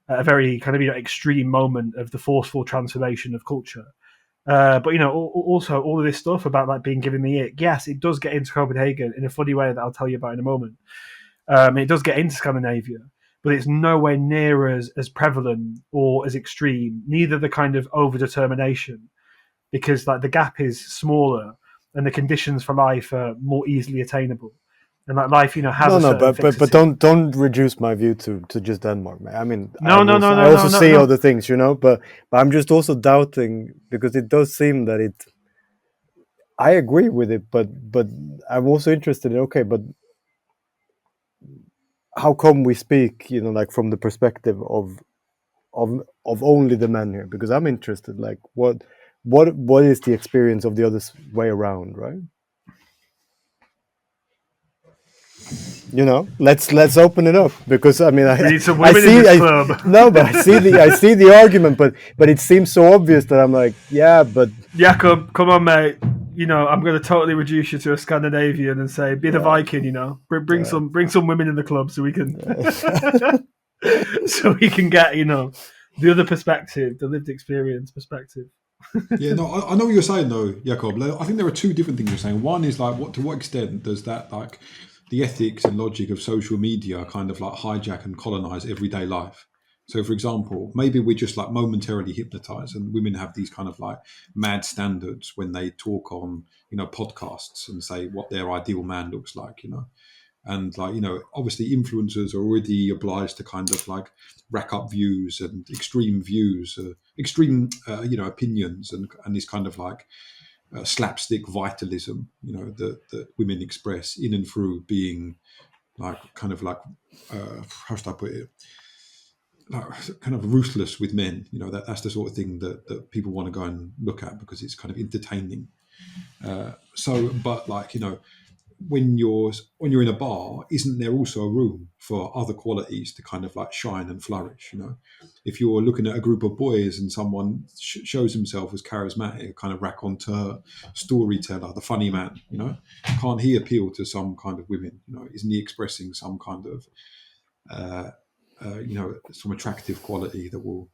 a very kind of extreme moment of the forceful transformation of culture. But also all of this stuff about like being given the ick. Yes, it does get into Copenhagen in a funny way that I'll tell you about in a moment. It does get into Scandinavia, but it's nowhere near as prevalent or as extreme. Neither the kind of overdetermination, because like the gap is smaller and the conditions for life are more easily attainable. And like life, has but don't reduce my view to just Denmark, man. I mean, I also see other things, but I'm just also doubting, because it does seem that I agree with it, but I'm also interested in, okay, but how come we speak, like from the perspective of only the men here? Because I'm interested, like what is the experience of the other way around, right? Let's open it up, because I mean, I see the argument, but it seems so obvious that I'm like, yeah, but Jakob, come on, mate. I'm going to totally reduce you to a Scandinavian and say, be the Viking. Bring some women in the club so we can so we can get the other perspective, the lived experience perspective. Yeah, no, I know what you're saying though, Jakob. I think there are two different things you're saying. One is like, to what extent does that, like, the ethics and logic of social media kind of like hijack and colonize everyday life? So, for example, maybe we're just like momentarily hypnotized, and women have these kind of like mad standards when they talk on, podcasts and say what their ideal man looks like, and like, obviously influencers are already obliged to kind of like rack up views and extreme views, opinions, and this kind of like slapstick vitalism, that women express in and through being like kind of like how should I put it? kind of ruthless with men. That's the sort of thing that people want to go and look at because it's kind of entertaining. But when you're in a bar, isn't there also a room for other qualities to kind of like shine and flourish? If you're looking at a group of boys and someone shows himself as charismatic, kind of raconteur, storyteller, the funny man, can't he appeal to some kind of women? Isn't he expressing some kind of some attractive quality that will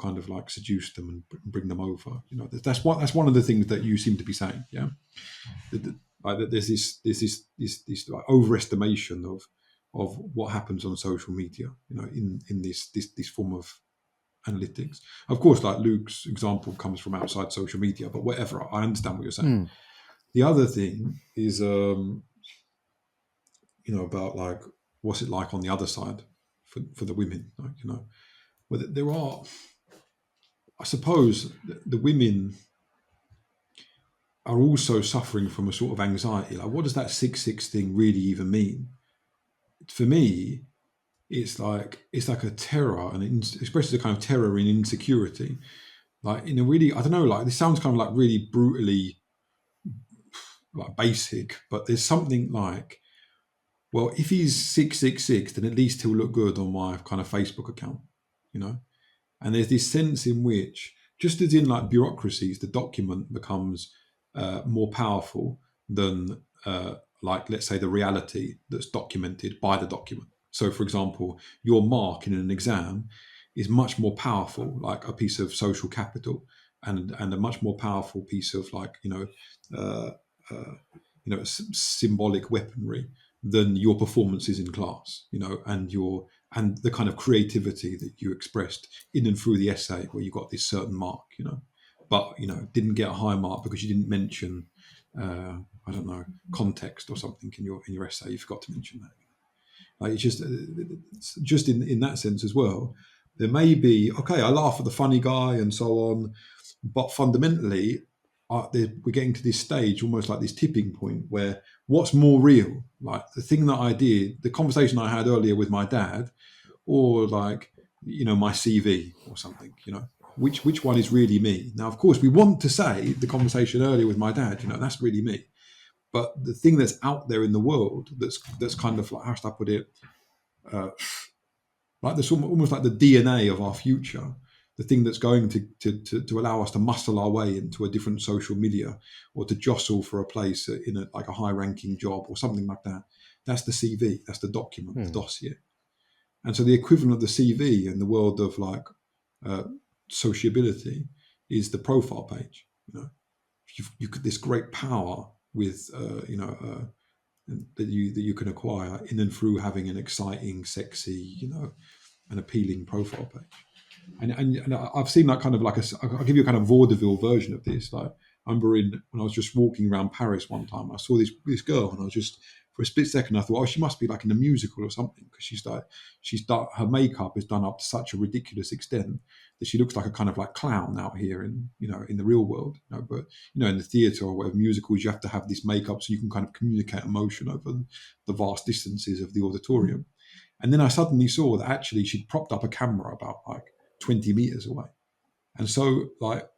kind of like seduce them and bring them over? That's one of the things that you seem to be saying. Yeah. That there's this like overestimation of what happens on social media, in this form of analytics. Of course, like Luke's example comes from outside social media, but whatever, I understand what you're saying. The other thing is, about like what's it like on the other side for the women, whether there are, I suppose, the women are also suffering from a sort of anxiety. Like, what does that 666 thing really even mean? For me, it's like a terror, and it expresses a kind of terror in insecurity. Like, in a really, I don't know, like this sounds kind of like really brutally like basic, but there's something like, well, if he's 666, then at least he'll look good on my kind of Facebook account, And there's this sense in which, just as in like bureaucracies, the document becomes more powerful than, like, let's say, the reality that's documented by the document. So, for example, your mark in an exam is much more powerful, like a piece of social capital, and a much more powerful piece of like symbolic weaponry than your performances in class, and the kind of creativity that you expressed in and through the essay, where you got this certain mark, but didn't get a high mark because you didn't mention, I don't know, context or something in your essay. You forgot to mention that. Like, it's just in that sense as well. There may be, okay, I laugh at the funny guy and so on, but fundamentally, we're getting to this stage, almost like this tipping point, where what's more real, like the thing that I did, the conversation I had earlier with my dad, or like my CV or something, which one is really me? Now, of course, we want to say the conversation earlier with my dad, that's really me. But the thing that's out there in the world, that's kind of like, how should I put it, like this almost like the DNA of our future, the thing that's going to allow us to muscle our way into a different social media, or to jostle for a place in a high-ranking job or something like that. That's the CV, that's the document, the dossier. And so the equivalent of the CV in the world of like sociability is the profile page. You could this great power with that you can acquire in and through having an exciting, sexy, an appealing profile page. And I've seen that kind of like I'll give you a kind of vaudeville version of this. Like, I remember when I was just walking around Paris one time, I saw this girl, and I was just, for a split second, I thought, oh, she must be like in a musical or something, because her makeup is done up to such a ridiculous extent that she looks like a kind of like clown out here in the real world. But in the theatre or whatever musicals, you have to have this makeup so you can kind of communicate emotion over the vast distances of the auditorium. And then I suddenly saw that actually she'd propped up a camera about like 20 meters away. And so like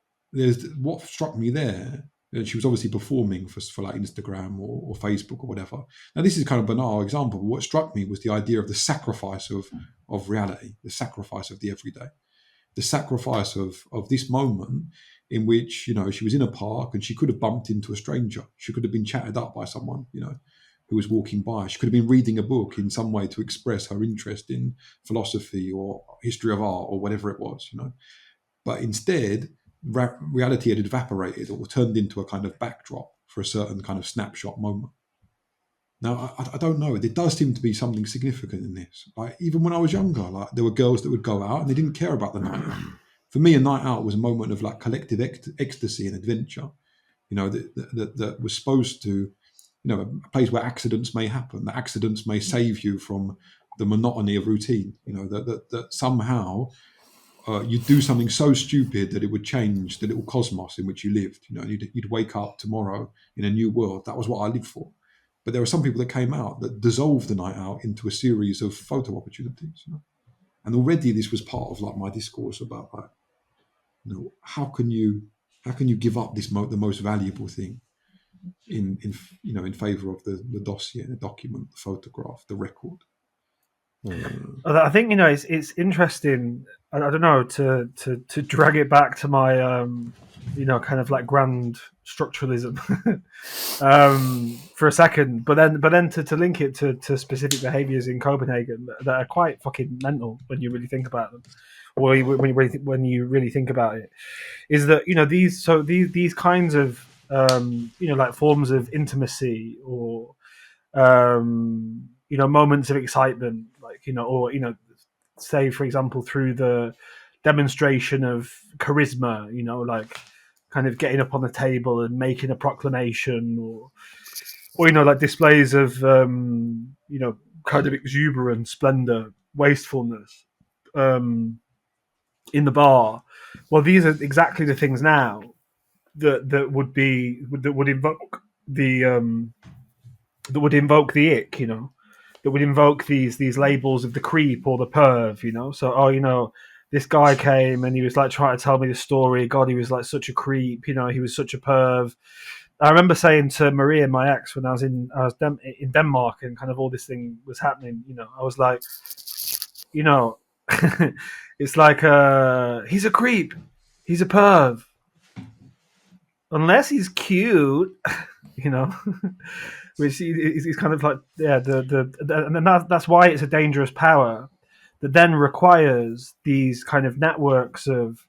what struck me there, and she was obviously performing for like Instagram or Facebook or whatever. Now, this is kind of a banal example, but what struck me was the idea of the sacrifice of reality, the sacrifice of the everyday, the sacrifice of this moment in which, she was in a park and she could have bumped into a stranger. She could have been chatted up by someone, who was walking by. She could have been reading a book in some way to express her interest in philosophy or history of art or whatever it was, But instead, reality had evaporated or turned into a kind of backdrop for a certain kind of snapshot moment. Now, I don't know. There does seem to be something significant in this. Like, even when I was younger, like, there were girls that would go out and they didn't care about the night out. For me, a night out was a moment of like collective ecstasy and adventure, that was supposed to, a place where accidents may happen, that accidents may save you from the monotony of routine, that somehow you'd do something so stupid that it would change the little cosmos in which you lived. You'd wake up tomorrow in a new world. That was what I lived for. But there were some people that came out that dissolved the night out into a series of photo opportunities. And already this was part of like my discourse about like, how can you give up the most valuable thing in in favor of the dossier, the document, the photograph, the record. I think it's interesting. I don't know to drag it back to my kind of like grand structuralism for a second, but then to link it to specific behaviors in Copenhagen that are quite fucking mental when you really think about them, or when you really think about it, is that these kinds of like forms of intimacy or moments of excitement, like or say for example through the demonstration of charisma, like kind of getting up on the table and making a proclamation, or like displays of kind of exuberance, splendor, wastefulness in the bar. Well, these are exactly the things now that would invoke the ick, that would invoke these labels of the creep or the perv, So, this guy came and he was like trying to tell me the story. God, he was like such a creep, he was such a perv. I remember saying to Maria, my ex, when I was in Denmark and kind of all this thing was happening, I was like, it's like he's a creep, he's a perv, unless he's cute, which is kind of like and that's why it's a dangerous power that then requires these kind of networks of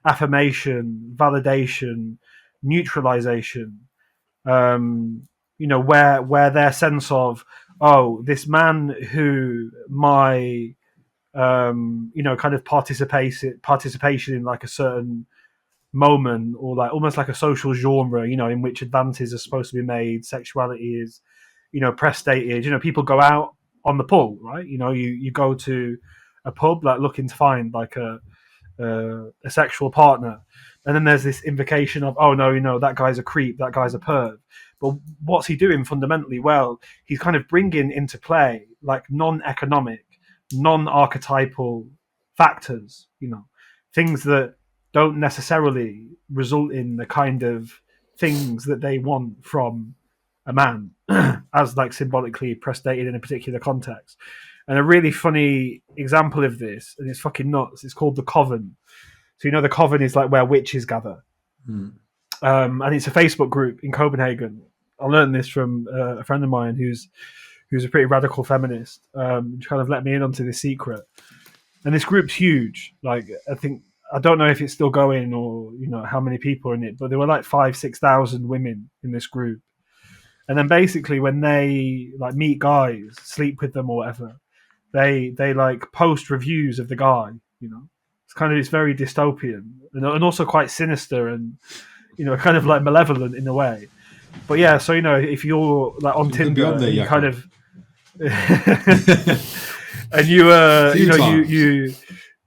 affirmation, validation, neutralization, where their sense of, oh, this man who my kind of participation in like a certain moment, or like almost like a social genre, in which advances are supposed to be made, sexuality is, press stated. People go out on the pull, right? You go to a pub like looking to find like a sexual partner, and then there's this invocation of, oh no, that guy's a creep, that guy's a perv. But what's he doing fundamentally? Well, he's kind of bringing into play like non-economic, non-archetypal factors, things that don't necessarily result in the kind of things that they want from a man as like symbolically prestated in a particular context. And a really funny example of this, and it's fucking nuts, it's called the coven. So the coven is like where witches gather. And it's a Facebook group in Copenhagen. I learned this from a friend of mine who's a pretty radical feminist. She kind of let me in onto this secret. And this group's huge. Like, I don't know if it's still going or how many people are in it, but there were like 5,000-6,000 women in this group. And then basically when they like meet guys, sleep with them or whatever, they like post reviews of the guy. It's very dystopian and also quite sinister and kind of like malevolent in a way. But yeah, so if you're like on Tinder, there, you Jakob. kind of and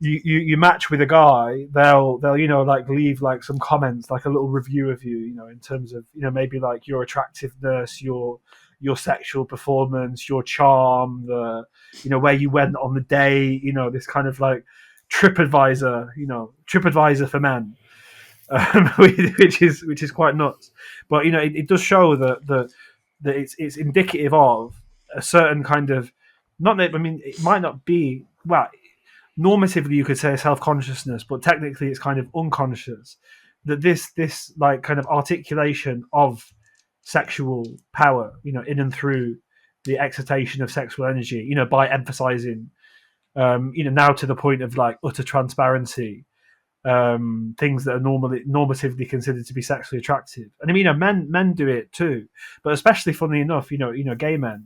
you match with a guy, they'll like leave like some comments, like a little review of you, in terms of maybe like your attractiveness, your sexual performance, your charm, the where you went on the day, this kind of like TripAdvisor for men, which is quite nuts. But it does show that it's indicative of a certain kind of, it might not be, well, normatively you could say self-consciousness, but technically it's kind of unconscious, that this like kind of articulation of sexual power, in and through the excitation of sexual energy, by emphasizing now to the point of like utter transparency, things that are normatively considered to be sexually attractive. And men do it too, but especially, funnily enough, gay men.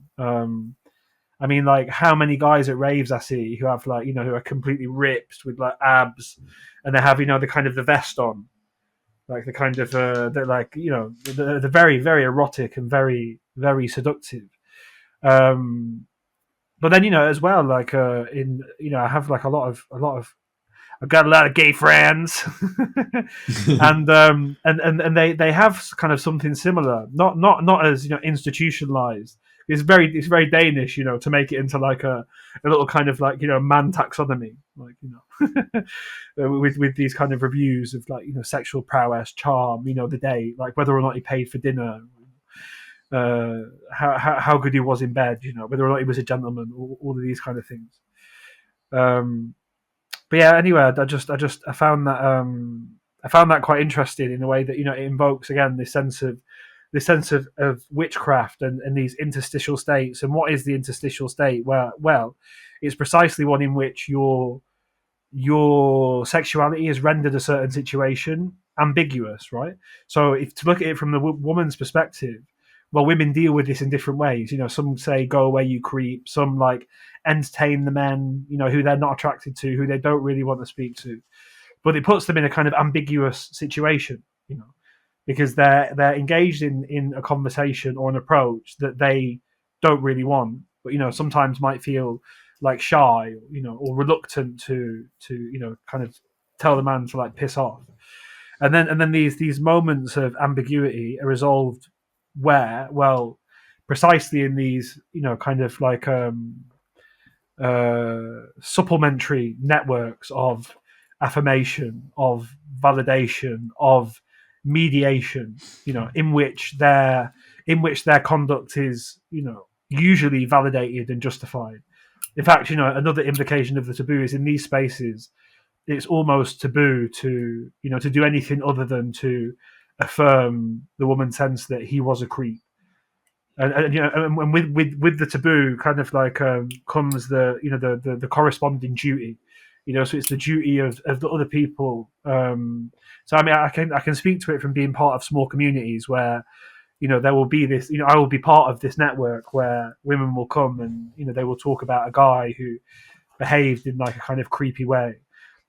Like how many guys at raves I see who have like, who are completely ripped with like abs, and they have, the kind of the vest on, like the kind of, they're like, the very, very erotic and very, very seductive. But then, as well, like, I have like a lot of, I've got a lot of gay friends, and they have kind of something similar, not as institutionalized. It's very Danish, to make it into like a little kind of like man taxonomy. like, with these kind of reviews of, like, sexual prowess, charm, the date, like whether or not he paid for dinner, how good he was in bed, whether or not he was a gentleman, all of these kind of things. But yeah, anyway, I found that quite interesting in the way that it invokes again this sense of witchcraft and these interstitial states. And what is the interstitial state? Well, it's precisely one in which your sexuality is rendered a certain situation ambiguous, right? So if to look at it from the woman's perspective, well, women deal with this in different ways. Some say, "Go away, you creep." Some like entertain the men, who they're not attracted to, who they don't really want to speak to. But it puts them in a kind of ambiguous situation, because they're engaged in a conversation or an approach that they don't really want, but sometimes might feel like shy, or reluctant to kind of tell the man to like piss off. And then these moments of ambiguity are resolved where, well, precisely in these kind of like supplementary networks of affirmation, of validation, of mediation, in which their conduct is usually validated and justified. In fact, another implication of the taboo is in these spaces it's almost taboo to to do anything other than to affirm the woman's sense that he was a creep. And with the taboo kind of like comes the corresponding duty, so it's the duty of the other people. So I mean, I can speak to it from being part of small communities where there will be this, I will be part of this network where women will come and they will talk about a guy who behaved in like a kind of creepy way.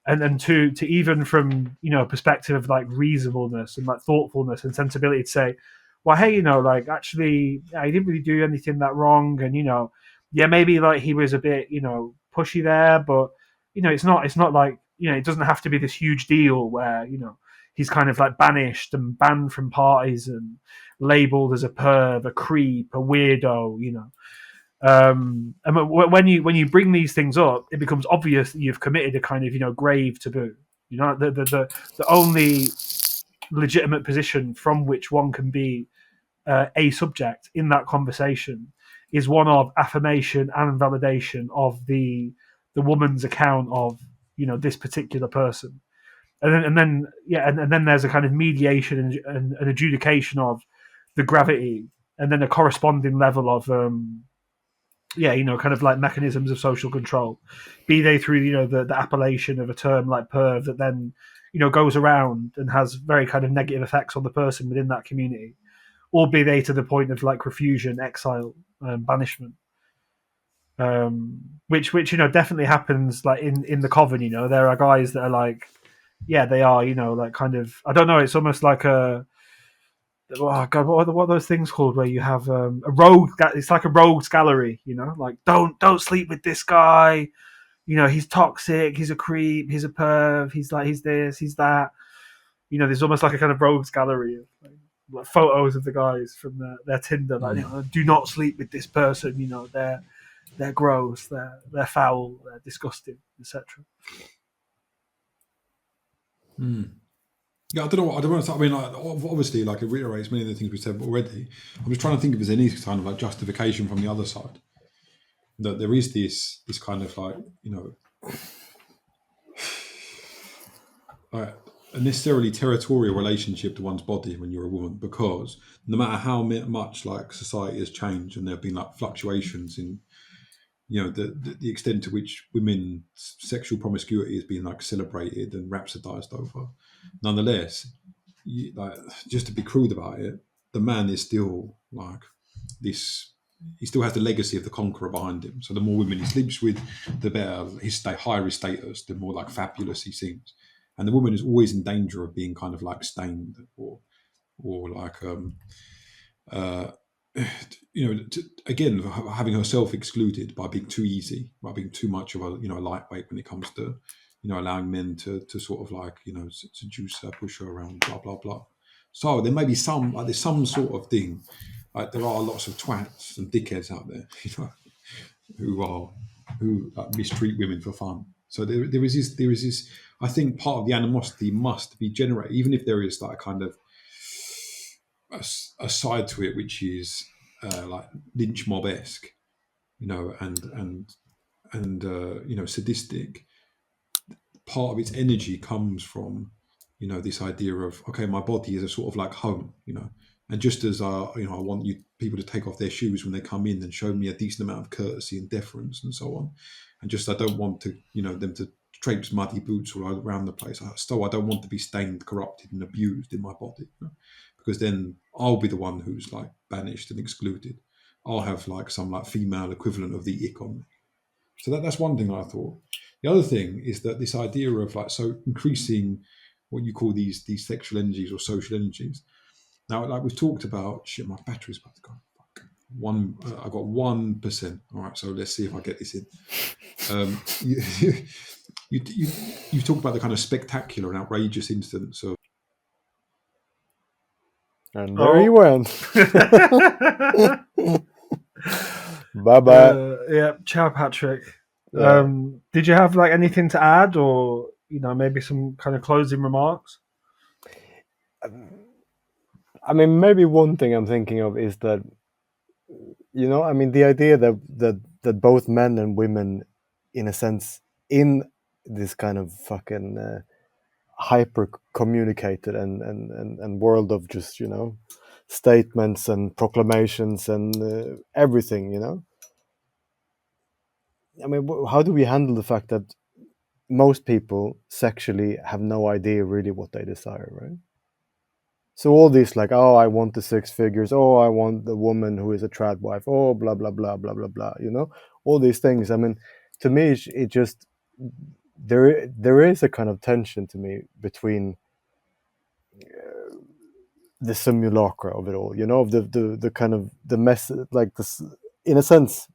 And then to even from a perspective of like reasonableness and like thoughtfulness and sensibility, to say, well, hey, like actually, he didn't really do anything that wrong, and yeah, maybe like he was a bit pushy there, but it's not like it doesn't have to be this huge deal where he's kind of like banished and banned from parties and labeled as a perv, a creep, a weirdo, and when you bring these things up, it becomes obvious that you've committed a kind of grave taboo. The only legitimate position from which one can be a subject in that conversation is one of affirmation and validation of the woman's account of this particular person, and then there's a kind of mediation and adjudication of the gravity, and then a corresponding level of kind of like mechanisms of social control, be they through the appellation of a term like perv that then goes around and has very kind of negative effects on the person within that community, or be they to the point of like refusion, exile, banishment, which definitely happens like in the coven. There are guys that are like, yeah, they are like kind of, I don't know, it's almost like a, oh god, what are those things called where you have a rogue? It's like a rogues gallery, like don't sleep with this guy. He's toxic. He's a creep. He's a perv. He's this. He's that. There's almost like a kind of rogues gallery of like photos of the guys from their Tinder. Like, do not sleep with this person. They're gross. They're foul. They're disgusting, etc. Yeah, I don't know. I mean, like, obviously, like it reiterates many of the things we said already. I'm just trying to think if there's any kind of like justification from the other side that there is this kind of like a necessarily territorial relationship to one's body when you're a woman, because no matter how much like society has changed and there have been like fluctuations in the extent to which women's sexual promiscuity has been like celebrated and rhapsodized over, nonetheless, like, just to be crude about it, the man is still like this. He still has the legacy of the conqueror behind him. So the more women he sleeps with, the better higher his status, the more like fabulous he seems. And the woman is always in danger of being kind of like stained or like again, having herself excluded by being too easy, by being too much of a lightweight when it comes to allowing men to sort of like seduce her, push her around, blah blah blah. So there may be there's some sort of thing. Like there are lots of twats and dickheads out there, who mistreat women for fun. So there is this. I think part of the animosity must be generated, even if there is like kind of a side to it which is like lynch mob esque, and sadistic. Part of its energy comes from this idea of, okay, my body is a sort of like home, and just as I want people to take off their shoes when they come in and show me a decent amount of courtesy and deference and so on, and just I don't want to them to traipse muddy boots all around the place. I don't want to be stained, corrupted, and abused in my body, because then I'll be the one who's like banished and excluded. I'll have like some like female equivalent of the ick on me. So that's one thing I thought. The other thing is that this idea of like increasing what you call these sexual energies or social energies. Now, like we've talked about, shit, my battery's about to go. Fuck. I got 1%. All right, so let's see if I get this in. You talk about the kind of spectacular and outrageous instance of. And there he went. Bye bye. Yeah, ciao, Patrick. Yeah. Did you have like anything to add, or maybe some kind of closing remarks? I mean, maybe one thing I'm thinking of is that, the idea that both men and women, in a sense, in this kind of fucking hyper communicated and world of just statements and proclamations and everything, I mean, how do we handle the fact that most people sexually have no idea really what they desire, right? So all these like, oh, I want the 6 figures, oh, I want the woman who is a trad wife, oh, blah blah blah blah blah blah, all these things. I mean, to me, it just there is a kind of tension to me between the simulacra of it all, of the kind of the mess, like this, in a sense,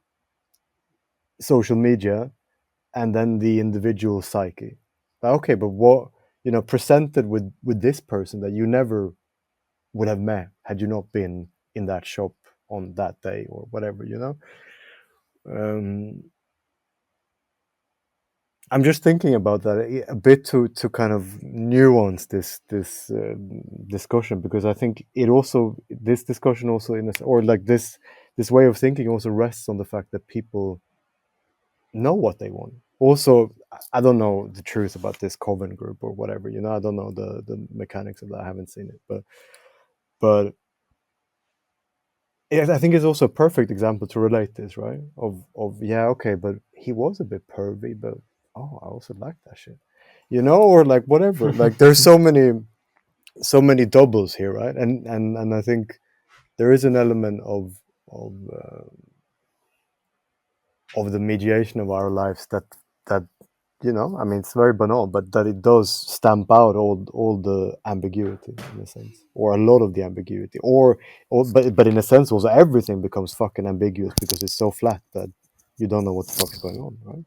social media, and then the individual psyche. Okay, but what presented with this person that you never would have met had you not been in that shop on that day or whatever, I'm just thinking about that a bit to kind of nuance this discussion, because I think this discussion also this way of thinking also rests on the fact that people know what they want. Also, I don't know the truth about this Coven group or whatever, I don't know the mechanics of that. I haven't seen it, but I think it's also a perfect example to relate this, right? Of yeah, okay, but he was a bit pervy, but I also like that shit, or like whatever. Like there's so many doubles here, right? And I think there is an element of the mediation of our lives that I mean, it's very banal, but that it does stamp out all the ambiguity in a sense, or a lot of the ambiguity, but in a sense also everything becomes fucking ambiguous because it's so flat that you don't know what the fuck's going on, right?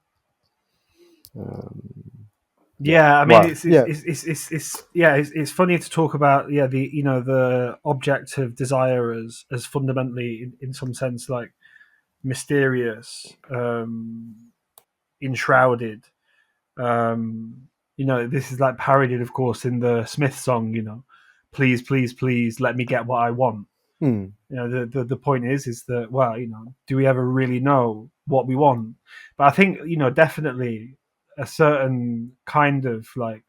Yeah, I mean, Well, it's funny to talk about the object of desire as fundamentally in some sense like mysterious, enshrouded. This is like parodied, of course, in the Smith song. Please, please, please, let me get what I want. The point is that, well, do we ever really know what we want? But I think definitely a certain kind of like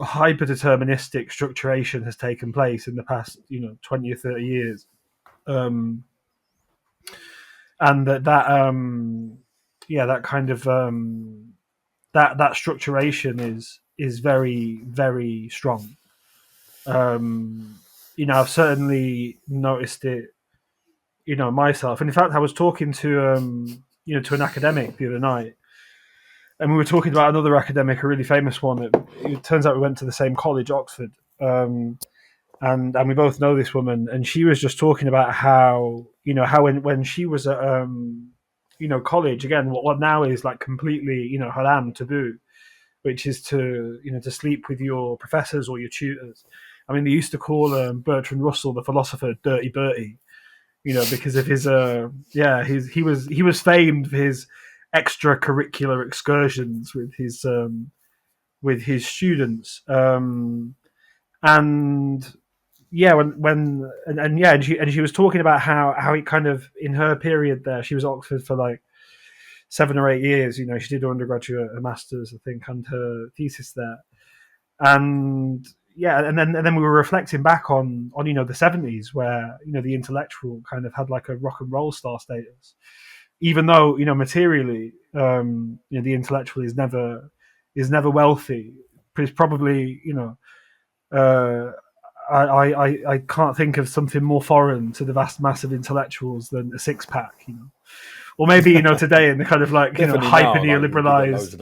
hyper deterministic structuration has taken place in the past 20 or 30 years, and that kind of that structuration is very, very strong. I've certainly noticed it, myself. And in fact, I was talking to to an academic the other night, and we were talking about another academic, a really famous one. It turns out we went to the same college, Oxford, and we both know this woman. And she was just talking about how when she was at college, again, what now is like completely haram, taboo, which is to to sleep with your professors or your tutors. I mean, they used to call Bertrand Russell, the philosopher, Dirty Bertie, because of his he was famed for his extracurricular excursions with his students, and yeah, and she was talking about how it kind of, in her period there, she was at Oxford for like 7 or 8 years. She did her undergraduate, a master's, I think, and her thesis there. And yeah, and then we were reflecting back on the 70s, where the intellectual kind of had like a rock and roll star status, even though materially, the intellectual is never wealthy. It's probably uh, I can't think of something more foreign to the vast mass of intellectuals than a six pack, or maybe today in the kind of like hyper neoliberalized,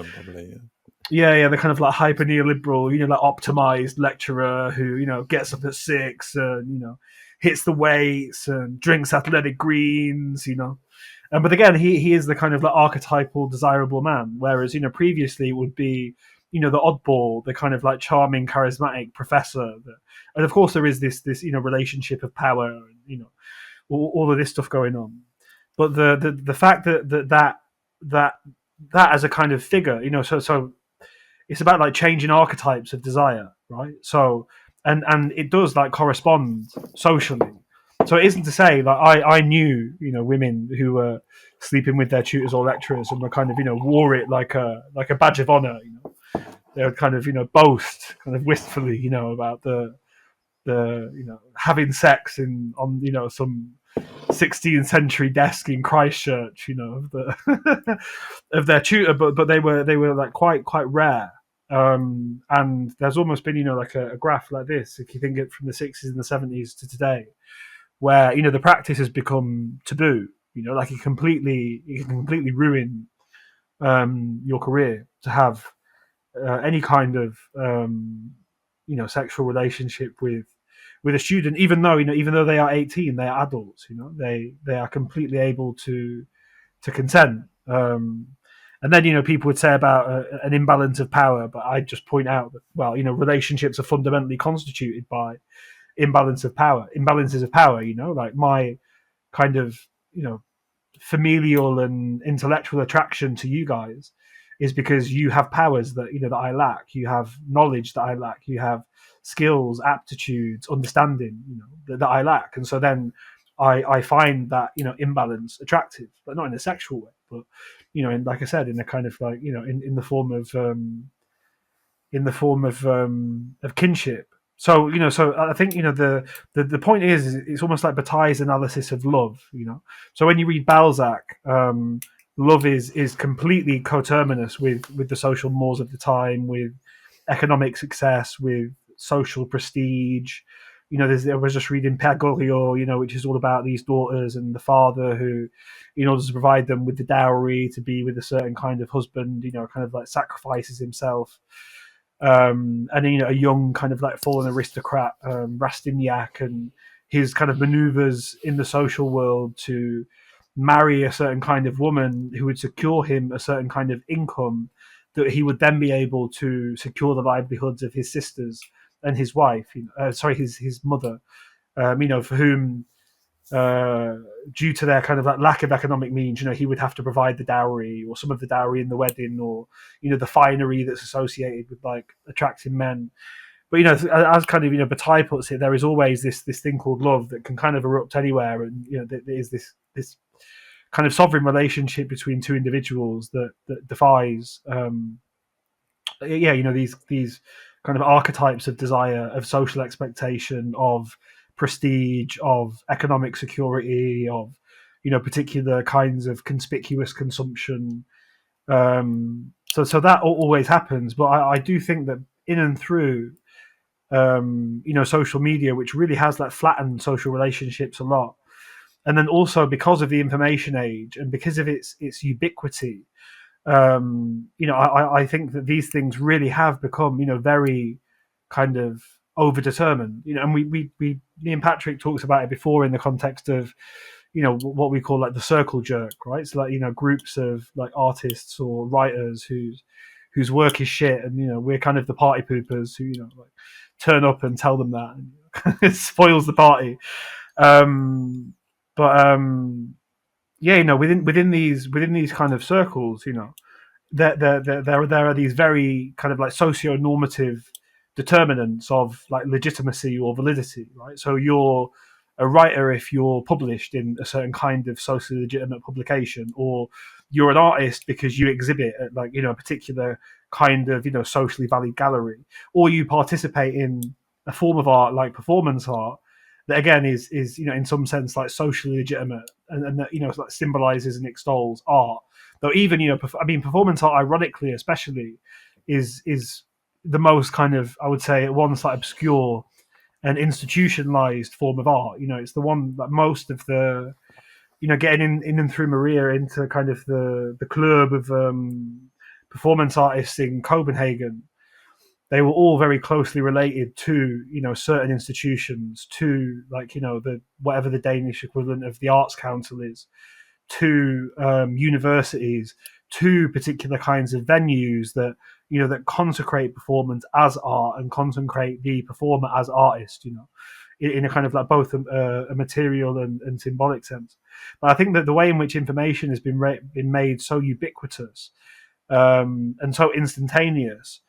the kind of like hyper neoliberal, like optimized lecturer who gets up at 6 and hits the weights and drinks athletic greens, but again, he is the kind of like archetypal desirable man, whereas previously it would be the oddball, the kind of like charming, charismatic professor, and of course there is this relationship of power, and all of this stuff going on. But the fact that as a kind of figure, so it's about like changing archetypes of desire, right? So and it does like correspond socially. So it isn't to say like I knew women who were sleeping with their tutors or lecturers and were kind of wore it like a badge of honor. They would kind of boast kind of wistfully about the having sex on some 16th century desk in Christchurch, of the of their tutor, but they were like quite rare. And there's almost been like a graph like this, if you think it from the 60s and the 70s to today, where the practice has become taboo. Like it can completely ruin your career to have any kind of sexual relationship with a student, even though they are 18, they are adults. They are completely able to consent. And then people would say about an imbalance of power, but I just point out that relationships are fundamentally constituted by imbalances of power. Like my kind of familial and intellectual attraction to you guys is because you have powers that that I lack. You have knowledge that I lack. You have skills, aptitudes, understanding that I lack. And so then I find that imbalance attractive, but not in a sexual way, but like I said, in a kind of like in the form of kinship. So so I think the point is it's almost like Bataille's analysis of love. So when you read Balzac, love is completely coterminous with the social mores of the time, with economic success, with social prestige. I was just reading Père Goriot, which is all about these daughters and the father who, in order to provide them with the dowry to be with a certain kind of husband, kind of like sacrifices himself. And a young kind of like fallen aristocrat, Rastignac, and his kind of maneuvers in the social world to marry a certain kind of woman who would secure him a certain kind of income that he would then be able to secure the livelihoods of his sisters and his wife, his mother, for whom, due to their kind of like lack of economic means, he would have to provide the dowry or some of the dowry in the wedding, or the finery that's associated with like attracting men. But as kind of Bataille puts it, there is always this thing called love that can kind of erupt anywhere, and there is this kind of sovereign relationship between two individuals that defies these kind of archetypes of desire, of social expectation, of prestige, of economic security, of particular kinds of conspicuous consumption. So that always happens, but I do think that in and through social media, which really has like flattened social relationships a lot, and then also because of the information age and because of its ubiquity, I think that these things really have become very kind of overdetermined. And we me and Patrick talks about it before in the context of what we call like the circle jerk, right? So like groups of like artists or writers whose work is shit, and we're kind of the party poopers who like turn up and tell them that, and it spoils the party. But yeah, within these kind of circles, there are these very kind of like socio-normative determinants of like legitimacy or validity, right? So you're a writer if you're published in a certain kind of socially legitimate publication, or you're an artist because you exhibit at like a particular kind of socially valid gallery, or you participate in a form of art like performance art that again is in some sense like socially legitimate, and that like symbolizes and extols art. Though even performance art, ironically, especially, is the most kind of, I would say, at once like obscure and institutionalized form of art. It's the one that most of the getting in and through Maria into kind of the club of performance artists in Copenhagen. They were all very closely related to certain institutions, to like the whatever the Danish equivalent of the Arts Council is, to universities, to particular kinds of venues that that consecrate performance as art and consecrate the performer as artist. In a kind of like both a material and symbolic sense. But I think that the way in which information has been made so ubiquitous and so instantaneous,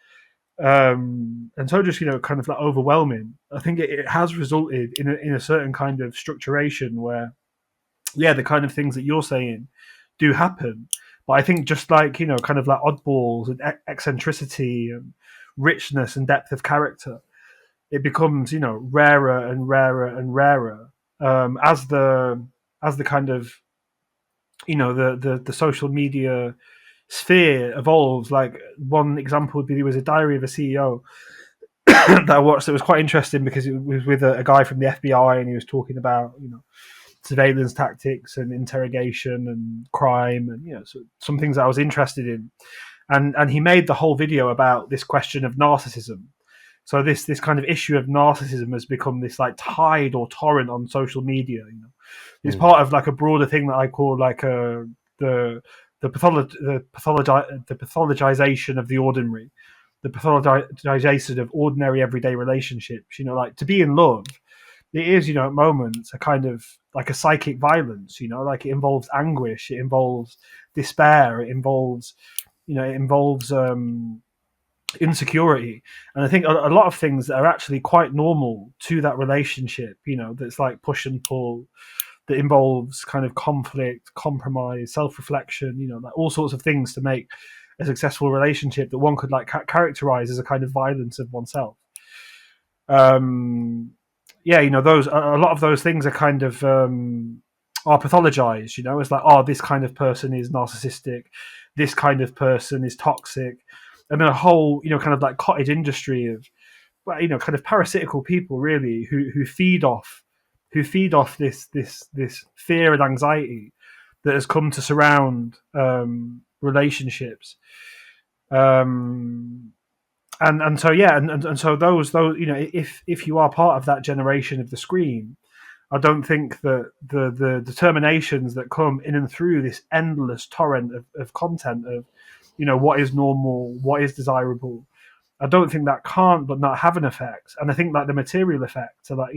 and so just kind of like overwhelming, I think it has resulted in a certain kind of structuration where the kind of things that you're saying do happen. But I think just like kind of like oddballs and eccentricity and richness and depth of character, it becomes rarer and rarer and rarer as the kind of the social media sphere evolves. Like one example would be there was a Diary of a CEO that I watched that was quite interesting because it was with a guy from the FBI, and he was talking about surveillance tactics and interrogation and crime, and so some things that I was interested in, and he made the whole video about this question of narcissism. So this kind of issue of narcissism has become this like tide or torrent on social media. It's part of like a broader thing that I call like the pathologization of the ordinary, the pathologization of ordinary everyday relationships. Like to be in love, it is at moments a kind of like a psychic violence. Like it involves anguish, it involves despair, it involves insecurity, and I think a lot of things that are actually quite normal to that relationship, that's like push and pull, that involves kind of conflict, compromise, self-reflection, like all sorts of things to make a successful relationship that one could like characterize as a kind of violence of oneself. Those a lot of those things are kind of are pathologized. It's like, oh, this kind of person is narcissistic, this kind of person is toxic, and then a whole kind of like cottage industry of kind of parasitical people really who feed off this fear and anxiety that has come to surround relationships. And so those if you are part of that generation of the screen, I don't think that the determinations that come in and through this endless torrent of content of what is normal, what is desirable, I don't think that can't but not have an effect. And I think like the material effects are that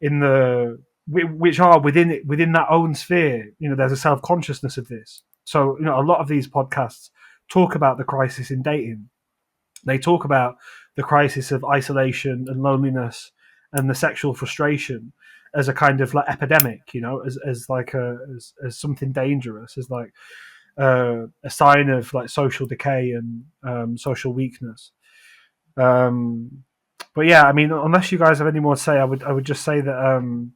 in the which are within that own sphere, there's a self-consciousness of this. So a lot of these podcasts talk about the crisis in dating. They talk about the crisis of isolation and loneliness and the sexual frustration as a kind of like epidemic, as like as something dangerous, as like a sign of like social decay and social weakness. But yeah, I mean, unless you guys have any more to say, I would just say that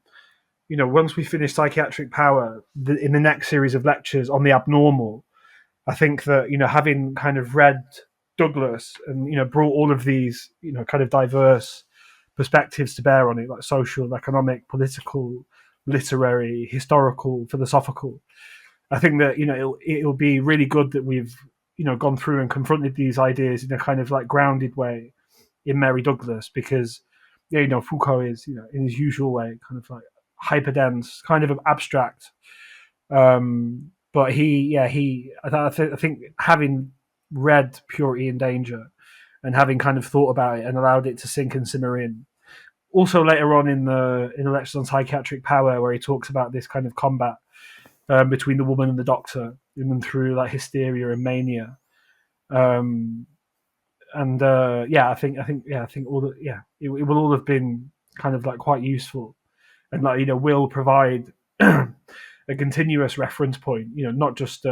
once we finish psychiatric power, in the next series of lectures on the abnormal, I think that having kind of read Douglas and brought all of these kind of diverse perspectives to bear on it, like social, economic, political, literary, historical, philosophical, I think that it'll be really good that we've gone through and confronted these ideas in a kind of like grounded way in Mary Douglas, because Foucault is in his usual way kind of like hyper dense, kind of abstract, but I think having read Purity and Danger and having kind of thought about it and allowed it to sink and simmer in. Also later on in the lectures on psychiatric power, where he talks about this kind of combat between the woman and the doctor, even through like hysteria and mania. I think all the it will all have been kind of like quite useful, and like will provide a continuous reference point. Not just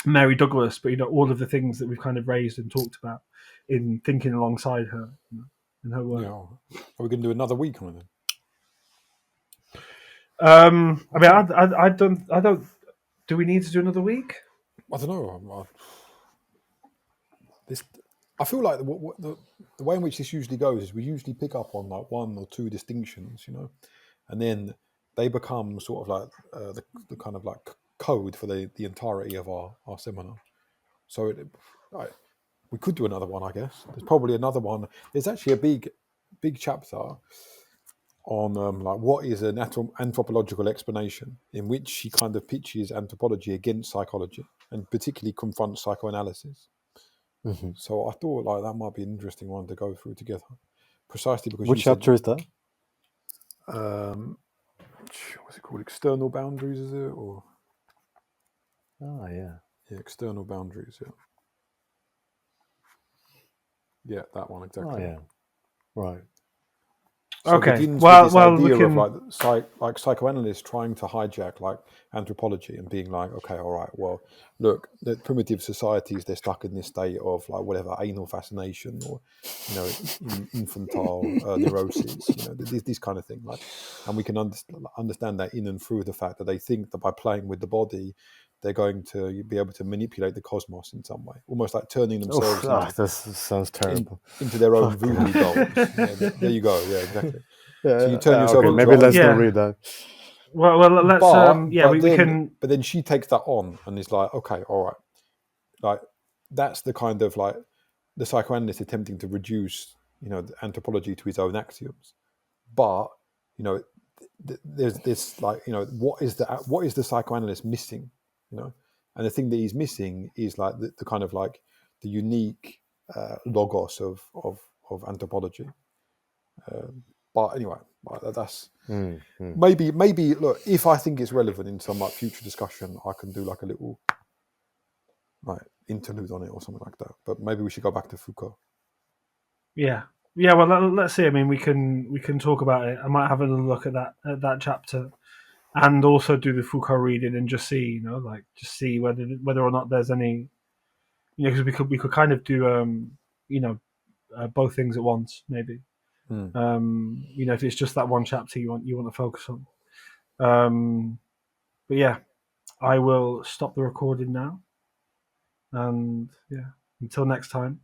Mary Douglas, but all of the things that we've kind of raised and talked about in thinking alongside her in her work. Are we going to do another week on it? I mean, I don't. Do we need to do another week? I don't know. I feel like the way in which this usually goes is we usually pick up on like one or two distinctions, and then they become sort of like the kind of like code for the entirety of our seminar. So we could do another one, I guess. There's probably another one. There's actually a big chapter on like what is an anthropological explanation, in which she kind of pitches anthropology against psychology and particularly confronts psychoanalysis. Mm-hmm. So I thought like that might be an interesting one to go through together, precisely because Which chapter is that? What's it called? External boundaries, is it? Or yeah, external boundaries. Yeah, that one exactly. Oh yeah, right. So okay. it begins Well, with this idea we can... of like psychoanalysts trying to hijack like anthropology and being like, okay, all right, well, look, the primitive societies, they're stuck in this state of like whatever anal fascination or infantile neuroses, this kind of thing. Like, and we can understand that in and through the fact that they think that by playing with the body, they're going to be able to manipulate the cosmos in some way, almost like turning themselves This sounds terrible. into their own voodoo dolls. There you go. Yeah, exactly. Yeah, So you turn yourself. okay, maybe let's Yeah. not read that. Well, let's. We can. But then she takes that on and is like, okay, all right, like that's the kind of like the psychoanalyst attempting to reduce, the anthropology to his own axioms. But there's this like, what is the psychoanalyst missing? And the thing that he's missing is like the kind of like the unique logos of anthropology. But anyway, that's maybe look, if I think it's relevant in some like future discussion, I can do like a little like interlude on it or something like that. But maybe we should go back to Foucault. Yeah. Well, let's see. I mean, we can talk about it. I might have a look at that chapter, and also do the Foucault reading and just see, just see whether or not there's any, because we could kind of do both things at once, maybe. If it's just that one chapter you want to focus on. But yeah, I will stop the recording now. And yeah, until next time.